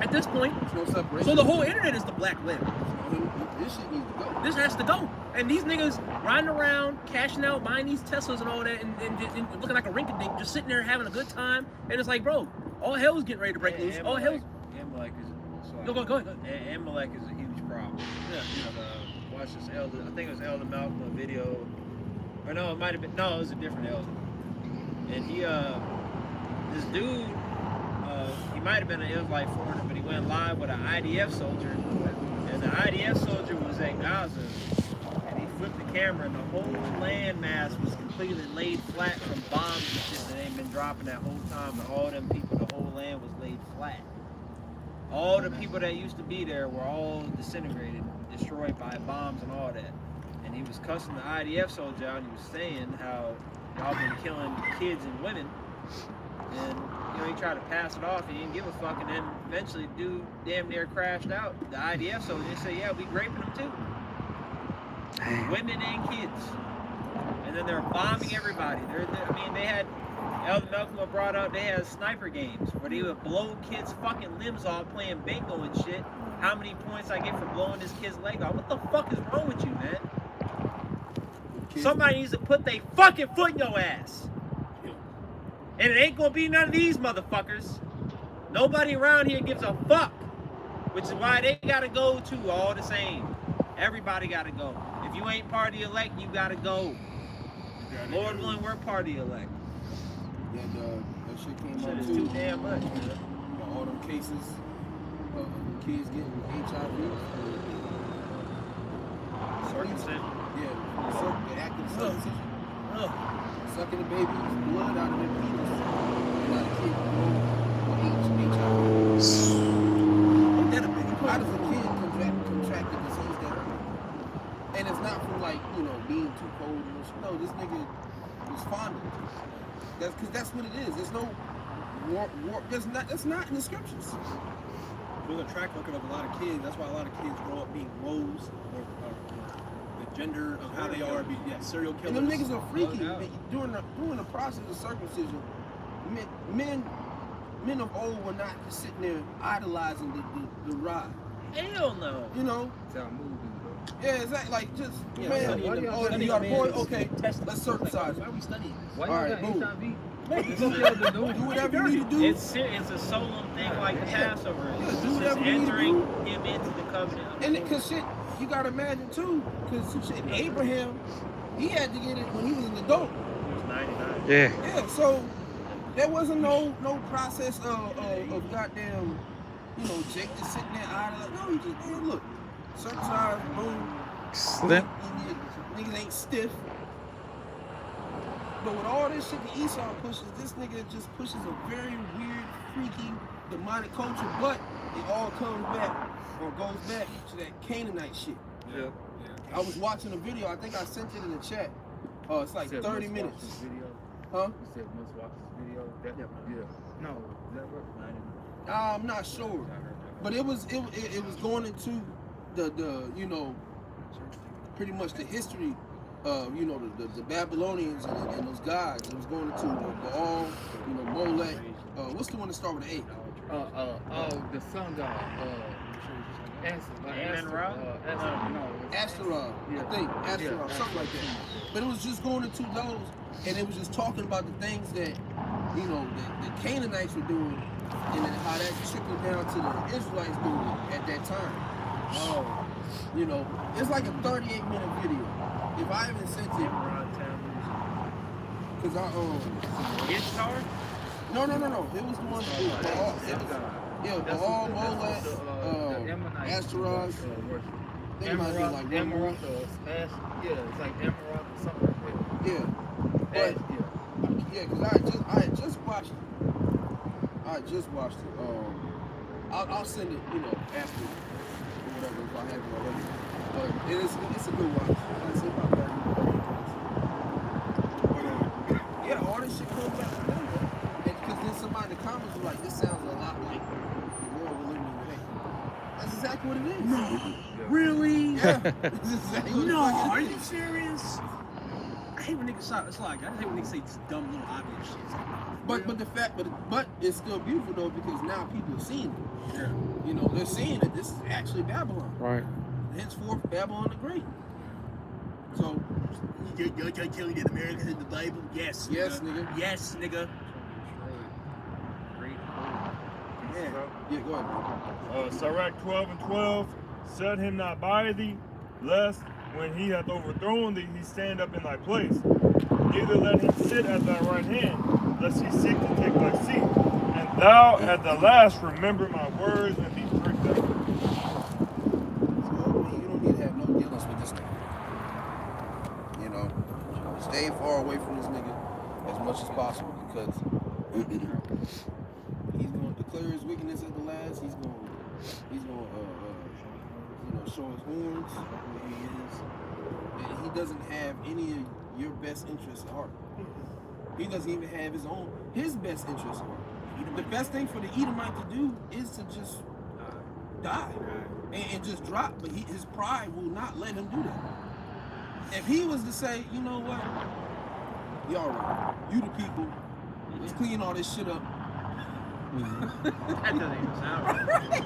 At this point, no separation. So the whole internet is the black web. This shit needs to go. This has to go. And these niggas riding around, cashing out, buying these Teslas and all that, and looking like a rink-a-dink, just sitting there having a good time. And it's like, bro, all hell's getting ready to break loose. All hell's... Amalek is... Go ahead. Amalek is a huge problem. Yeah. Watch this Elder... I think it was Elder Malcolm video. Or no, it might have been... No, it was a different Elder. And he, this dude... he might have been an Israelite foreigner, but he went live with an IDF soldier, and the IDF soldier was at Gaza, and he flipped the camera, and the whole landmass was completely laid flat from bombs and shit that ain't been dropping that whole time, and all them people, the whole land was laid flat. All the people that used to be there were all disintegrated, destroyed by bombs and all that. And he was cussing the IDF soldier out, and he was saying how y'all been killing kids and women. And, you know, he tried to pass it off, he didn't give a fuck, and then eventually dude damn near crashed out. The IDF soldier said, yeah, we raping them too. Women and kids. And then they're bombing everybody. They had, Elder Malcolm brought up, they had sniper games where they would blow kids' fucking limbs off playing bingo and shit. How many points I get for blowing this kid's leg off? What the fuck is wrong with you, man? Somebody needs to put their fucking foot in your ass. And it ain't gonna be none of these motherfuckers. Nobody around here gives a fuck. Which is why they gotta go too, all the same. Everybody gotta go. If you ain't party elect, you gotta go. Lord willing, we're party elect. Yeah, that shit came Shit out is too. too damn much, man. All them cases of kids getting HIV. Circumcision. Yeah, the active circumcision. Sucking the baby's blood out of their penis. And not a kid HIV. How does a kid contract the disease that early? And it's not from like, you know, being too cold and shit. No, this nigga was fondled. That's because that's what it is. There's no that's not in the scriptures. There's a track record of a lot of kids. That's why a lot of kids grow up being roles or the gender of how they are, serial killers. And them niggas are freaky. During the process of circumcision, men of old were not just sitting there idolizing the ride. Hell no. You know? That's how movies go. Yeah, exactly. Like, just, Yeah, man, you got a boy? Okay, let's circumcise Why him. are we studying this? Why All right, you got boom. HIV? Do whatever you need to do. It's a solemn thing like the Passover. Yeah, It's do just whatever you need to entering do. him into the covenant. And because shit, you gotta imagine too, because shit, Abraham, he had to get it when he was an adult. He was 99. Yeah. Yeah, so there wasn't no process of goddamn, you know, Jake just sitting there idle like, no, he just, man, look, circumcised, boom. Slim. Niggas ain't stiff. But with all this shit that Esau pushes, this nigga just pushes a very weird, freaky, demonic culture, but it all comes back or goes back to that Canaanite shit. Yeah. I was watching a video, I think I sent it in the chat. It's like 30 minutes. Huh? You said must watch this video? Yeah. No, is that right? I'm not sure. But it was going into the you know, pretty much the history of, you know, the Babylonians and those gods. It was going into the Baal, you know, Molech. What's the one that start with an A? The sun god. Asteroid, Yeah. I think, Asteroid, Yeah. something like that. But it was just going into those, and it was just talking about the things that, you know, the Canaanites were doing, and then how that trickled down to the Israelites doing it at that time. You know, it's like a 38-minute video. If I haven't sent it, because I Ishtar? No. It was the one that was Baal. It was Baal, Molech, Asteroid. They might be like Emerald or Ash. Yeah, it's like Emerald or something like that. Yeah. But because I had just watched it. I'll send it, you know, after or whatever if I haven't already. But it's a good watch. I'd say about that. Yeah, all this shit comes back to them, bro. Because then somebody in the comments was like, this sounds a lot like the world we're living in today. That's exactly what it is. No. Really? Yeah. That's exactly what No, the fuck are it you is. serious? I hate when niggas say, it's like, I just hate when niggas say this dumb little obvious shit. It's like, But it's still beautiful though, because now people are seeing it. yeah. You know, they're seeing that this is actually Babylon. Right. Henceforth, Babylon the Great. So, You're trying to tell me that America is the Bible? Yes. yes, nigga. Yes, nigga. Yeah, go ahead. Sirach 12:12, set him not by thee, lest when he hath overthrown thee, he stand up in thy place. Neither let him sit at thy right hand, lest he seek to take thy seat. And thou at the last remember my words and be pricked up. So, you don't need to have no dealings with this nigga. You know, stay far away from this nigga as much as possible, because he's going to declare his wickedness at the last. He's going you know, show his horns, who he is. And he doesn't have any of your best interests at heart. He doesn't even have his best interests at heart. The best thing for the Edomite to do is to just die and just drop. But his pride will not let him do that. If he was to say, you know what, y'all right, you the people, let's clean all this shit up. That doesn't even sound right.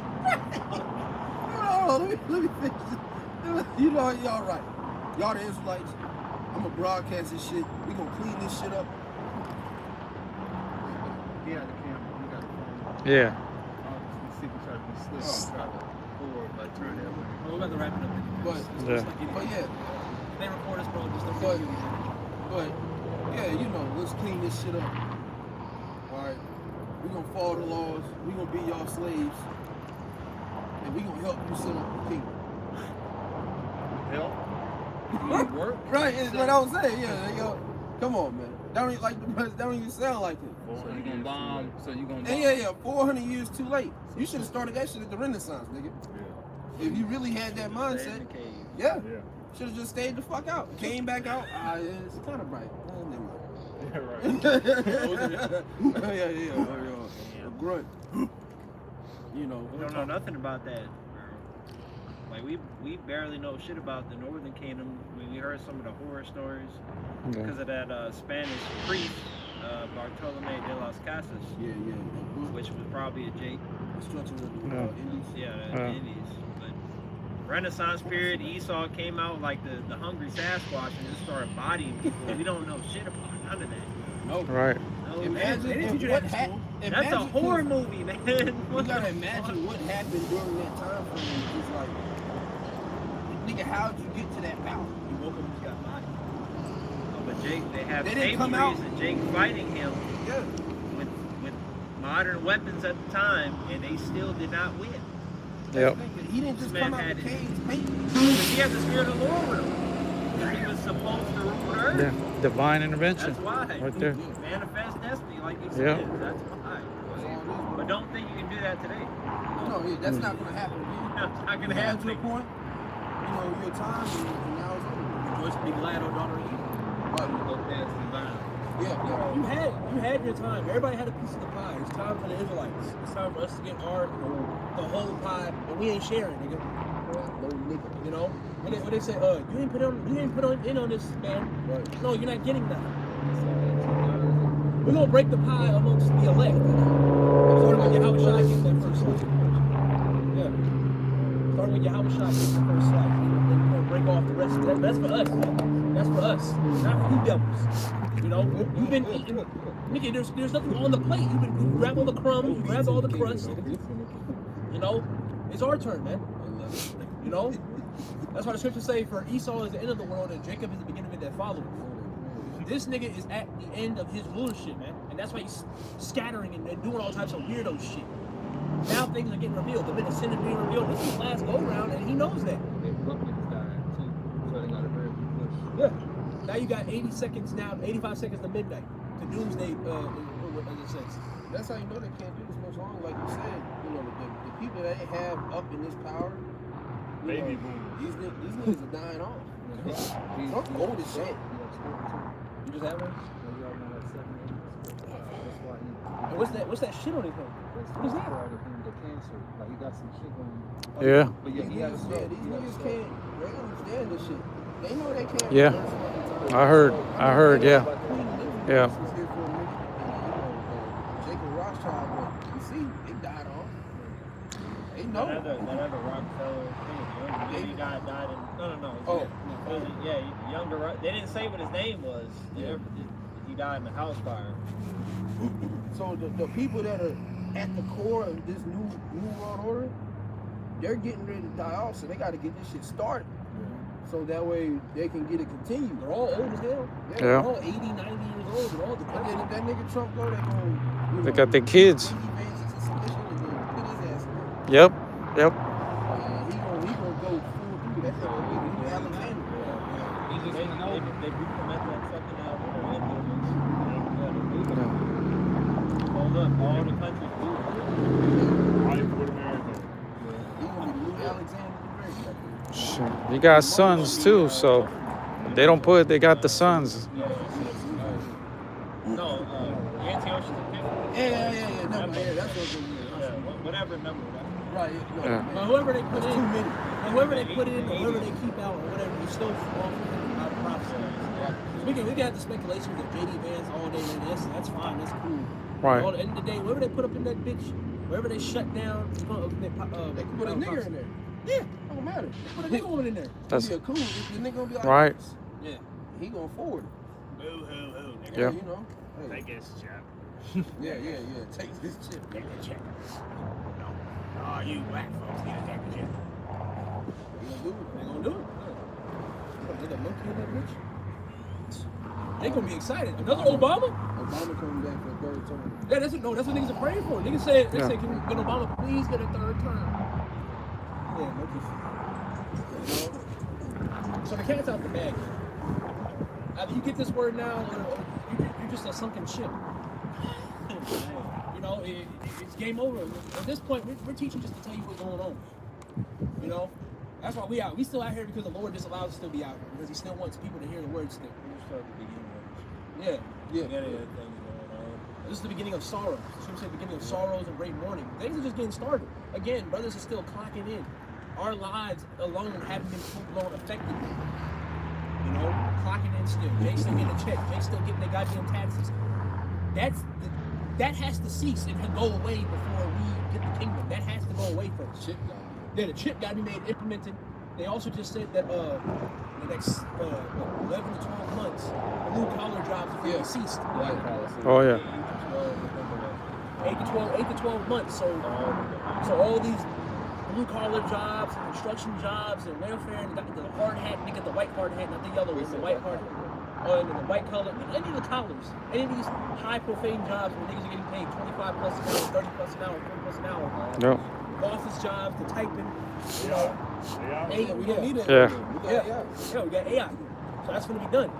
Let me finish this. You know, y'all right. Y'all the Israelites. I'm gonna broadcast this shit. We gonna clean this shit up. Yeah, the camera. You got the phone. Yeah. See if you try to be slick. Try to forward, like turn that way. Well, we're about to wrap it up. But yeah, They record us, bro. Just don't But- get you. but yeah, you know, let's clean this shit up. Alright? We gonna follow the laws, we gonna be y'all slaves, and we gonna help you set up the kingdom. Help. Work. Right, that's what I was saying, yeah, yo. Come on, man. That don't even sound like it. So you gonna bomb? So you gonna? And yeah, 400 years too late. You should have started that shit at the Renaissance, nigga. If you really had that mindset, yeah. Should have just stayed the fuck out. Came back out. It's kind of bright. Never mind. Yeah. A grunt. You know. We don't know nothing about that. Like we barely know shit about the Northern Kingdom. We heard some of the horror stories because of that Spanish priest, Bartolome de las Casas, which was probably a Jake. Destruction of the Indies. Yeah, the Indies. But Renaissance period, Esau came out like the hungry Sasquatch and just started bodying people. We don't know shit about none of that. No. Right. No, Imagine man. what happened. That's a horror movie, man. You gotta imagine what happened during that time frame. It's like, nigga, how'd you get to that power? You woke up and you got body. But Jake, they have They didn't come out. and Jake fighting him Yeah. with modern weapons at the time, and they still did not win. Yep. He didn't just come out the cage painting. He had the spirit of the Lord with him. He was supposed to rule the earth. Yeah. Divine intervention. That's why. Right there. Manifest destiny, like you Yeah. said. That's why. But don't think you can do that today. No, that's not going to happen again. It's not going to To happen. a point, your time, and now it's over. Rejoice and be glad, O daughter of Eve. Go past the vine. Yeah. You had your time. Everybody had a piece of the pie. It's time for the Israelites. It's time for us to get the whole pie, and we ain't sharing, nigga. No nigga. You know? What they say? You ain't put in on this, man. Right. No, you're not getting nothing. We're gonna break the pie amongst the elect. Starting with Yahweh Shai getting that first slice. Yeah. Starting with Yahweh Shai getting the first slice. Then we're gonna break off the rest. That's for us. That's for us. Not for you devils. You know, you've been eating. Nigga, there's nothing on the plate. You grab all the crumbs, you grab all the crust. You know, it's our turn, man. You know? That's why the scriptures say, for Esau is the end of the world and Jacob is the beginning of it that followeth. This nigga is at the end of his rulership, man. And that's why he's scattering and doing all types of weirdo shit. Now things are getting revealed. The minute sin is being revealed, this is his last go round, and he knows that. Yeah. Now you got 80 seconds now, 85 seconds to midnight. To doomsday, as it says. That's how you know they can't do this much longer. Like you said, the people that they have up in this power, Baby boomers. These niggas are dying off. Trump's old as shit. You just have one? And what's that shit on his head? What is that? Yeah. But yeah, these niggas can't. They understand this shit. They know they can't. Yeah. I heard. Yeah. Yeah. Jacob Rothschild, you see, they died off. They know. That other Rockefeller thing. He died in. No. Younger. They didn't say what his name was. Yeah. He died in the house fire. So the people that are at the core of this new world order, they're getting ready to die off. So they got to get this shit started. So that way they can get it continued. They're all old as hell. Yeah. They're all 80, 90 years old. They're all and then if that nigga Trump go, they got their kids. Yep. He gonna go full through that thing. Alexander. They recommend that fucking hold up, all the countries do. Fight for America. He gonna be the new Alexander the Great. Shit. You got sons too, so they don't put. They got the sons. No, Antiochus Epiphanes. Yeah. Number, that's what whatever number. Right. Yeah. But whoever they put in, too many. whoever they put in, or whoever they keep out, or whatever, it's still falling out of prophecy. We can have the speculations of JD Vance all day, and that's fine, that's cool. Right. At the end of the day, whatever they put up in that bitch, wherever they shut down, They can put a nigger in there. Yeah, Don't matter. put a nigga woman in there. That's Yeah, cool. The nigga gonna be like, right. Yeah. He gonna forward it. Boo hoo, nigga. Yeah. You know. Hey. Take his chap. Yeah. Take this chip. Take the check. Oh, you black folks need to take the check. They gonna do it. They got monkey in that bitch. They gonna be excited. Another Obama? Obama coming back for a third term. Yeah, that's what niggas are praying for. Niggas said, can Obama please get a third term? Yeah, monkeys. So the cat's out the bag. Either you get this word now, or you're just a sunken ship. You know, it's game over. At this point, we're teaching just to tell you what's going on. You know, that's why we still out here because the Lord just allows us to still be out here because He still wants people to hear the word still. Yeah. This is the beginning of sorrows. This is the beginning of sorrows and great mourning. Things are just getting started. Again, brothers are still clocking in. Our lives alone haven't been full-blown affected. You know, clocking in still. They still getting a check. They still getting their goddamn taxes. That has to cease and go away before we get the kingdom. That has to go away first. The chip got to be made implemented. They also just said that the next 11 to 12 months, blue collar jobs are going to be ceased. Oh yeah. 8 to 12 months. So all these blue collar jobs, construction jobs, and welfare, and the hard hat, nigga, the white hard hat, not the yellow one, the white hard hat. And then the white collar, any of the collars, any of these high profane jobs where niggas are getting paid 25 plus an hour, 30 plus an hour, 40 plus an hour. Yep. office jobs, the typing, you know. Yeah, we don't need it. Yeah. We got AI. So that's going to be done.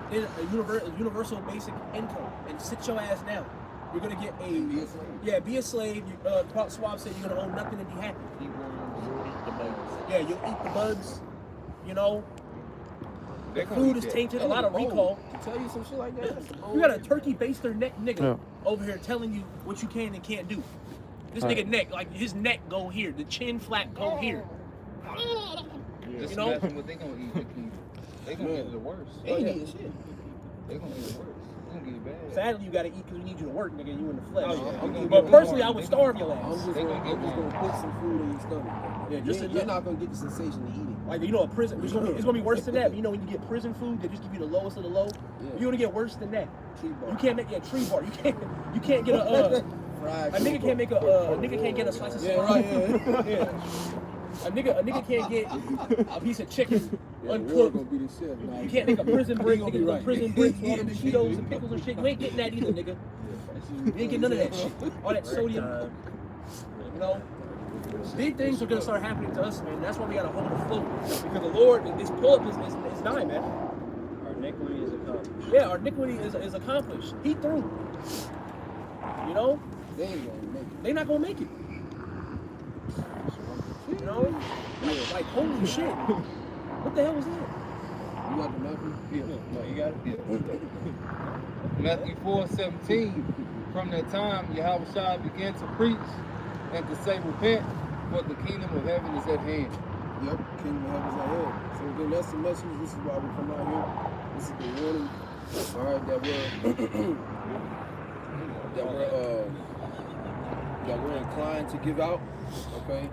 Then a universal basic income, and sit your ass down. You're going to get be a slave. Swab said you're going to own nothing and be happy. Eat worms, eat the bugs. Yeah, you'll eat the bugs, you know. The food is tainted, a lot of recall. To tell you some shit like that. You got a turkey baster neck nigga over here telling you what you can and can't do. This nigga neck, like his neck go here, the chin flap go here. Just you know imagine what they gonna eat. They gonna get the worst. They ain't eating shit. They gonna get the worst. They gonna get bad. Sadly, you gotta eat because we need you to work, nigga. You in the flesh. But personally, I would starve your ass. I'm just gonna put some food in your stomach. Yeah, you're not gonna get the sensation of eating. Like, you know, a prison, it's gonna be worse than that. But you know, when you get prison food, they just give you the lowest of the low. You're gonna get worse than that. Tree bar. You can't make tree bar. You can't get a nigga can't make a nigga can't get a slice of salami. A nigga can't get a piece of chicken uncooked. You can't make a prison break. Nigga, prison bricks with all them Cheetos and pickles and shit. You ain't getting that either, nigga. You ain't getting none of that shit. All that sodium. You know? Big things are gonna start happening to us, man. That's why we gotta hold afloat. Because the Lord, this pull-up is dying, man. Our iniquity is accomplished. Yeah, our iniquity is accomplished. He through. You know? They ain't gonna make it. They not gonna make it. You know? Like holy shit. What the hell was that? You got the Matthew? Yeah. No, you got it. Yeah. Matthew 4:17. From that time, Yahweh began to preach and to say, repent, for the kingdom of heaven is at hand. Yep, kingdom of heaven is at hand. So then that's the message. This is why we come out here. This is the warning. All right, that we're inclined to give out. Okay,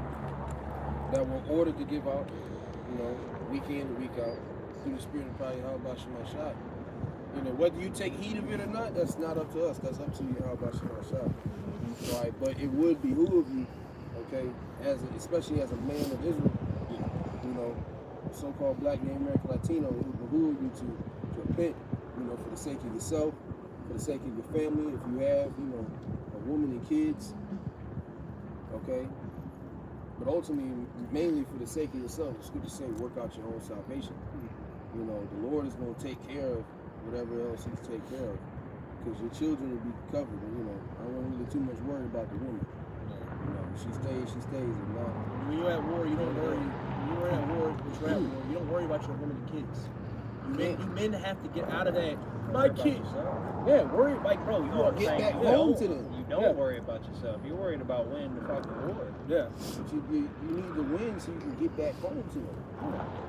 that we're ordered to give out. You know, week in and week out through the Spirit of probably how about Shema Shai. You know, whether you take heed of it or not, that's not up to us. That's up to you. How about Shema Shai? Right, but it would behoove you, okay, especially as a man of Israel, you know, so-called black, Native American, Latino, it would behoove you to repent, you know, for the sake of yourself, for the sake of your family, if you have, you know, a woman and kids, okay, but ultimately, mainly for the sake of yourself. The scriptures say, work out your own salvation. You know, the Lord is going to take care of whatever else He's take care of. Because your children will be covered, and you know, I don't really too much worry about the woman. You know, she stays, and not. When you're at war, you don't worry. When you're at war, you don't worry about your woman and kids. You men have to get out of that. My kids. Yeah, worry, like, bro, you want to get back home to them. You don't worry about yourself. You're worried about winning the fucking war. Yeah. But you need to win so you can get back home to them.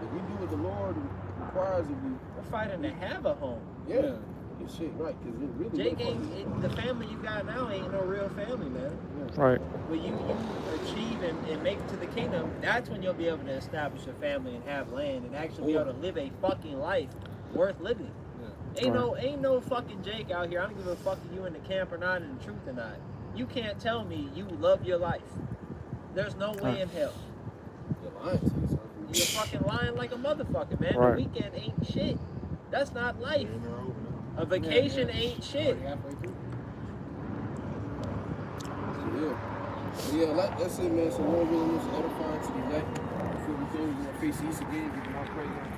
If you do what the Lord requires of you. We're fighting to have a home. Yeah. Good shit, right? Because it really. Jake the family you got now ain't no real family, man. Yeah. Right. When you achieve and make it to the kingdom, that's when you'll be able to establish a family and have land and actually be able to live a fucking life worth living. Yeah. Ain't no fucking Jake out here. I don't give a fuck if you in the camp or not, and the truth or not. You can't tell me you love your life. There's no way in hell. You're lying to yourself. You're fucking lying like a motherfucker, man. Right. The weekend ain't shit. That's not life. A vacation ain't shit. Yeah, that's it, man. So Lord willing, this is edifying to the elect. Before we go, we're going to face east again, give my praise and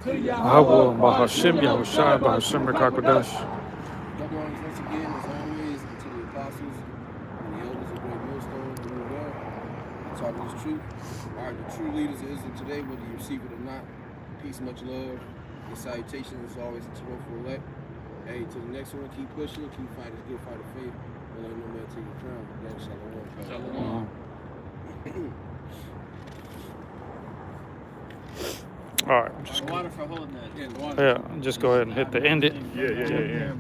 glory. Abu Bahashim Yahushua Bahashim Rakakodesh. Double honors once again, as always, and to the apostles and the elders of Great Millstone, who are there, talking this truth. All right, the true leaders of Israel today, whether you receive it or not, peace, much love. Your salutation is always a for elect. Hey, to the next one, keep pushing, keep fighting this good fight of faith. Don't let no man take your crown. Again, shalom. All right, just Water for holding that. yeah, just go ahead and hit the end it. Yeah.